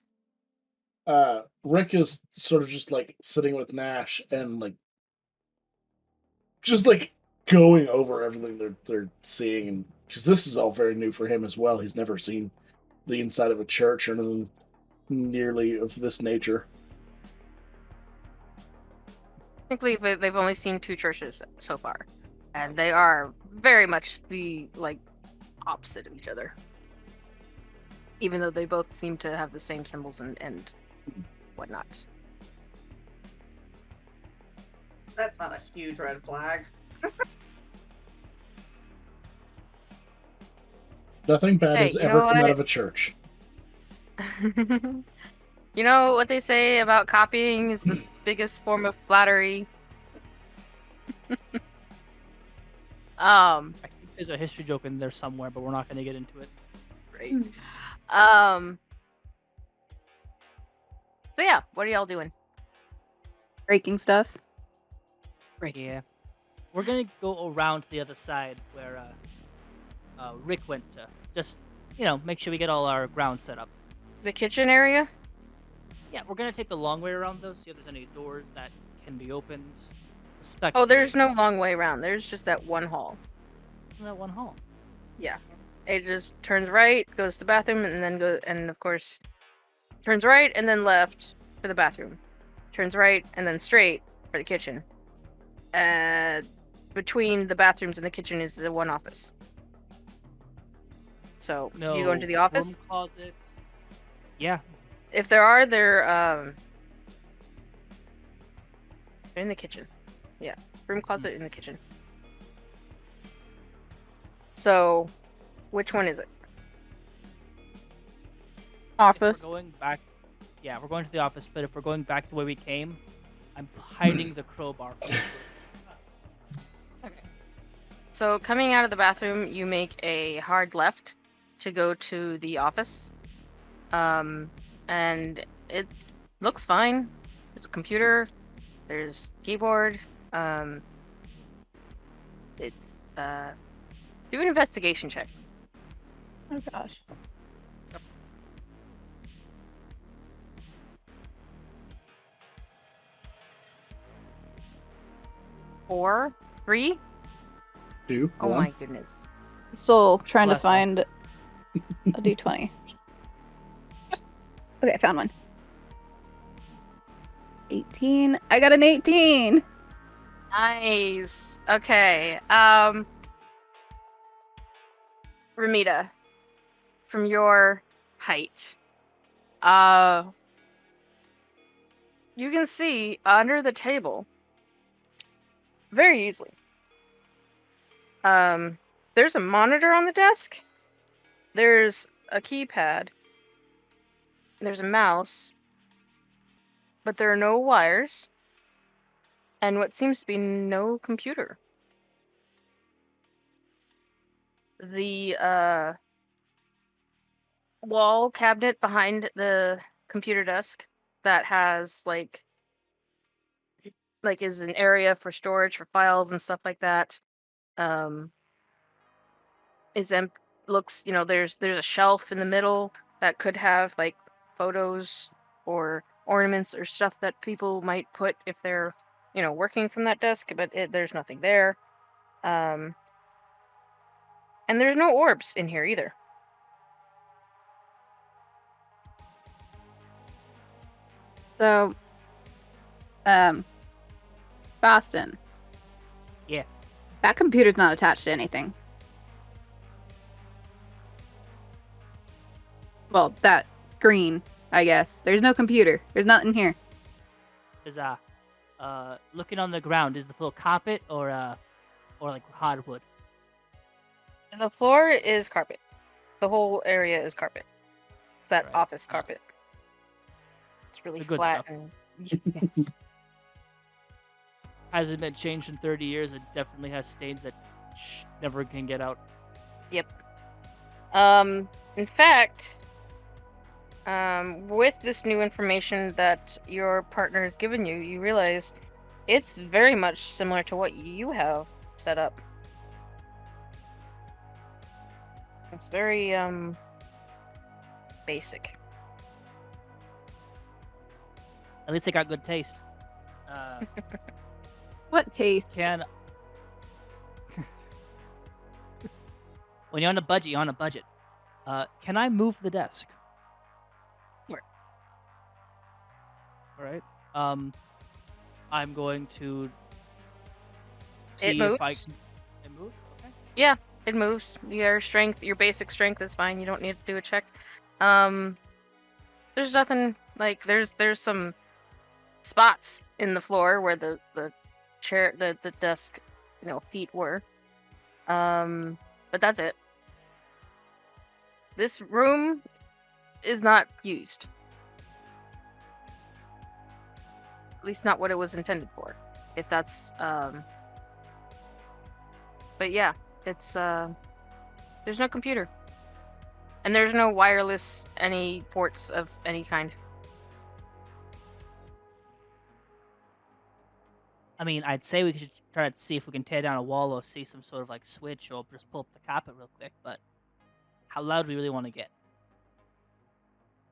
Rick is sort of just like sitting with Nash and like just like going over everything they're seeing, and because this is all very new for him as well. He's never seen the inside of a church or anything nearly of this nature. Technically, they've only seen 2 churches so far, and they are very much the opposite of each other. Even though they both seem to have the same symbols and whatnot. That's not a huge red flag. Nothing bad Hey, has you ever know come out what? of a church. You know what they say about copying is the biggest form of flattery. I think there's a history joke in there somewhere, but we're not going to get into it. Great. So yeah, what are y'all doing? Breaking stuff. Yeah. We're going to go around to the other side where Rick went to. Just, make sure we get all our ground set up. The kitchen area? Yeah, we're going to take the long way around, though, see if there's any doors that can be opened. Oh, there's no long way around. There's just that one hall. That one hall. Yeah. It just turns right, goes to the bathroom, and then and of course, turns right and then left for the bathroom. Turns right and then straight for the kitchen. Between the bathrooms and the kitchen is the one office. So, No. do you go into the office? Room closet. Yeah. If there are, they're in the kitchen. Yeah, room closet in the kitchen. So, which one is it? If Office. we're going back, we're going to the office. But if we're going back the way we came, I'm hiding the crowbar. From the Okay. So, coming out of the bathroom, you make a hard left to go to the office. And it looks fine. There's a computer. There's keyboard. It's do an investigation check. Oh gosh. Four, 3. 2, Oh 1. my goodness. Still trying to Bless them. find I'll do 20. Okay, I found one. 18. I got an 18. Nice. Okay. Ramita, from your height, you can see under the table very easily. There's a monitor on the desk. There's a keypad. There's a mouse. But there are no wires. And what seems to be no computer. The wall cabinet behind the computer desk that has like is an area for storage for files and stuff like that. Is looks, there's a shelf in the middle that could have like photos or ornaments or stuff that people might put if they're working from that desk, but there's nothing there. And there's no orbs in here either. So, Boston. Yeah. That computer's not attached to anything. Well, that screen, I guess. There's no computer. There's nothing here. Is looking on the ground, is the floor carpet or like hardwood? And the floor is carpet. The whole area is carpet. It's that Right. office carpet. It's really The good flat stuff. and Hasn't been changed in 30 years. It definitely has stains that never can get out. Yep. In fact, with this new information that your partner has given you, you realize it's very much similar to what you have set up. It's very basic. At least they got good taste. What taste? Can when you're on a budget, you're on a budget. Can I move the desk? Sure. All right. I'm going to It see if I moves. can. It moves. Okay. Yeah, it moves. Your strength, your basic strength is fine. You don't need to do a check. There's nothing like there's some spots in the floor where the chair, the desk, feet were. But that's it. This room is not used. At least not what it was intended for. If that's But yeah, it's there's no computer. And there's no wireless any ports of any kind. I mean, I'd say we should try to see if we can tear down a wall or see some sort of like switch or just pull up the carpet real quick. But how loud do we really want to get?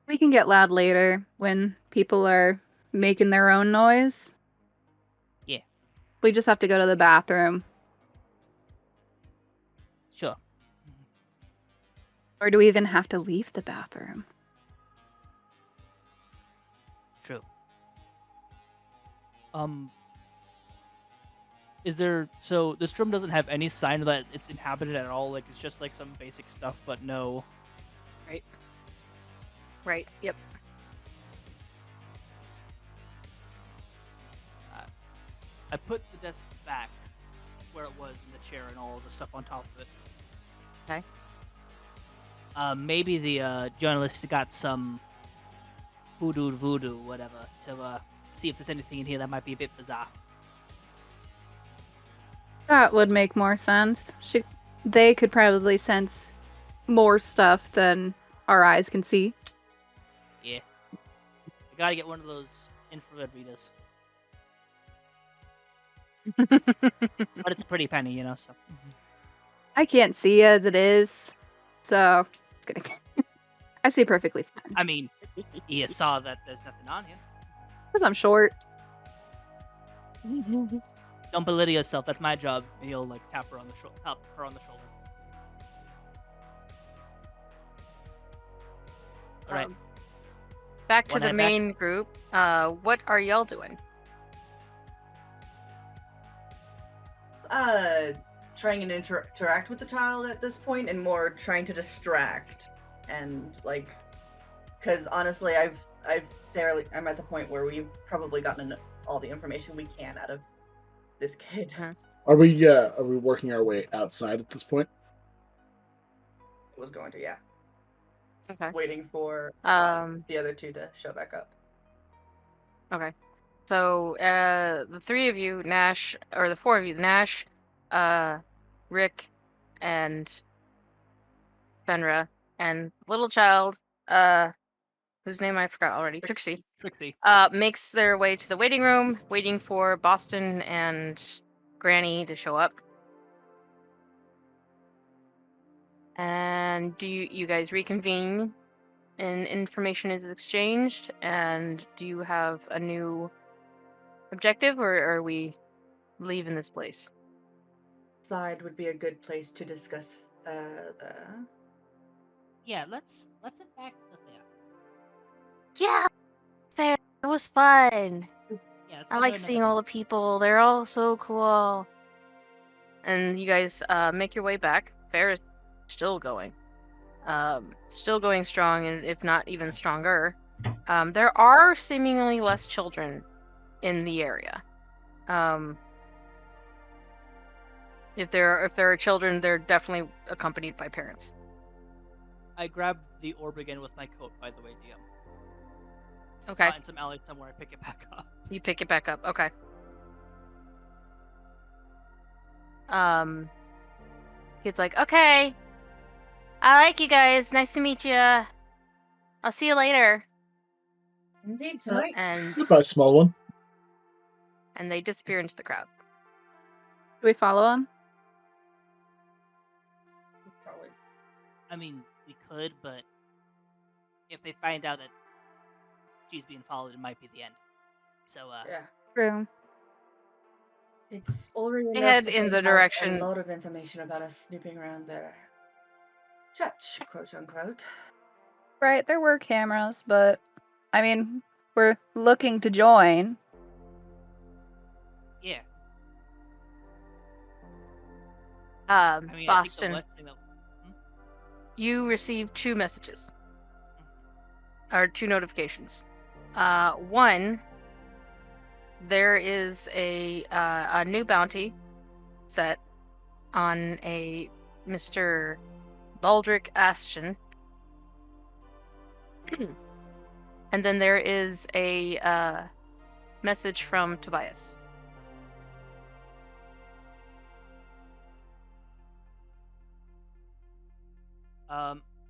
We can get loud later when people are making their own noise. Yeah. We just have to go to the bathroom. Sure. Or do we even have to leave the bathroom? True. Is there, so this room doesn't have any sign that it's inhabited at all? Like, it's just like some basic stuff, but no. Right. Yep. I put the desk back where it was in the chair and all the stuff on top of it. Okay. Maybe the journalists got some voodoo, whatever, to see if there's anything in here that might be a bit bizarre. That would make more sense. They could probably sense more stuff than our eyes can see. Yeah. I gotta get one of those infrared readers. But it's a pretty penny, so. I can't see as it is, so I see perfectly fine. I mean, you saw that there's nothing on here. Because I'm short. Don't belittle yourself. That's my job. And you'll like tap her on the shoulder. Right. Back to One the hand back. main group. What are y'all doing? Trying and interact with the child at this point, and more trying to distract, and like, because honestly, I'm at the point where we've probably gotten all the information we can out of this kid. Are we working our way outside at this point? Was going to, yeah. Okay. Waiting for the other two to show back up. Okay. So, the three of you, Nash, or the four of you, Nash, Rick, and Fenra, and little child, whose name I forgot already, Trixie, makes their way to the waiting room, waiting for Boston and Granny to show up. And do you guys reconvene, and information is exchanged, and do you have a new objective, or are we leaving this place? Side would be a good place to discuss the. Yeah, let's head back to the fair. Yeah, fair. It was fun. Yeah, let's I go like to seeing another- all the people. They're all so cool. And you guys make your way back. Fair is still going. Still going strong, and if not even stronger. There are seemingly less children in the area. If there are children, they're definitely accompanied by parents. I grabbed the orb again with my coat, by the way, DM. Okay. Find some alley somewhere. I pick it back up. You pick it back up. Okay. Kid's like, okay. I like you guys. Nice to meet you. I'll see you later. Indeed, tonight. And Goodbye, small one. they disappear into the crowd. Do we follow him? Probably. I mean, we could, but if they find out that she's being followed, it might be the end. So, Yeah. True. It's already They enough head that in they the have direction- A lot of information about us snooping around their church, quote unquote. Right, there were cameras, but I mean, we're looking to join. yeah. I mean, I think the Boston, last thing that... you received 2 messages. Or 2 notifications. One, there is a new bounty set on a Mr. Baldric Ashton. And then there is a message from Tobias.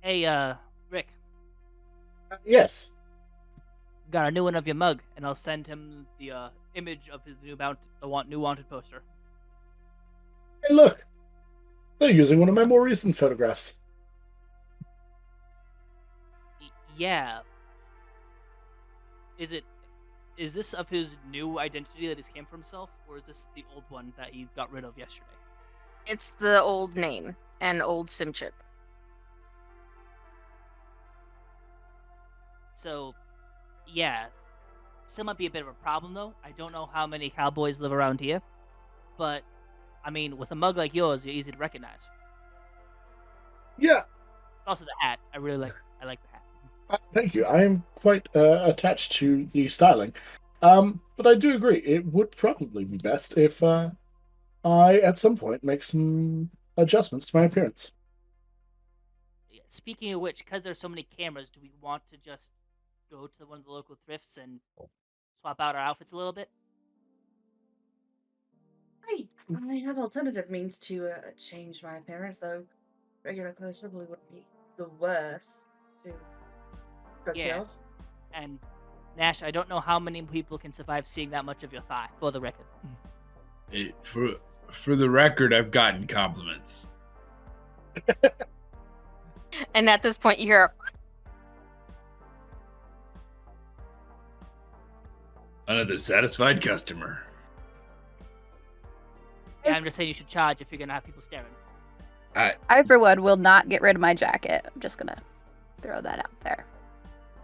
Hey, Rick, Yes. got a new one of your mug, and I'll send him the image of his new new wanted poster. Hey, look. They're using one of my more recent photographs. Yeah. Is this of his new identity that he's came for himself, or is this the old one that he got rid of yesterday? It's the old name and old SIM chip. So, yeah. Still might be a bit of a problem, though. I don't know how many cowboys live around here, but, I mean, with a mug like yours, you're easy to recognize. Yeah. Also, the hat. I like the hat. Thank you. I am quite attached to the styling. But I do agree. It would probably be best if I, at some point, make some adjustments to my appearance. Yeah, speaking of which, because there's so many cameras, do we want to just go to one of the local thrifts and swap out our outfits a little bit? I have alternative means to change my appearance, though. Regular clothes probably wouldn't be the worst to procure. Yeah. And Nash, I don't know how many people can survive seeing that much of your thigh, for the record. For the record, I've gotten compliments. And at this point, you hear Another satisfied customer. Yeah, I'm just saying you should charge if you're gonna have people staring. I, for one, will not get rid of my jacket. I'm just gonna throw that out there.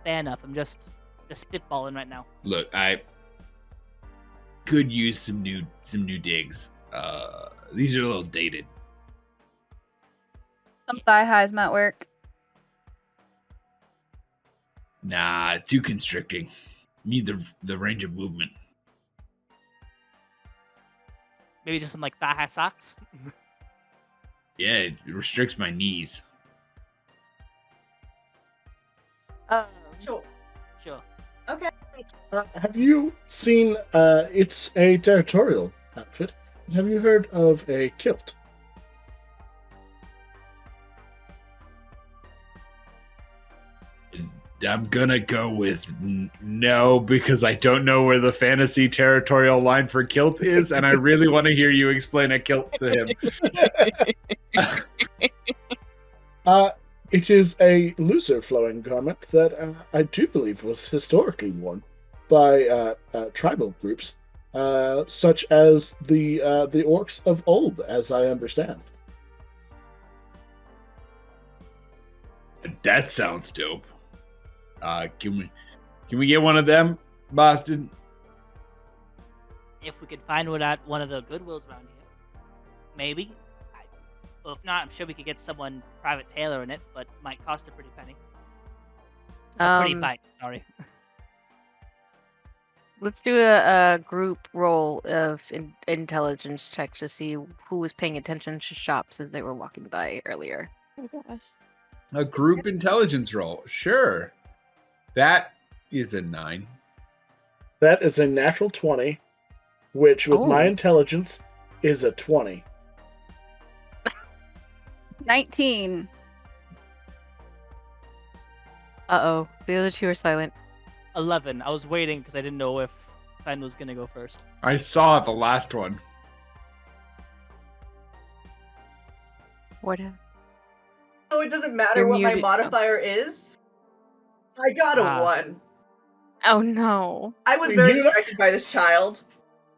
fan of. I'm just spitballing right now. Look, I could use some new digs. These are a little dated. Some thigh highs might work. Nah, too constricting. Need the range of movement. Maybe just some like thigh-high socks. Yeah, it restricts my knees. Sure. Sure. Okay. Have you seen? It's a territorial outfit. Have you heard of a kilt? I'm gonna go with no because I don't know where the fantasy territorial line for kilt is, and I really want to hear you explain a kilt to him. It is a looser flowing garment that I do believe was historically worn by tribal groups, such as the orcs of old, as I understand. That sounds dope. Can we get one of them, Boston? If we could find one at one of the Goodwills around here, maybe. Well, if not, I'm sure we could get someone private tailoring it, but it might cost a pretty penny. A pretty bite, sorry. Let's do a group roll of intelligence check to see who was paying attention to shops as they were walking by earlier. Oh gosh. A group intelligence roll, sure. That is a 9. That is a natural 20, which with my Oh. intelligence is a 20. 19. Uh-oh, the other two are silent. 11. I was waiting because I didn't know if Fen was gonna go first. I saw the last one. What? So it doesn't matter You're what my muted. modifier is? I got a 1. Oh no. I was You very know- distracted by this child.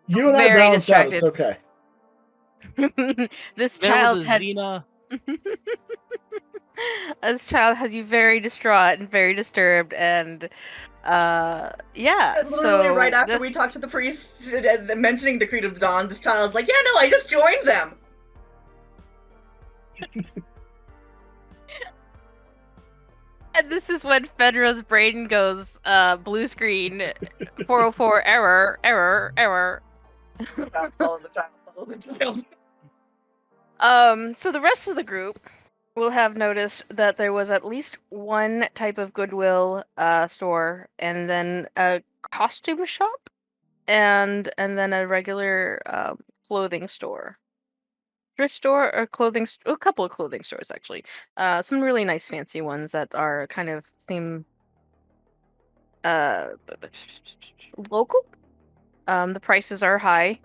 You and I Very balance out. It's distracted. okay. This There child was a had Xena. this child has you very distraught and very disturbed, and yeah. Literally so right after this- we talked to the priest mentioning the Creed of Dawn, this child's like, yeah, no, I just joined them. And this is when Fenra's brain goes blue screen 404 error. Follow the child, follow the child. So the rest of the group will have noticed that there was at least one type of Goodwill store, and then a costume shop, and then a regular clothing store. Thrift store or a couple of clothing stores actually. Some really nice fancy ones that are kind of seem local. The prices are high,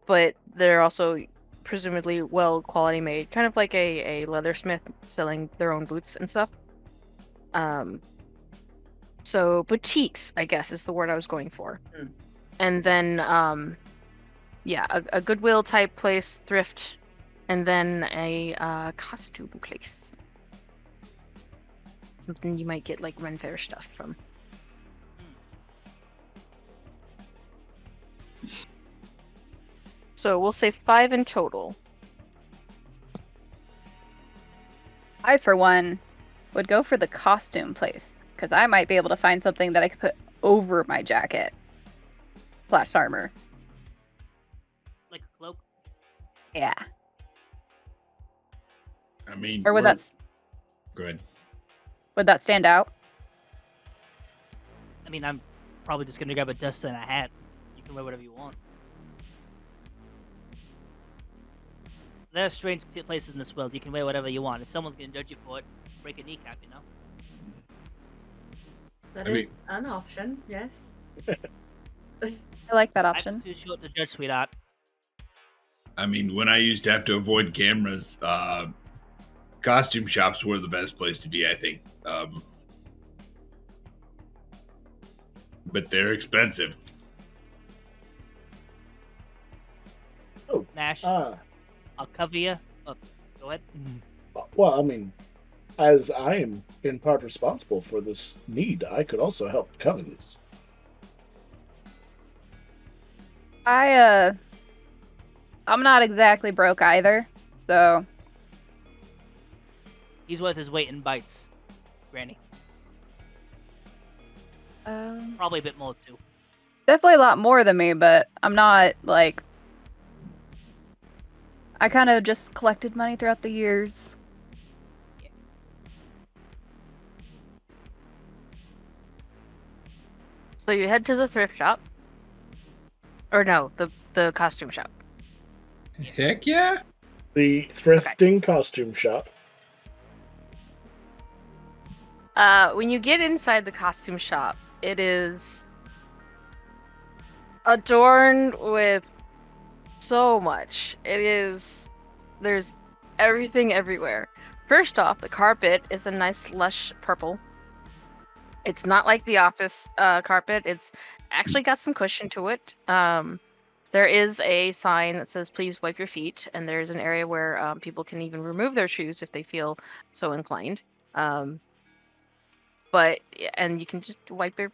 but they're also presumably well quality made, kind of like a leathersmith selling their own boots and stuff. So boutiques, I guess, is the word I was going for. Mm. And then yeah, a Goodwill type place, thrift, and then a costume place. Something you might get like Ren Fair stuff from. So we'll say 5 in total. I, for one, would go for the costume place because I might be able to find something that I could put over my jacket / armor. Like a cloak. Yeah. I mean, Or would we're- that Good. would that stand out? I mean, I'm probably just gonna grab a dust and a hat. You can wear whatever you want. There are strange places in this world. You can wear whatever you want. If someone's gonna judge you for it, break a kneecap, you know? That I is mean- an option, yes. I like that I'm option. too short to judge, sweetheart. I mean, when I used to have to avoid cameras, costume shops were the best place to be, I think. But they're expensive. Oh, Nash, ah, I'll cover you. Oh, go ahead. well, I mean, as I am in part responsible for this need, I could also help cover this. I'm not exactly broke either, so He's worth his weight in bites, Granny. Probably a bit more too. definitely a lot more than me, but I'm not like. I kind of just collected money throughout the years. So you head to the thrift shop. Or no, the costume shop. Heck yeah. The thrifting costume shop. When you get inside the costume shop, it is adorned with so much. There's everything everywhere. First off, the carpet is a nice lush purple. It's not like the office carpet. It's actually got some cushion to it. There is a sign that says "Please wipe your feet," and there's an area where people can even remove their shoes if they feel so inclined. And you can just wipe your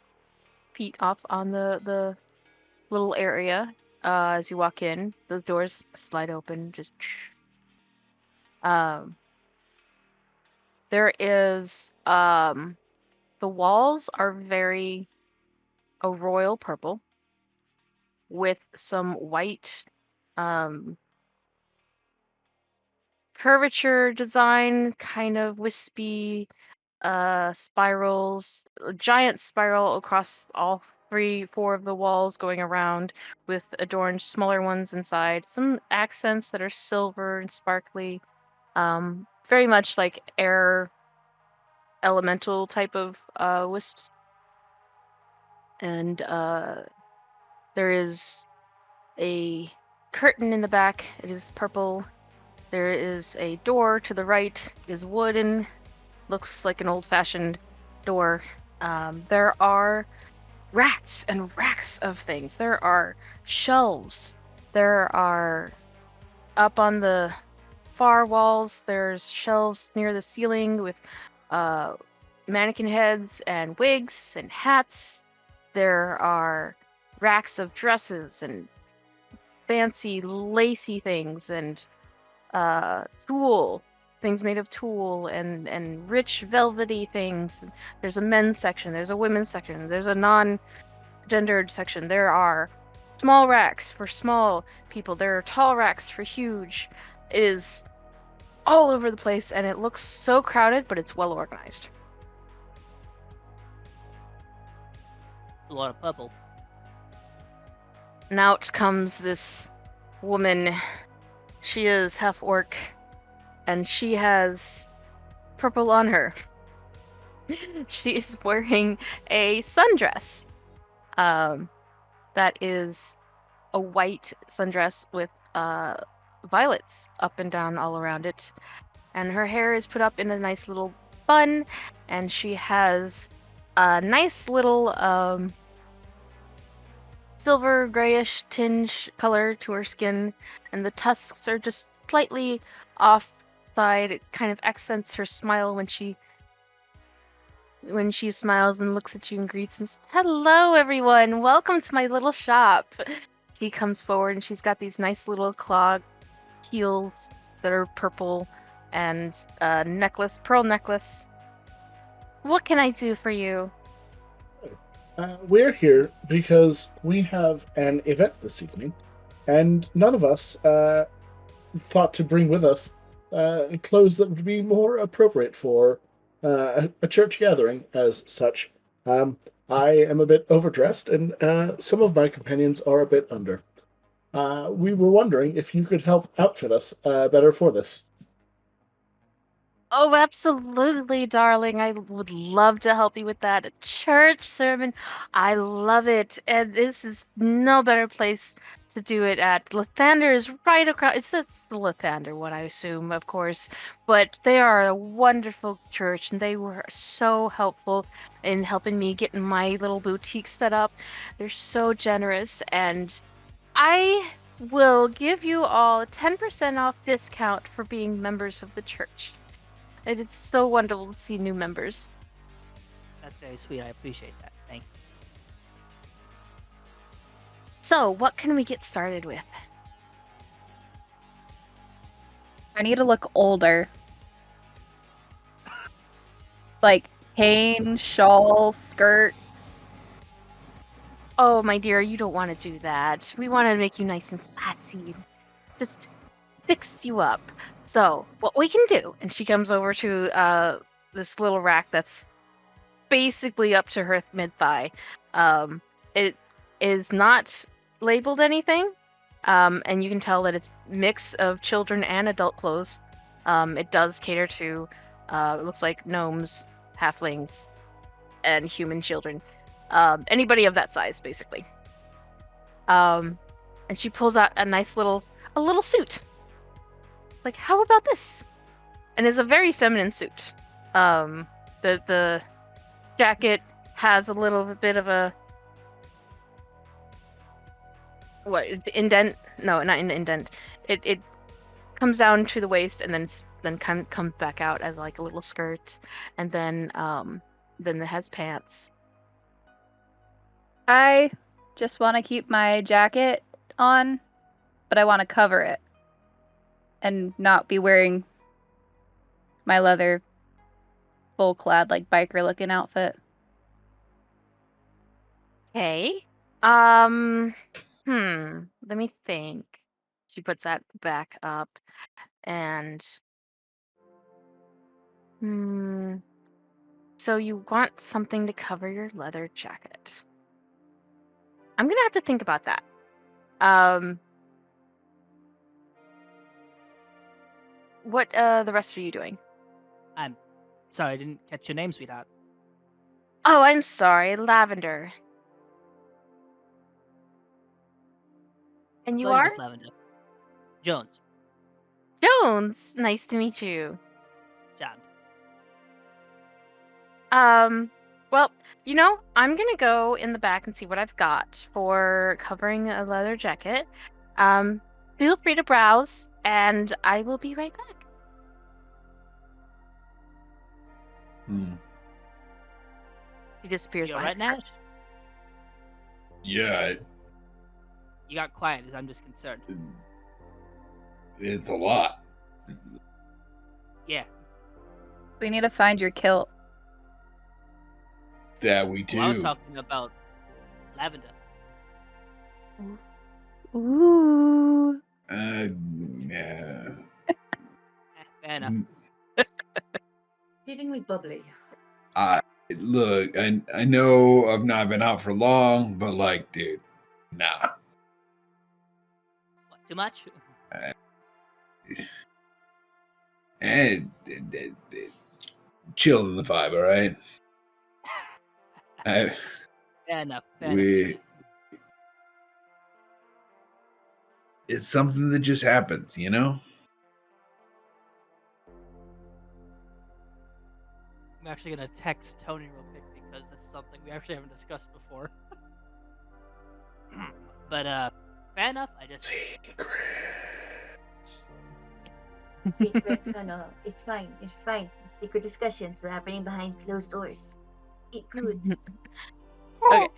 feet off on the little area as you walk in. Those doors slide open. Just there is the walls are very a royal purple with some white curvature design, kind of wispy spirals, a giant spiral across all 4 of the walls going around with adorned smaller ones inside. Some accents that are silver and sparkly. Very much like air elemental type of wisps. And there is a curtain in the back. It is purple. There is a door to the right. It is wooden. Looks like an old-fashioned door. There are racks and racks of things. There are shelves. There are up on the far walls. There's shelves near the ceiling with mannequin heads and wigs and hats. There are racks of dresses and fancy lacy things and things made of tulle and rich velvety things. There's a men's section, there's a women's section, there's a non-gendered section. There are small racks for small people, there are tall racks for huge. It is all over the place and it looks so crowded, but it's well organized. It's a lot of purple. And out comes this woman. She is half orc, and she has purple on her. She is wearing a sundress. That is a white sundress with violets up and down all around it. And her hair is put up in a nice little bun, and she has a nice little silver grayish tinge color to her skin, and the tusks are just slightly offside. It kind of accents her smile when she smiles and looks at you and greets and says, "Hello everyone, welcome to my little shop." She comes forward and she's got these nice little claw heels that are purple and a pearl necklace. What can I do for you? We're here because we have an event this evening, and none of us thought to bring with us clothes that would be more appropriate for a church gathering as such. I am a bit overdressed, and some of my companions are a bit under. We were wondering if you could help outfit us better for this. Oh, absolutely, darling. I would love to help you with that. A church sermon. I love it. And this is no better place to do it at. Lathander is right across. It's the Lathander one, I assume, of course. But they are a wonderful church, and they were so helpful in helping me get my little boutique set up. They're so generous, and I will give you all a 10% off discount for being members of the church. It is so wonderful to see new members. That's very sweet. I appreciate that. Thank you. So, what can we get started with? I need to look older. Like cane, shawl, skirt. Oh, my dear, you don't want to do that. We want to make you nice and classy. Just fix you up. So, what we can do, and she comes over to this little rack that's basically up to her mid-thigh. It is not labeled anything, and you can tell that it's mix of children and adult clothes. It does cater to, it looks like gnomes, halflings, and human children. Anybody of that size, basically. And she pulls out a little suit. Like, how about this? And it's a very feminine suit. The jacket has a little bit of a indent? No, not an indent. It comes down to the waist and then comes back out as like a little skirt, and then it has pants. I just want to keep my jacket on, but I want to cover it and not be wearing my leather full clad like biker looking outfit. Okay. Let me think. She puts that back up and so you want something to cover your leather jacket. I'm gonna have to think about that. What the rest are you doing? I'm sorry, I didn't catch your name, sweetheart. Oh, I'm sorry, Lavender. And you Hello, are? Miss Lavender. Jones. Jones. Nice to meet you. Jammed. Well, I'm gonna go in the back and see what I've got for covering a leather jacket. Feel free to browse, and I will be right back. He disappears You behind alright, her. Nash? Yeah, You got quiet as I'm just concerned. it's a lot. Yeah. We need to find your kilt. That we Well, I was do. talking about Lavender. Ooh. Yeah. Fair enough. Exceedingly bubbly. Look, I know I've not been out for long, but like, dude, nah. What, too much? Chill in the vibe, all right? Fair enough. Fair enough. It's something that just happens, you know? I'm actually gonna text Tony real quick because that's something we actually haven't discussed before. But fair enough. I just Secrets, ano, it's fine. It's fine. Secret discussions are happening behind closed doors. Eat good. Okay.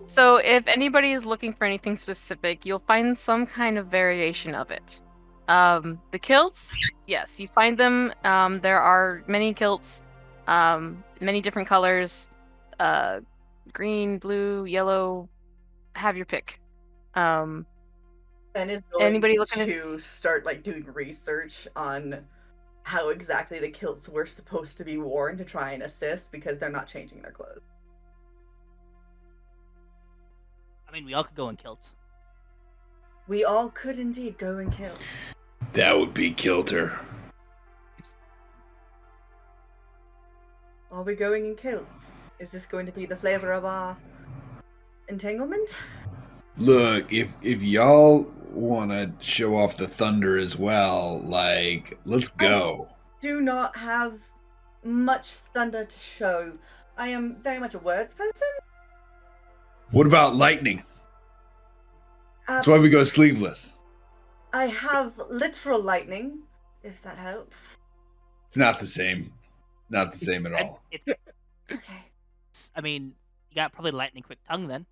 So if anybody is looking for anything specific, you'll find some kind of variation of it. The kilts, yes, you find them. There are many kilts, many different colors, green, blue, yellow. Have your pick. Ben is going Anybody looking to start like doing research on how exactly the kilts were supposed to be worn to try and assist because they're not changing their clothes. I mean, we all could go in kilts. We all could indeed go and kill. That would be Kilter. Are we going in kilts? Is this going to be the flavor of our entanglement? Look, if y'all want to show off the thunder as well, like, let's go. Do not have much thunder to show. I am very much a words person. What about lightning? That's why we go sleeveless. I have literal lightning, if that helps. It's not the same. Not the same at And all. Okay. I mean, you got probably lightning quick tongue then.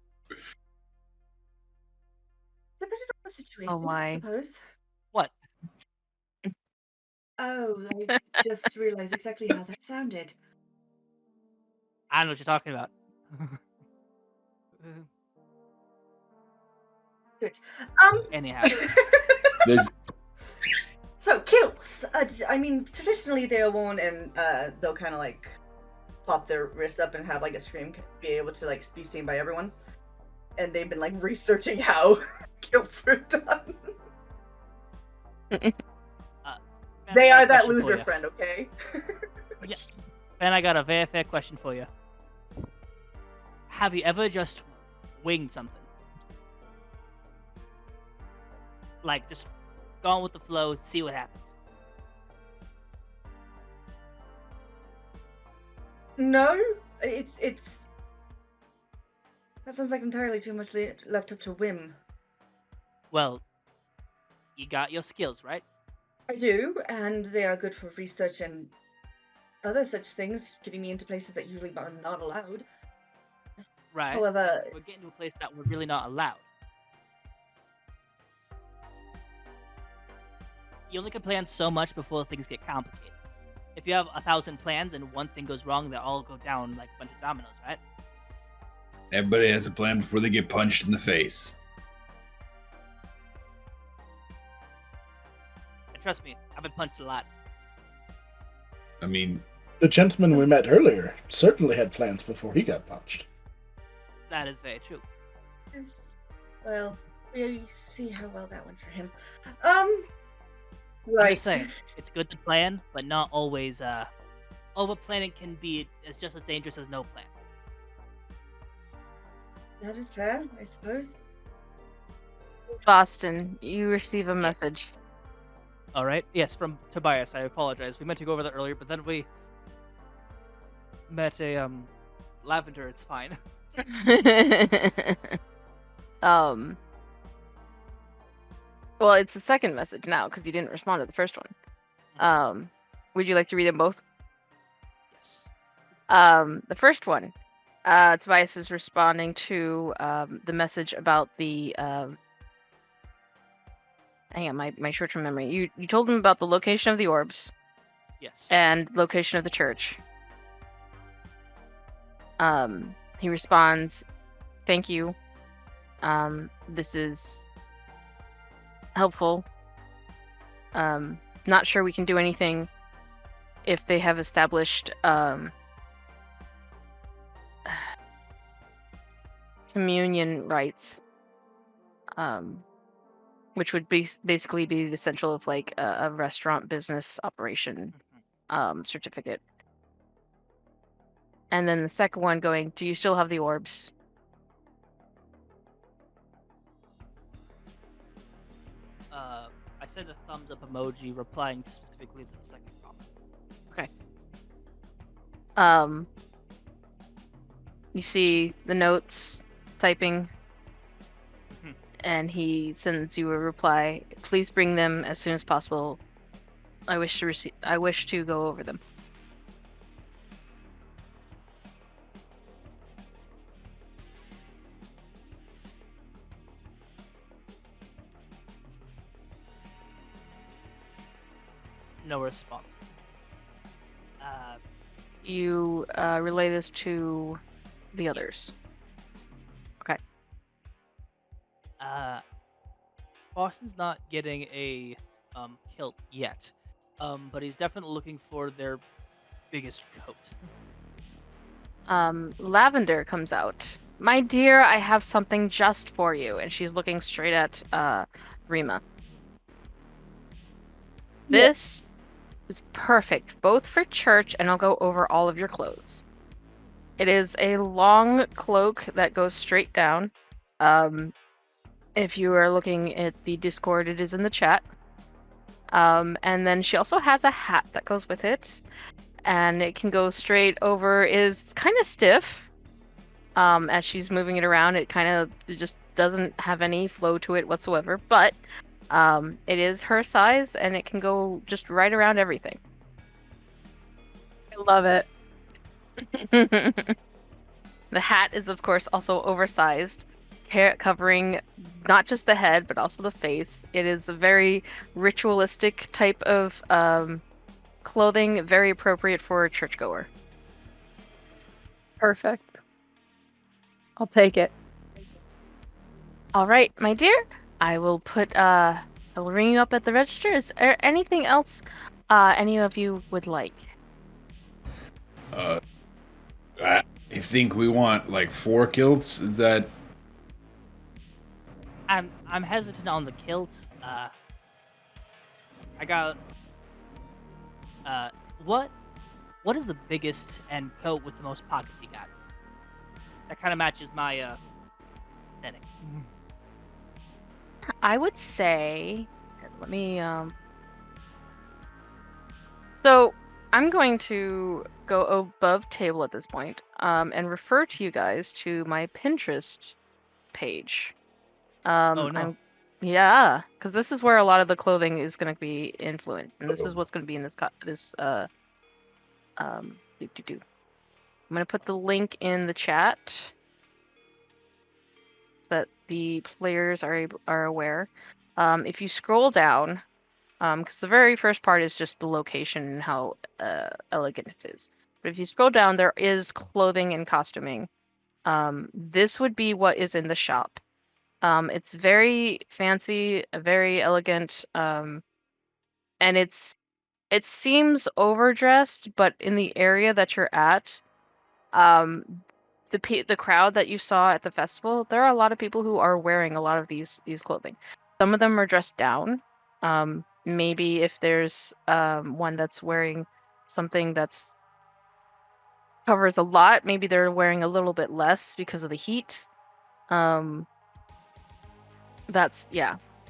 Depending on the situation, I my. suppose. What? Oh, I just realized exactly how that sounded. I don't know what you're talking about. Good. Anyhow, There's So kilts. I mean, traditionally they are worn, and they'll kind of like pop their wrist up and have like a scream, be able to like be seen by everyone. And they've been like researching how kilts are done. They are that loser friend, okay? Yes. And I got a very fair question for you. Have you ever just winged something? Like, just gone with the flow, see what happens. No, it's that sounds like entirely too much left up to whim. Well, you got your skills, right? I do, and they are good for research and other such things, getting me into places that usually are not allowed. Right. However, We're getting to a place that we're really not allowed. You only can plan so much before things get complicated. If you have 1,000 plans and one thing goes wrong, they all go down like a bunch of dominoes, right? everybody has a plan before they get punched in the face. And trust me, I've been punched a lot. I mean, The gentleman we met earlier certainly had plans before he got punched. That is very true. well, we see how well that went for him. I'm Right. just saying, it's good to plan, but not always. Over planning can be just as dangerous as no plan. That is fair, I suppose. Boston, you receive a message. All right. Yes, from Tobias. I apologize. We meant to go over that earlier, but then we met a lavender. It's fine. Well, it's the second message now because you didn't respond to the first one. Would you like to read them both? Yes. The first one, Tobias is responding to the message about the hang on, my short-term memory. You told him about the location of the orbs Yes. and location of the church. He responds, "Thank you. This is helpful. Not sure we can do anything if they have established communion rites, which would basically be the essential of like a restaurant business operation certificate." And then the second one going, "Do you still have the orbs?" I sent a thumbs up emoji replying specifically to the second comment. Okay. You see the notes typing, and he sends you a reply. "Please bring them as soon as possible. I wish to go over them." No response. You relay this to the others. Okay. Boston's not getting a kilt yet, but he's definitely looking for their biggest coat. Lavender comes out. "My dear, I have something just for you," and she's looking straight at Rima. "This is perfect, both for church and I'll go over all of your clothes. It is a long cloak that goes straight down. If you are looking at the Discord, it is in the chat. And then she also has a hat that goes with it, and it can go straight over. It is kind of stiff. As she's moving it around, it just doesn't have any flow to it whatsoever, but it is her size, and it can go just right around everything." I love it. The hat is, of course, also oversized, covering not just the head, but also the face. It is a very ritualistic type of clothing, very appropriate for a churchgoer. Perfect. I'll take it. All right, my dear. I will ring you up at the register. Is there anything else any of you would like? I think we want like 4 kilts. Is that? I'm hesitant on the kilt. I got what is the biggest and coat with the most pockets you got? That kind of matches my aesthetic. I would say, let me So I'm going to go above table at this point, and refer to you guys to my Pinterest page. Oh no. Yeah, because this is where a lot of the clothing is going to be influenced, and this is what's going to be in this I'm going to put the link in the chat so that the players are aware. If you scroll down, because the very first part is just the location and how elegant it is. But if you scroll down, there is clothing and costuming. This would be what is in the shop. It's very fancy, very elegant, and it seems overdressed, but in the area that you're at, the crowd that you saw at the festival, there are a lot of people who are wearing a lot of these clothing. Some of them are dressed down. Maybe if there's one that's wearing something that's covers a lot, maybe they're wearing a little bit less because of the heat. That's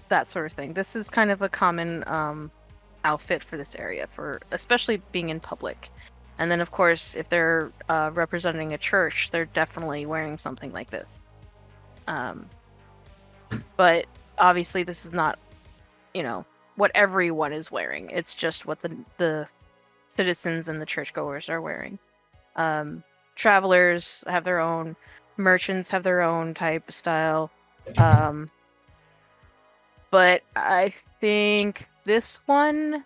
that sort of thing. This is kind of a common outfit for this area, for especially being in public. And then, of course, if they're representing a church, they're definitely wearing something like this. But obviously, this is not, what everyone is wearing. It's just what the citizens and the churchgoers are wearing. Travelers have their own, merchants have their own type of style. But I think this one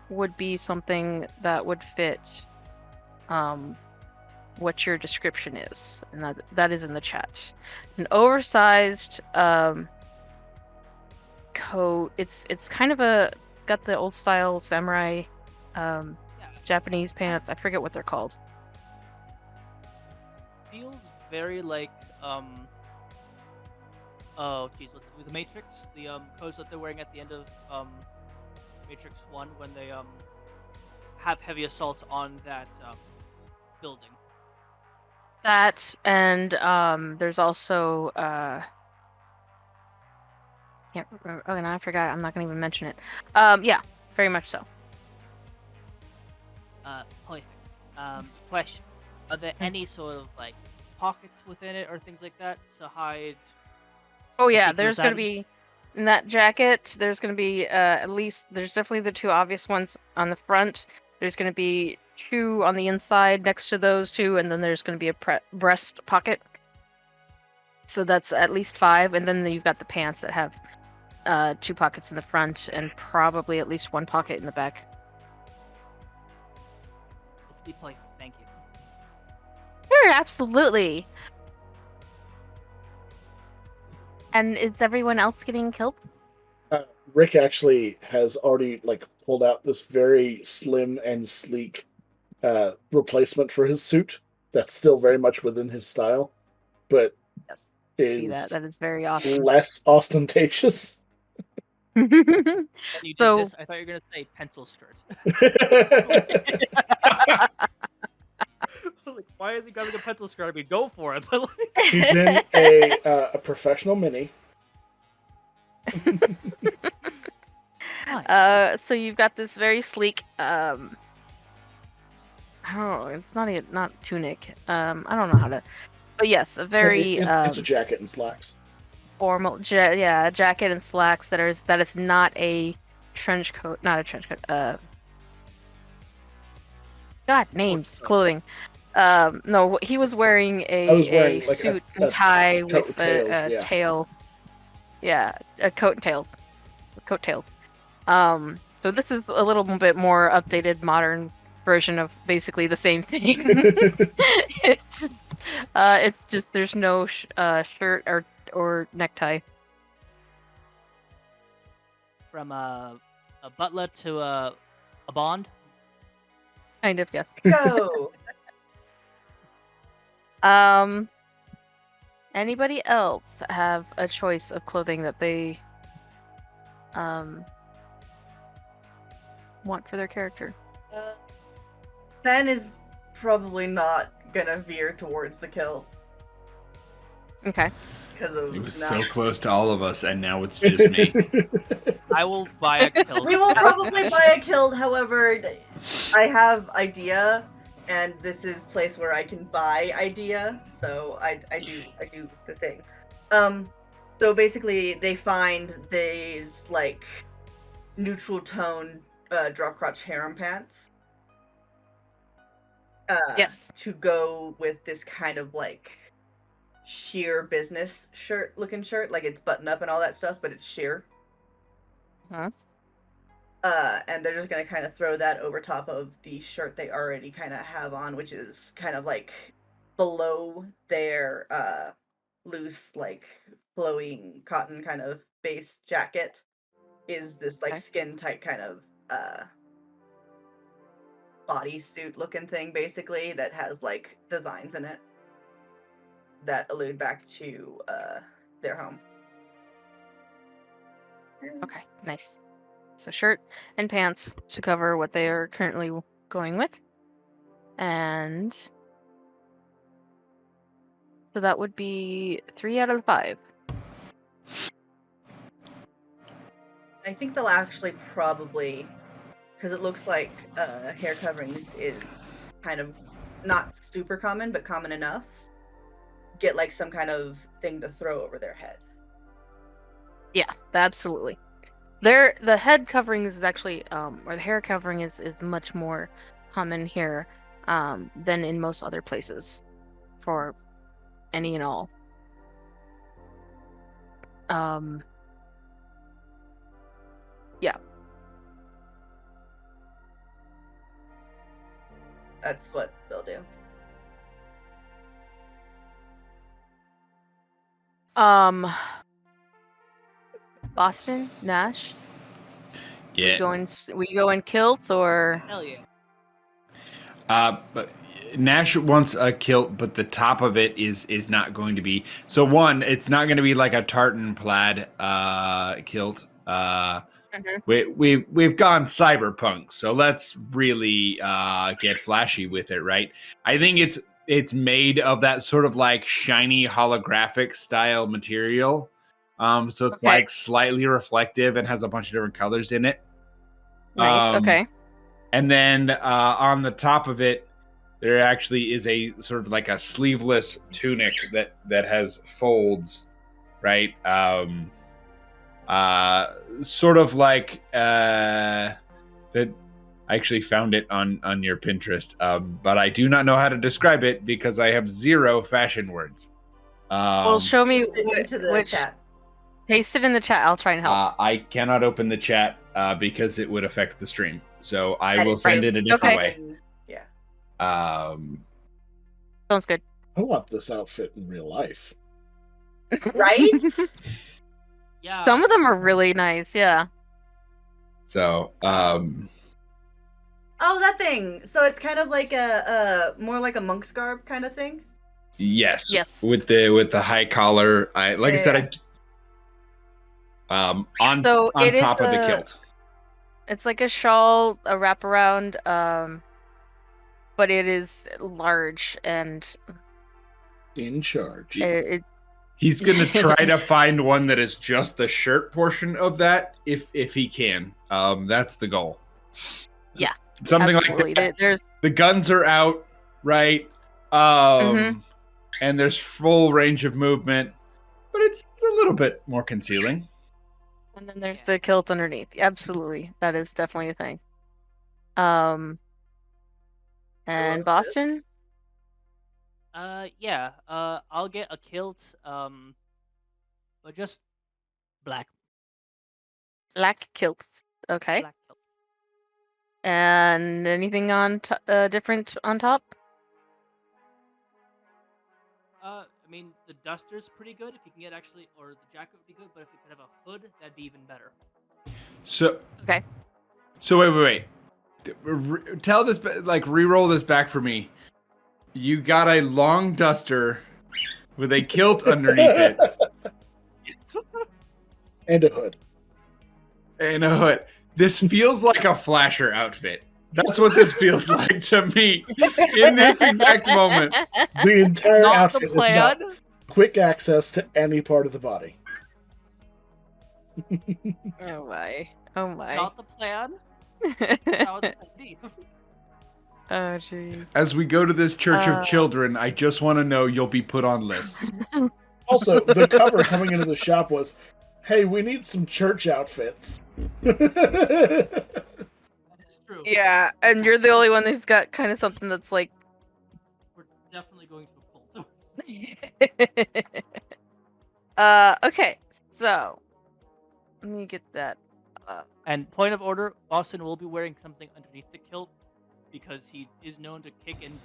would be something that would fit what your description is, and that is in the chat. It's an oversized coat. It's kind of it's got the old style samurai Japanese pants. I forget what they're called. Feels very like oh geez, what's it? The Matrix? The codes that they're wearing at the end of Matrix 1 when they have heavy assaults on that building. That, and there's also can't remember. Oh, and I forgot. I'm not gonna even mention it. Yeah, very much so. Perfect. Question: are there any sort of like pockets within it or things like that to hide? Oh yeah, ridiculous there's gonna items? be in that jacket. There's gonna be at least there's definitely the 2 obvious ones on the front. There's gonna be 2 on the inside next to those 2, and then there's gonna be a breast pocket. So that's at least 5, and then you've got the pants that have 2 pockets in the front and probably at least 1 pocket in the back. Let's be playful. Thank you. Sure, absolutely. And is everyone else getting killed? Rick actually has already pulled out this very slim and sleek replacement for his suit. That's still very much within his style, but Yes. is That is very awesome. less ostentatious. When you did So- this, I thought you were gonna say pencil skirt. I was like, why is he grabbing a pencil skirt? I mean, go for it. But He's in a professional mini. nice. So you've got this very sleek I don't know, it's not tunic. I don't know how to, but yes, a very It's a jacket and slacks. formal jacket and slacks that is not a trench coat, not a trench coat, God, names, stuff. clothing. No, he was wearing I was wearing, a like, suit a and tie coat with with tails, a yeah. tail. Yeah, a coat and tails. Coat tails. So this is a little bit more updated, modern version of basically the same thing. It's just there's no shirt or necktie. From a butler to a bond. Kind of, yes. Go. Anybody else have a choice of clothing that they want for their character? Ben is probably not gonna veer towards the kill Okay. because of It was Nash. so close to all of us, and now it's just me. I will buy a kill. We will probably buy a kill. However, I have idea, and this is place where I can buy idea. So I do the thing. So basically, they find these like neutral tone drop crotch harem pants. Yes. To go with this kind of like sheer business looking shirt, like it's buttoned up and all that stuff, but it's sheer. Huh? And they're just gonna kind of throw that over top of the shirt they already kind of have on, which is kind of like below their loose, like flowing cotton kind of base jacket. Is this like Okay. skin tight kind of bodysuit looking thing, basically, that has like designs in it that allude back to their home. Okay, nice. So shirt and pants to cover what they are currently going with. And so that would be 3 out of the 5. I think they'll actually probably, because it looks like hair coverings is kind of not super common, but common enough, get like some kind of thing to throw over their head. Yeah, absolutely. The head covering is actually or the hair covering is much more common here than in most other places for any and all. Yeah. That's what they'll do. Boston, Nash, Yeah. we going kilts or Hell yeah. But Nash wants a kilt, but the top of it is not going to be. So one, it's not going to be like a tartan plaid kilt. We've gone cyberpunk, so let's really get flashy with it, right? I think it's made of that sort of like shiny holographic style material. So it's Okay. like slightly reflective and has a bunch of different colors in it. nice. Okay. And then on the top of it, there actually is a sort of like a sleeveless tunic that has folds, right? Sort of like that. I actually found it on your Pinterest, but I do not know how to describe it because I have 0 fashion words. Well, show me Paste it into the which. chat. Paste it in the chat. I'll try and help. I cannot open the chat because it would affect the stream. So I That will is send right. it a different Okay. way. Yeah. Sounds good. I want this outfit in real life. Right? Yeah. Some of them are really nice. Yeah. So, Oh, that thing. So it's kind of like a more like a monk's garb kind of thing. yes, Yes. with the high collar. I said, on So it is top of the kilt. It's like a shawl, a wraparound, but it is large and In charge. it He's gonna try to find one that is just the shirt portion of that, if he can. That's the goal. Yeah, Something absolutely. like that. There's The guns are out, right? And there's full range of movement, but it's a little bit more concealing. and then there's the kilt underneath. Absolutely, that is definitely a thing. And love Boston? this. Yeah. I'll get a kilt. But just black. Black kilts. Okay. Black kilt. And anything on different on top? I mean, the duster's pretty good if you can get actually, or the jacket would be good, but if it could have a hood, that'd be even better. So Okay. So wait. Tell this, like, re-roll this back for me. You got a long duster with a kilt underneath it And a hood. and a hood. This feels like a flasher outfit. That's what this feels like to me in this exact moment. The entire Not the outfit is not plan. quick access to any part of the body. Oh my. Oh my. Not the plan. That was the plan. Oh jeez. As we go to this church Uh. of children, I just want to know you'll be put on lists. Also, the cover coming into the shop was, "Hey, we need some church outfits." It's true. Yeah, and you're the only one who's got kind of something that's like. We're definitely going to a cult. Okay, so let me get that. And point of order, Boston will be wearing something underneath the kilt because he is known to kick in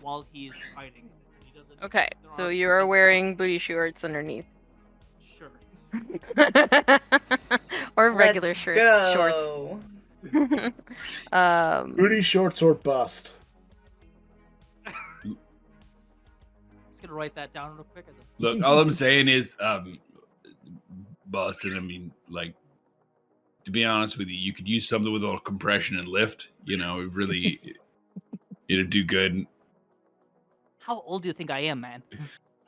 while he's fighting. He doesn't. Okay, there so aren't you are big- wearing booty shorts underneath, Sure. or Let's regular shorts. go. Booty shorts or bust. Just gonna write that down real quick. As a... Look, all I'm saying is, Boston, I mean, like, to be honest with you, you could use something with a little compression and lift. You know, it really, it'd do good. How old do you think I am, man?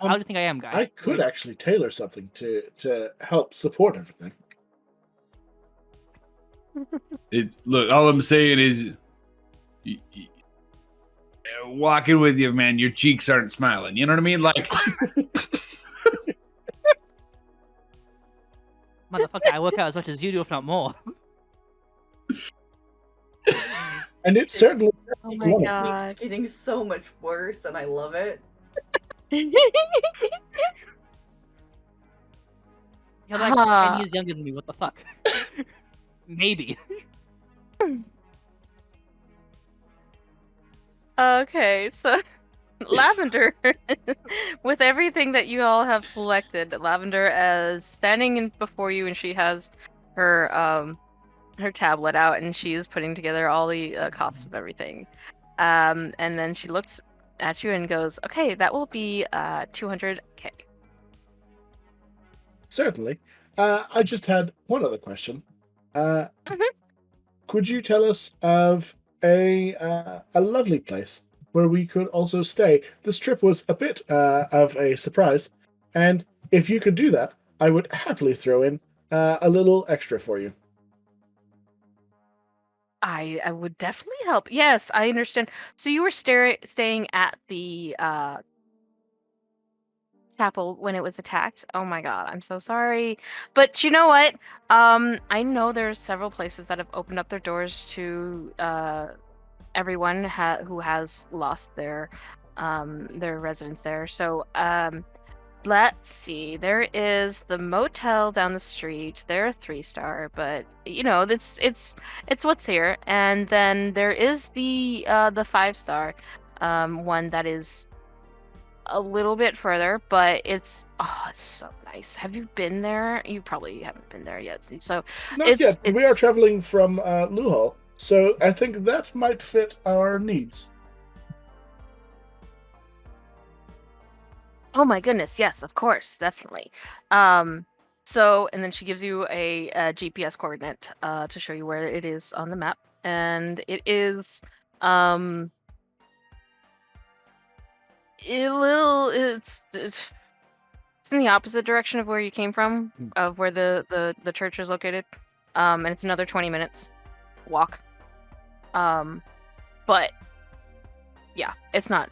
Um, How do you think I am, guy? I could actually tailor something to help support everything. Look, all I'm saying is, walking with you, man, your cheeks aren't smiling. You know what I mean? Like, Motherfucker, I work out as much as you do, if not more. And it certainly. Oh my Wonderful. god. It's getting so much worse, and I love it. You're like Huh. 10 years younger than me. What the fuck? Maybe. Okay, so Lavender, with everything that you all have selected, Lavender as standing before you, and she has her tablet out, and she is putting together all the costs of everything. And then she looks at you and goes, "Okay, that will be 200K." Certainly. I just had one other question. Could you tell us of a lovely place where we could also stay? This trip was a bit of a surprise, and if you could do that, I would happily throw in a little extra for you. I would definitely help. Yes, I understand. So you were staying at the chapel when it was attacked. Oh my god, I'm so sorry. But you know what? I know there's several places that have opened up their doors to everyone who has lost their residence there. So let's see. There is the motel down the street. They're a 3-star, but you know, it's what's here. And then there is the 5-star one that is a little bit further, but it's so nice. Have you been there? You probably haven't been there yet. So Not yet. We are traveling from Luhal, so I think that might fit our needs. Oh my goodness, yes, of course, definitely. So, and then she gives you a GPS coordinate to show you where it is on the map, and it is it's in the opposite direction of where you came from, of where the church is located, and it's another 20 minutes walk. But yeah, it's not,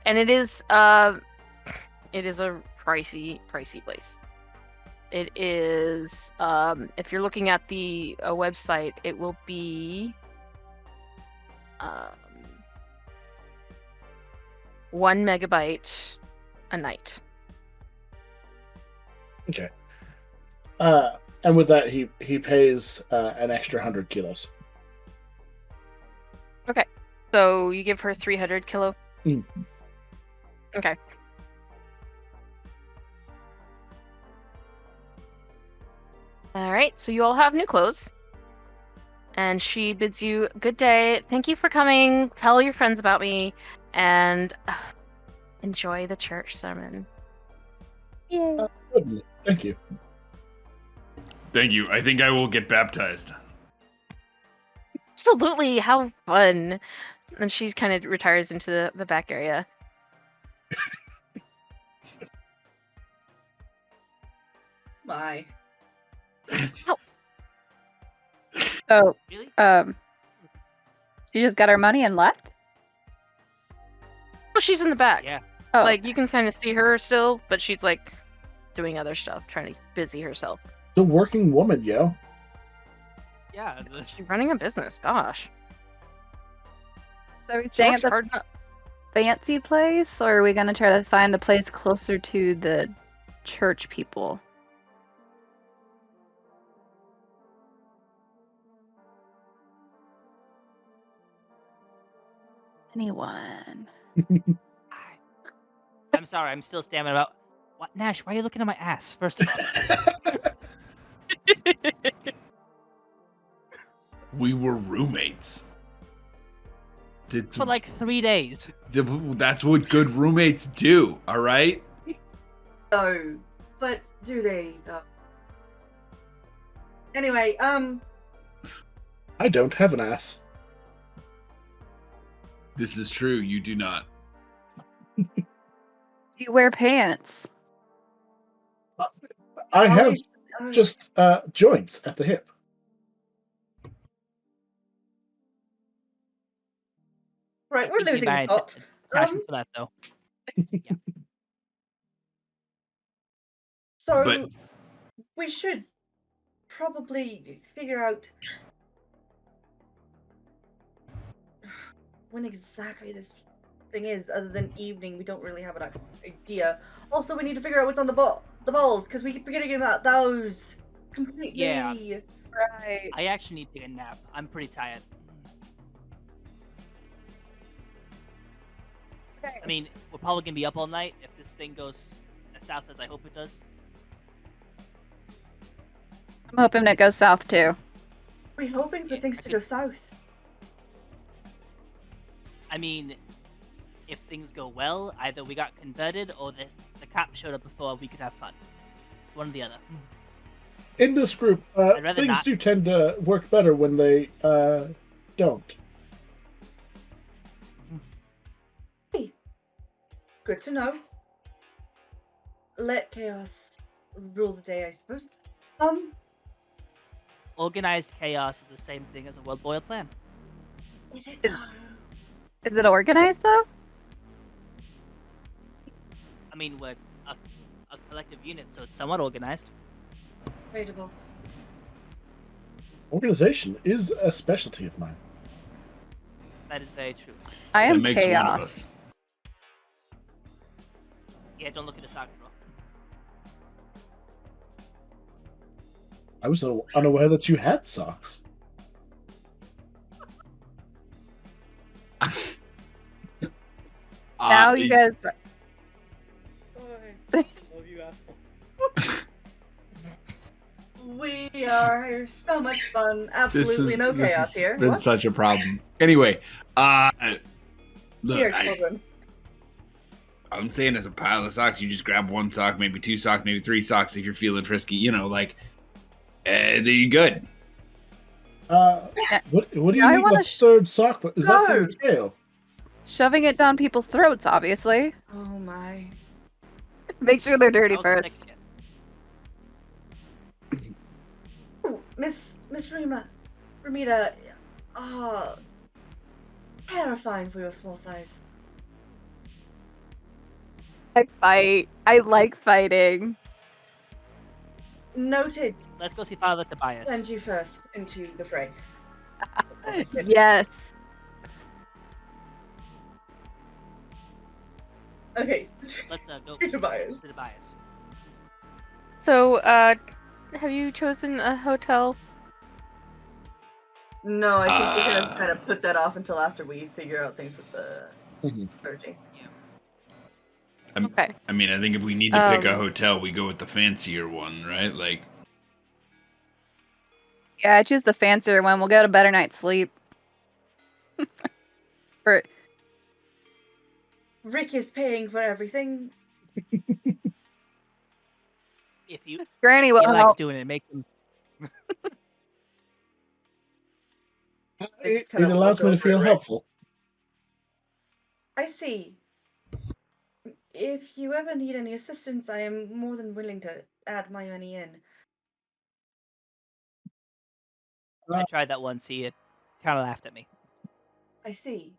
and it is a pricey place. It is if you're looking at the website, it will be 1 megabyte a night. Okay. And with that, he pays an extra 100 kilos. Okay. So you give her 300 kilo? Mm. Okay. All right, so you all have new clothes. And she bids you good day. Thank you for coming. Tell your friends about me. And enjoy the church sermon. Yay. Certainly. Thank you. Thank you. I think I will get baptized. Absolutely. How fun. And she kind of retires into the back area. My. So, Really? she just got her money and left? Oh, she's in the back. Yeah. Oh, Like, you can kind of see her still, but she's, like, doing other stuff, trying to busy herself. The working woman, yo. Yeah. She's running a business. Gosh. so are we She staying works at the hard enough. fancy place, or are we gonna try to find a place closer to the church people? Anyone? I'm sorry. I'm still stammering about. What, Nash? Why are you looking at my ass? First of all. We were roommates. For like 3 days. That's what good roommates do, all right? Oh, but do they? Anyway, I don't have an ass. This is true. You do not. You wear pants. I have oh, just joints at the hip. right, we're I think you losing might plot. attachment for that though. So But we should probably figure out when exactly this thing is. Other than evening, we don't really have an idea. Also, we need to figure out what's on the balls because we keep forgetting about those completely. Yeah. Right. I actually need to take a nap. I'm pretty tired. Okay. I mean, we're probably gonna be up all night if this thing goes as south as I hope it does. I'm hoping it goes south too. We're hoping for Yeah, things I to could- go south. I mean, if things go well, either we got converted or the cop showed up before we could have fun. One or the other. In this group, I'd rather things not. do tend to work better when they don't. Good to know. Let chaos rule the day, I suppose. Organized chaos is the same thing as a well-boiled plan. Is it? Is it organized though? I mean, we're a collective unit, so it's somewhat organized. Debatable. Organization is a specialty of mine. That is very true. I that am makes one of chaos. us. Yeah, don't look at the sock drawer. I was unaware that you had socks. Now you guys. We are so much fun. Absolutely no chaos here. Been What? such a problem. Anyway, look, Here, children. I'm saying as a pile of socks, you just grab one sock, maybe two socks, maybe three socks if you're feeling frisky. You know, like, there you good. What do you I need wanna a third sock for? Is that for your tail? Shoving it down people's throats, obviously. Oh my. Make sure they're dirty I'll take first. it. Ooh, Miss Ramita, terrifying for your small size. I fight. I like fighting. Noted. Let's go see Father Tobias. Send you first into the fray. Yes. Okay. Let's go To Tobias. to Tobias. So, have you chosen a hotel? No, I think we're gonna kind of put that off until after we figure out things with the Mhm. clergy. Okay. I mean, I think if we need to pick a Um, hotel, we go with the fancier one, right? Like, Yeah, I choose the fancier one. We'll get a better night's sleep. For Rick is paying for everything. If you Granny he will likes help. doing it, make him. I It, just kind it of allows look me to over feel at Rick. helpful. I see. If you ever need any assistance, I am more than willing to add my money in. I tried that once. He kind of laughed at me. I see.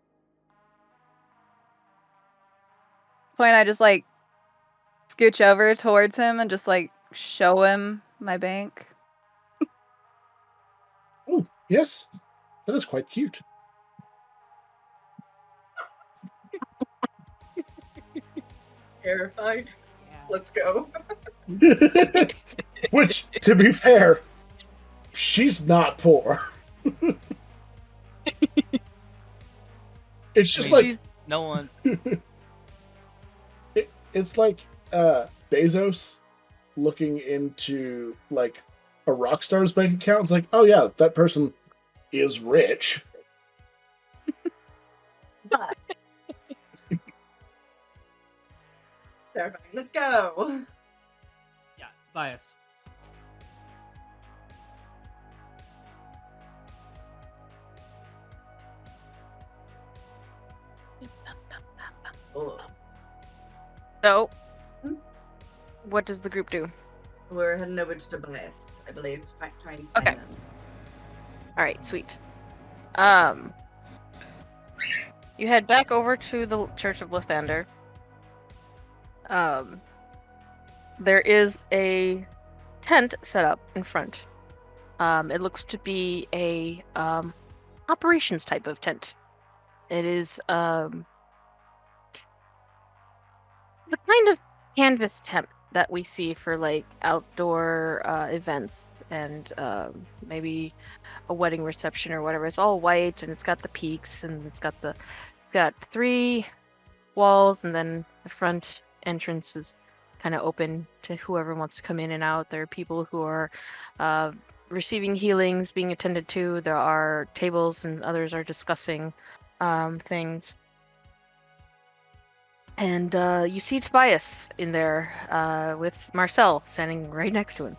Point, I just like scooch over towards him and just like show him my bank. Oh, yes, that is quite cute. Terrified. Yeah. Let's go. Which, to be fair, she's not poor. It's just I mean, like no one. it's like Bezos looking into like a rock star's bank account. It's like, oh yeah, that person is rich. But terrifying. Let's go. Yeah, Tobias. Oh, so, Hmm? what does the group do? we're heading over to Tobias, I believe. Trying to find Okay. them. All right, sweet. You head back over to the Church of Lathander. There is a tent set up in front. It looks to be a operations type of tent. It is the kind of canvas tent that we see for like outdoor events and maybe a wedding reception or whatever. It's all white and it's got the peaks and it's got 3 walls and then the front entrance is kind of open to whoever wants to come in and out. There are people who are receiving healings, being attended to. There are tables and others are discussing things. And you see Tobias in there with Marcel standing right next to him.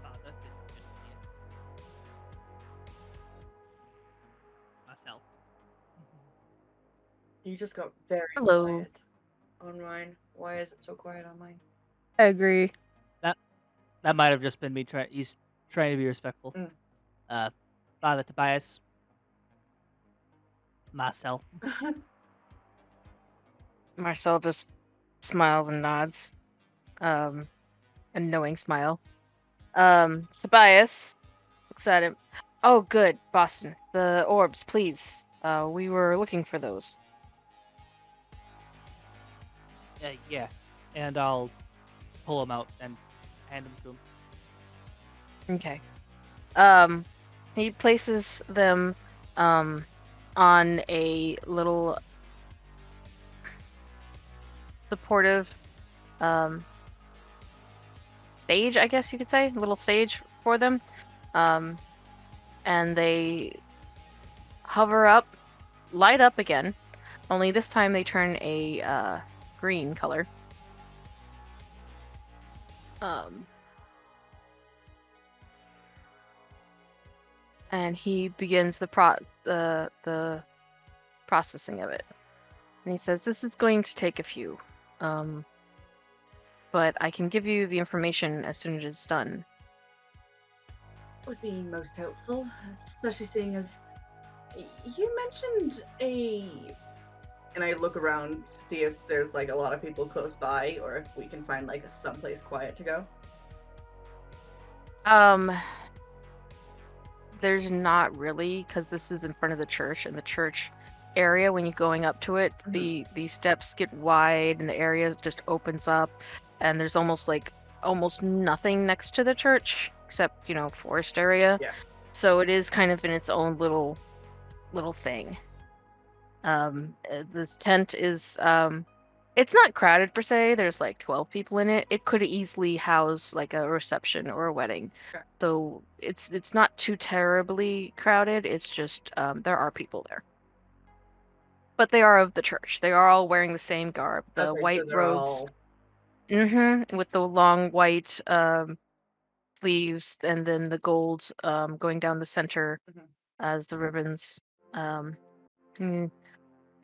Father, didn't get to see it. Myself. You just got very Hello. quiet on mine. Why is it so quiet on mine? I agree. That might have just been me trying. He's trying to be respectful. Mm. Father Tobias. Marcel. Marcel just smiles and nods. A knowing smile. Tobias looks at him. Oh, good, Boston. The orbs, please. We were looking for those. Yeah, and I'll pull him out and hand him to him. Okay. He places them, on a little supportive, stage, I guess you could say, a little stage for them. And they hover up, light up again, only this time they turn a green color. And he begins the processing of it. And he says, "This is going to take a few, but I can give you the information as soon as it's done." Would be most helpful, especially seeing as you mentioned a. And I look around to see if there's like a lot of people close by, or if we can find like someplace quiet to go. there's not really, because this is in front of the church, and the church area, when you're going up to it, the steps get wide and the area just opens up, and there's almost nothing next to the church except forest area. Yeah. So it is kind of in its own little thing. This tent is it's not crowded per se. There's like 12 people in it. It could easily house like a reception or a wedding. Sure. So it's not too terribly crowded. It's just there are people there. But they are of the church. They are all wearing the same garb, the Okay, white so they're robes. all... With the long white sleeves, and then the gold going down the center as the ribbons. It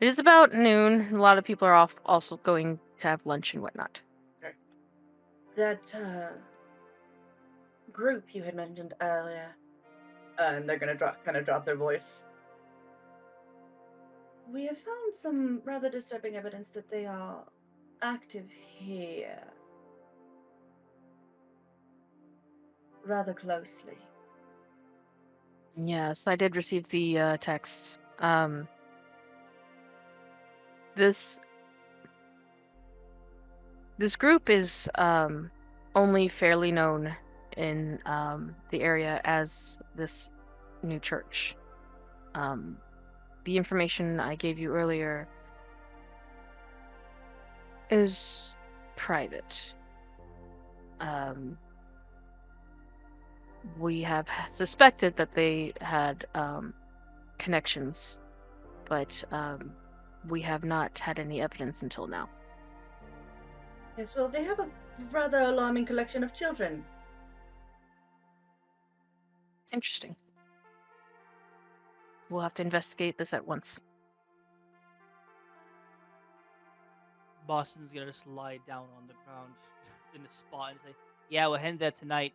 is about noon. A lot of people are also going to have lunch and whatnot. Okay. That group you had mentioned earlier, and they're gonna drop their voice. We have found some rather disturbing evidence that they are active here. Rather closely. Yes, I did receive the text. This group is only fairly known in the area as this new church. The information I gave you earlier is private. We have suspected that they had connections, but we have not had any evidence until now. Yes, well, they have a rather alarming collection of children. Interesting. We'll have to investigate this at once. Boston's gonna just lie down on the ground in the spot and say, "Yeah, we're heading there tonight."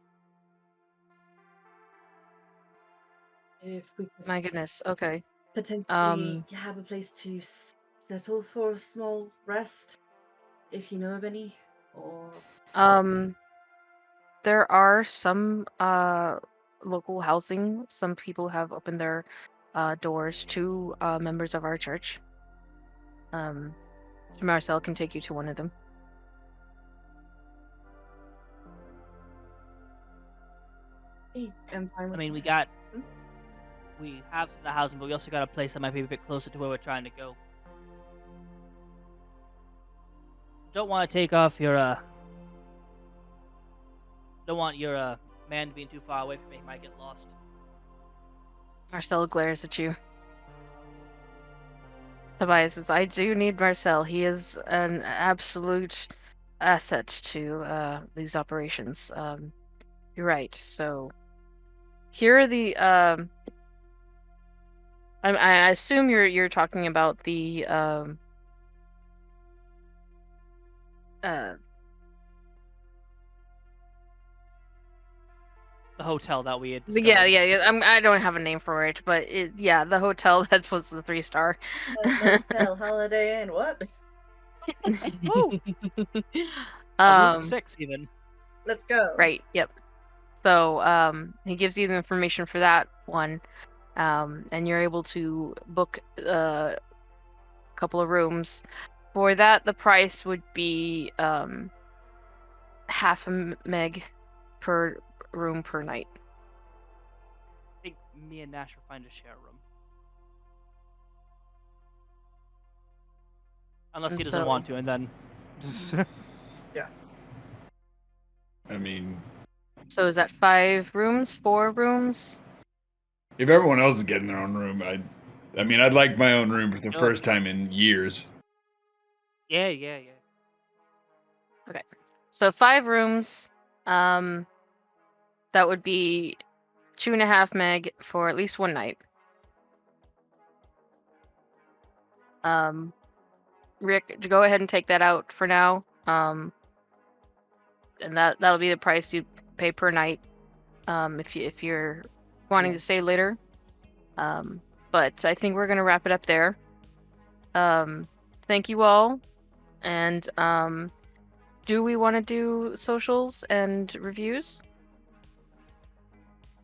If we could My goodness. Okay. potentially have a place to settle for a small rest, if you know of any, or... There are some local housing. Some people have opened their doors to members of our church. So Marcel can take you to one of them. I'm fine with I mean, we that. have the housing, but we also got a place that might be a bit closer to where we're trying to go. Don't want to take off your don't want your man being too far away from me. He might get lost. Marcel glares at you. Tobias says, I do need Marcel. He is an absolute asset to these operations. You're right. So here are the I assume you're talking about the The hotel that we had discovered. yeah. I don't have a name for it, but the hotel that was the 3-star. Motel, Holiday Inn, what? Woo! Route 6 even. Let's go. Right. Yep. So he gives you the information for that one, and you're able to book a couple of rooms. For that, the price would be half a meg per room per night. I think me and Nash will find a share room. Unless he doesn't want to, and then... Yeah. I mean... So is that 5 rooms? 4 rooms? If everyone else is getting their own room, I'd like my own room for the first time in years. Yeah. Okay. So 5 rooms. That would be 2.5 meg for at least one night. Rick, go ahead and take that out for now. And that'll be the price you pay per night. If you're wanting to stay later. But I think we're gonna wrap it up there. Thank you all. And do we want to do socials and reviews?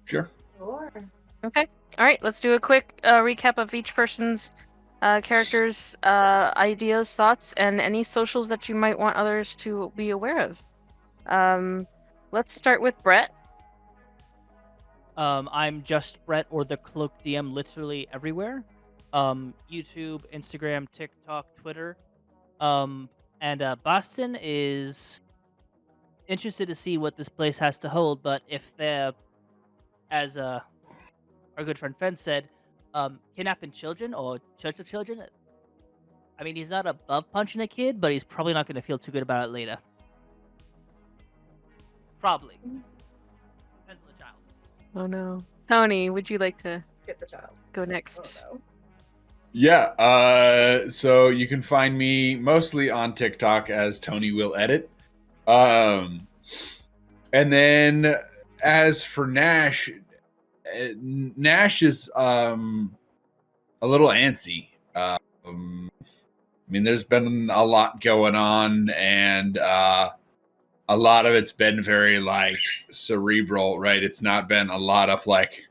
Sure. Sure. Okay. All right. Let's do a quick recap of each person's characters, ideas, thoughts, and any socials that you might want others to be aware of. Let's start with Brett. I'm just Brett or the Cloak DM literally everywhere. YouTube, Instagram, TikTok, Twitter. And Boston is interested to see what this place has to hold, but if the as our good friend Fen said, kidnapping children or church of children, I mean he's not above punching a kid, but he's probably not gonna feel too good about it later. Probably. Depends on the child. Oh no. Tony, would you like to Get the child. go next? Oh no. Yeah, so you can find me mostly on TikTok as Tony Will Edit. And then as for Nash, Nash is a little antsy. I mean, there's been a lot going on, and a lot of it's been very like cerebral, right? It's not been a lot of like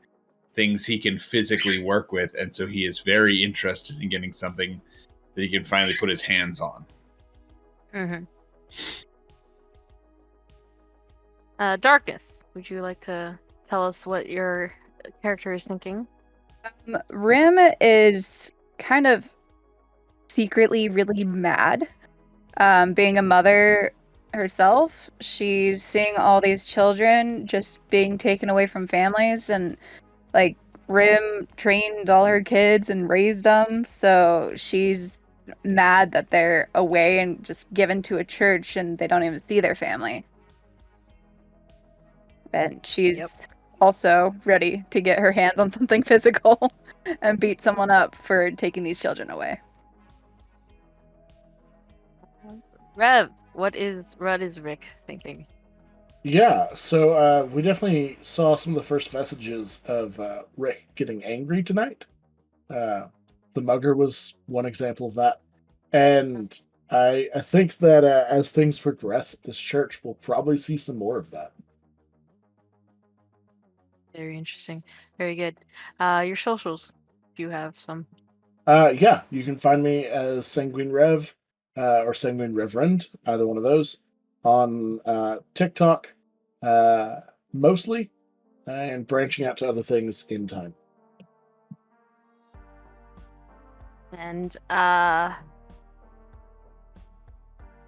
things he can physically work with, and so he is very interested in getting something that he can finally put his hands on. Mm-hmm. Darkness, would you like to tell us what your character is thinking? Rim is kind of secretly really mad. Being a mother herself, she's seeing all these children just being taken away from families, and like Rim trained all her kids and raised them, so she's mad that they're away and just given to a church and they don't even see their family. And she's also ready to get her hands on something physical and beat someone up for taking these children away. Rev, what is Rick thinking? Yeah, so we definitely saw some of the first vestiges of Rick getting angry tonight. The mugger was one example of that. And I think that as things progress at this church, we'll probably see some more of that. Very interesting. Very good. Your socials, if you have some. Yeah, you can find me as Sanguine Rev or Sanguine Reverend, either one of those, on TikTok mostly, and branching out to other things in time. And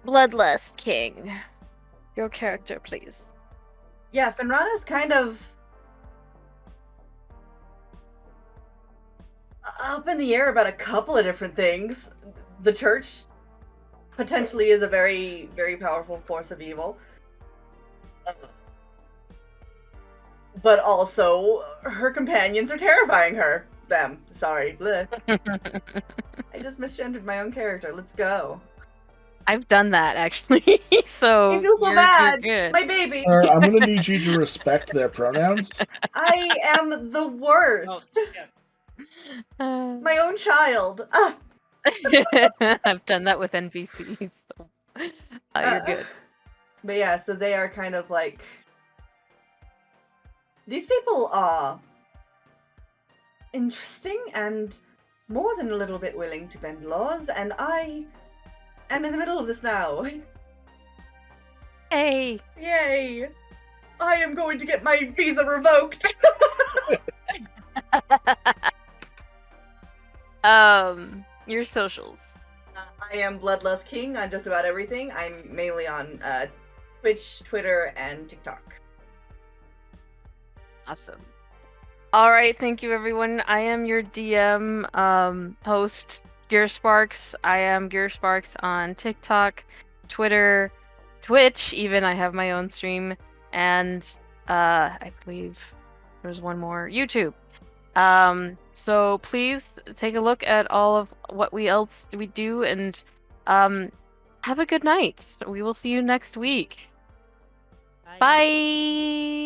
Bloodlust King, your character, please. Yeah, Fenrana's kind of up in the air about a couple of different things. The church potentially is a very, very powerful force of evil. But also, her companions are terrifying her. Them. Sorry. Bleh. I just misgendered my own character. Let's go. I've done that, actually. So I feel so you're bad. good. My baby. I'm going to need you to respect their pronouns. I am the worst. My own child. Ah. I've done that with NPCs. So you're good. But yeah, so they are kind of like... These people are interesting and more than a little bit willing to bend laws, and I am in the middle of this now. Hey! Yay! I am going to get my visa revoked! Your socials. I am Bloodlust King on just about everything. I'm mainly on Twitch, Twitter, and TikTok. Awesome. All right, thank you, everyone. I am your DM host, Gearsparks. I am Gearsparks on TikTok, Twitter, Twitch. Even I have my own stream, and I believe there's one more, YouTube. So please take a look at all of what we do, and have a good night. We will see you next week. Bye.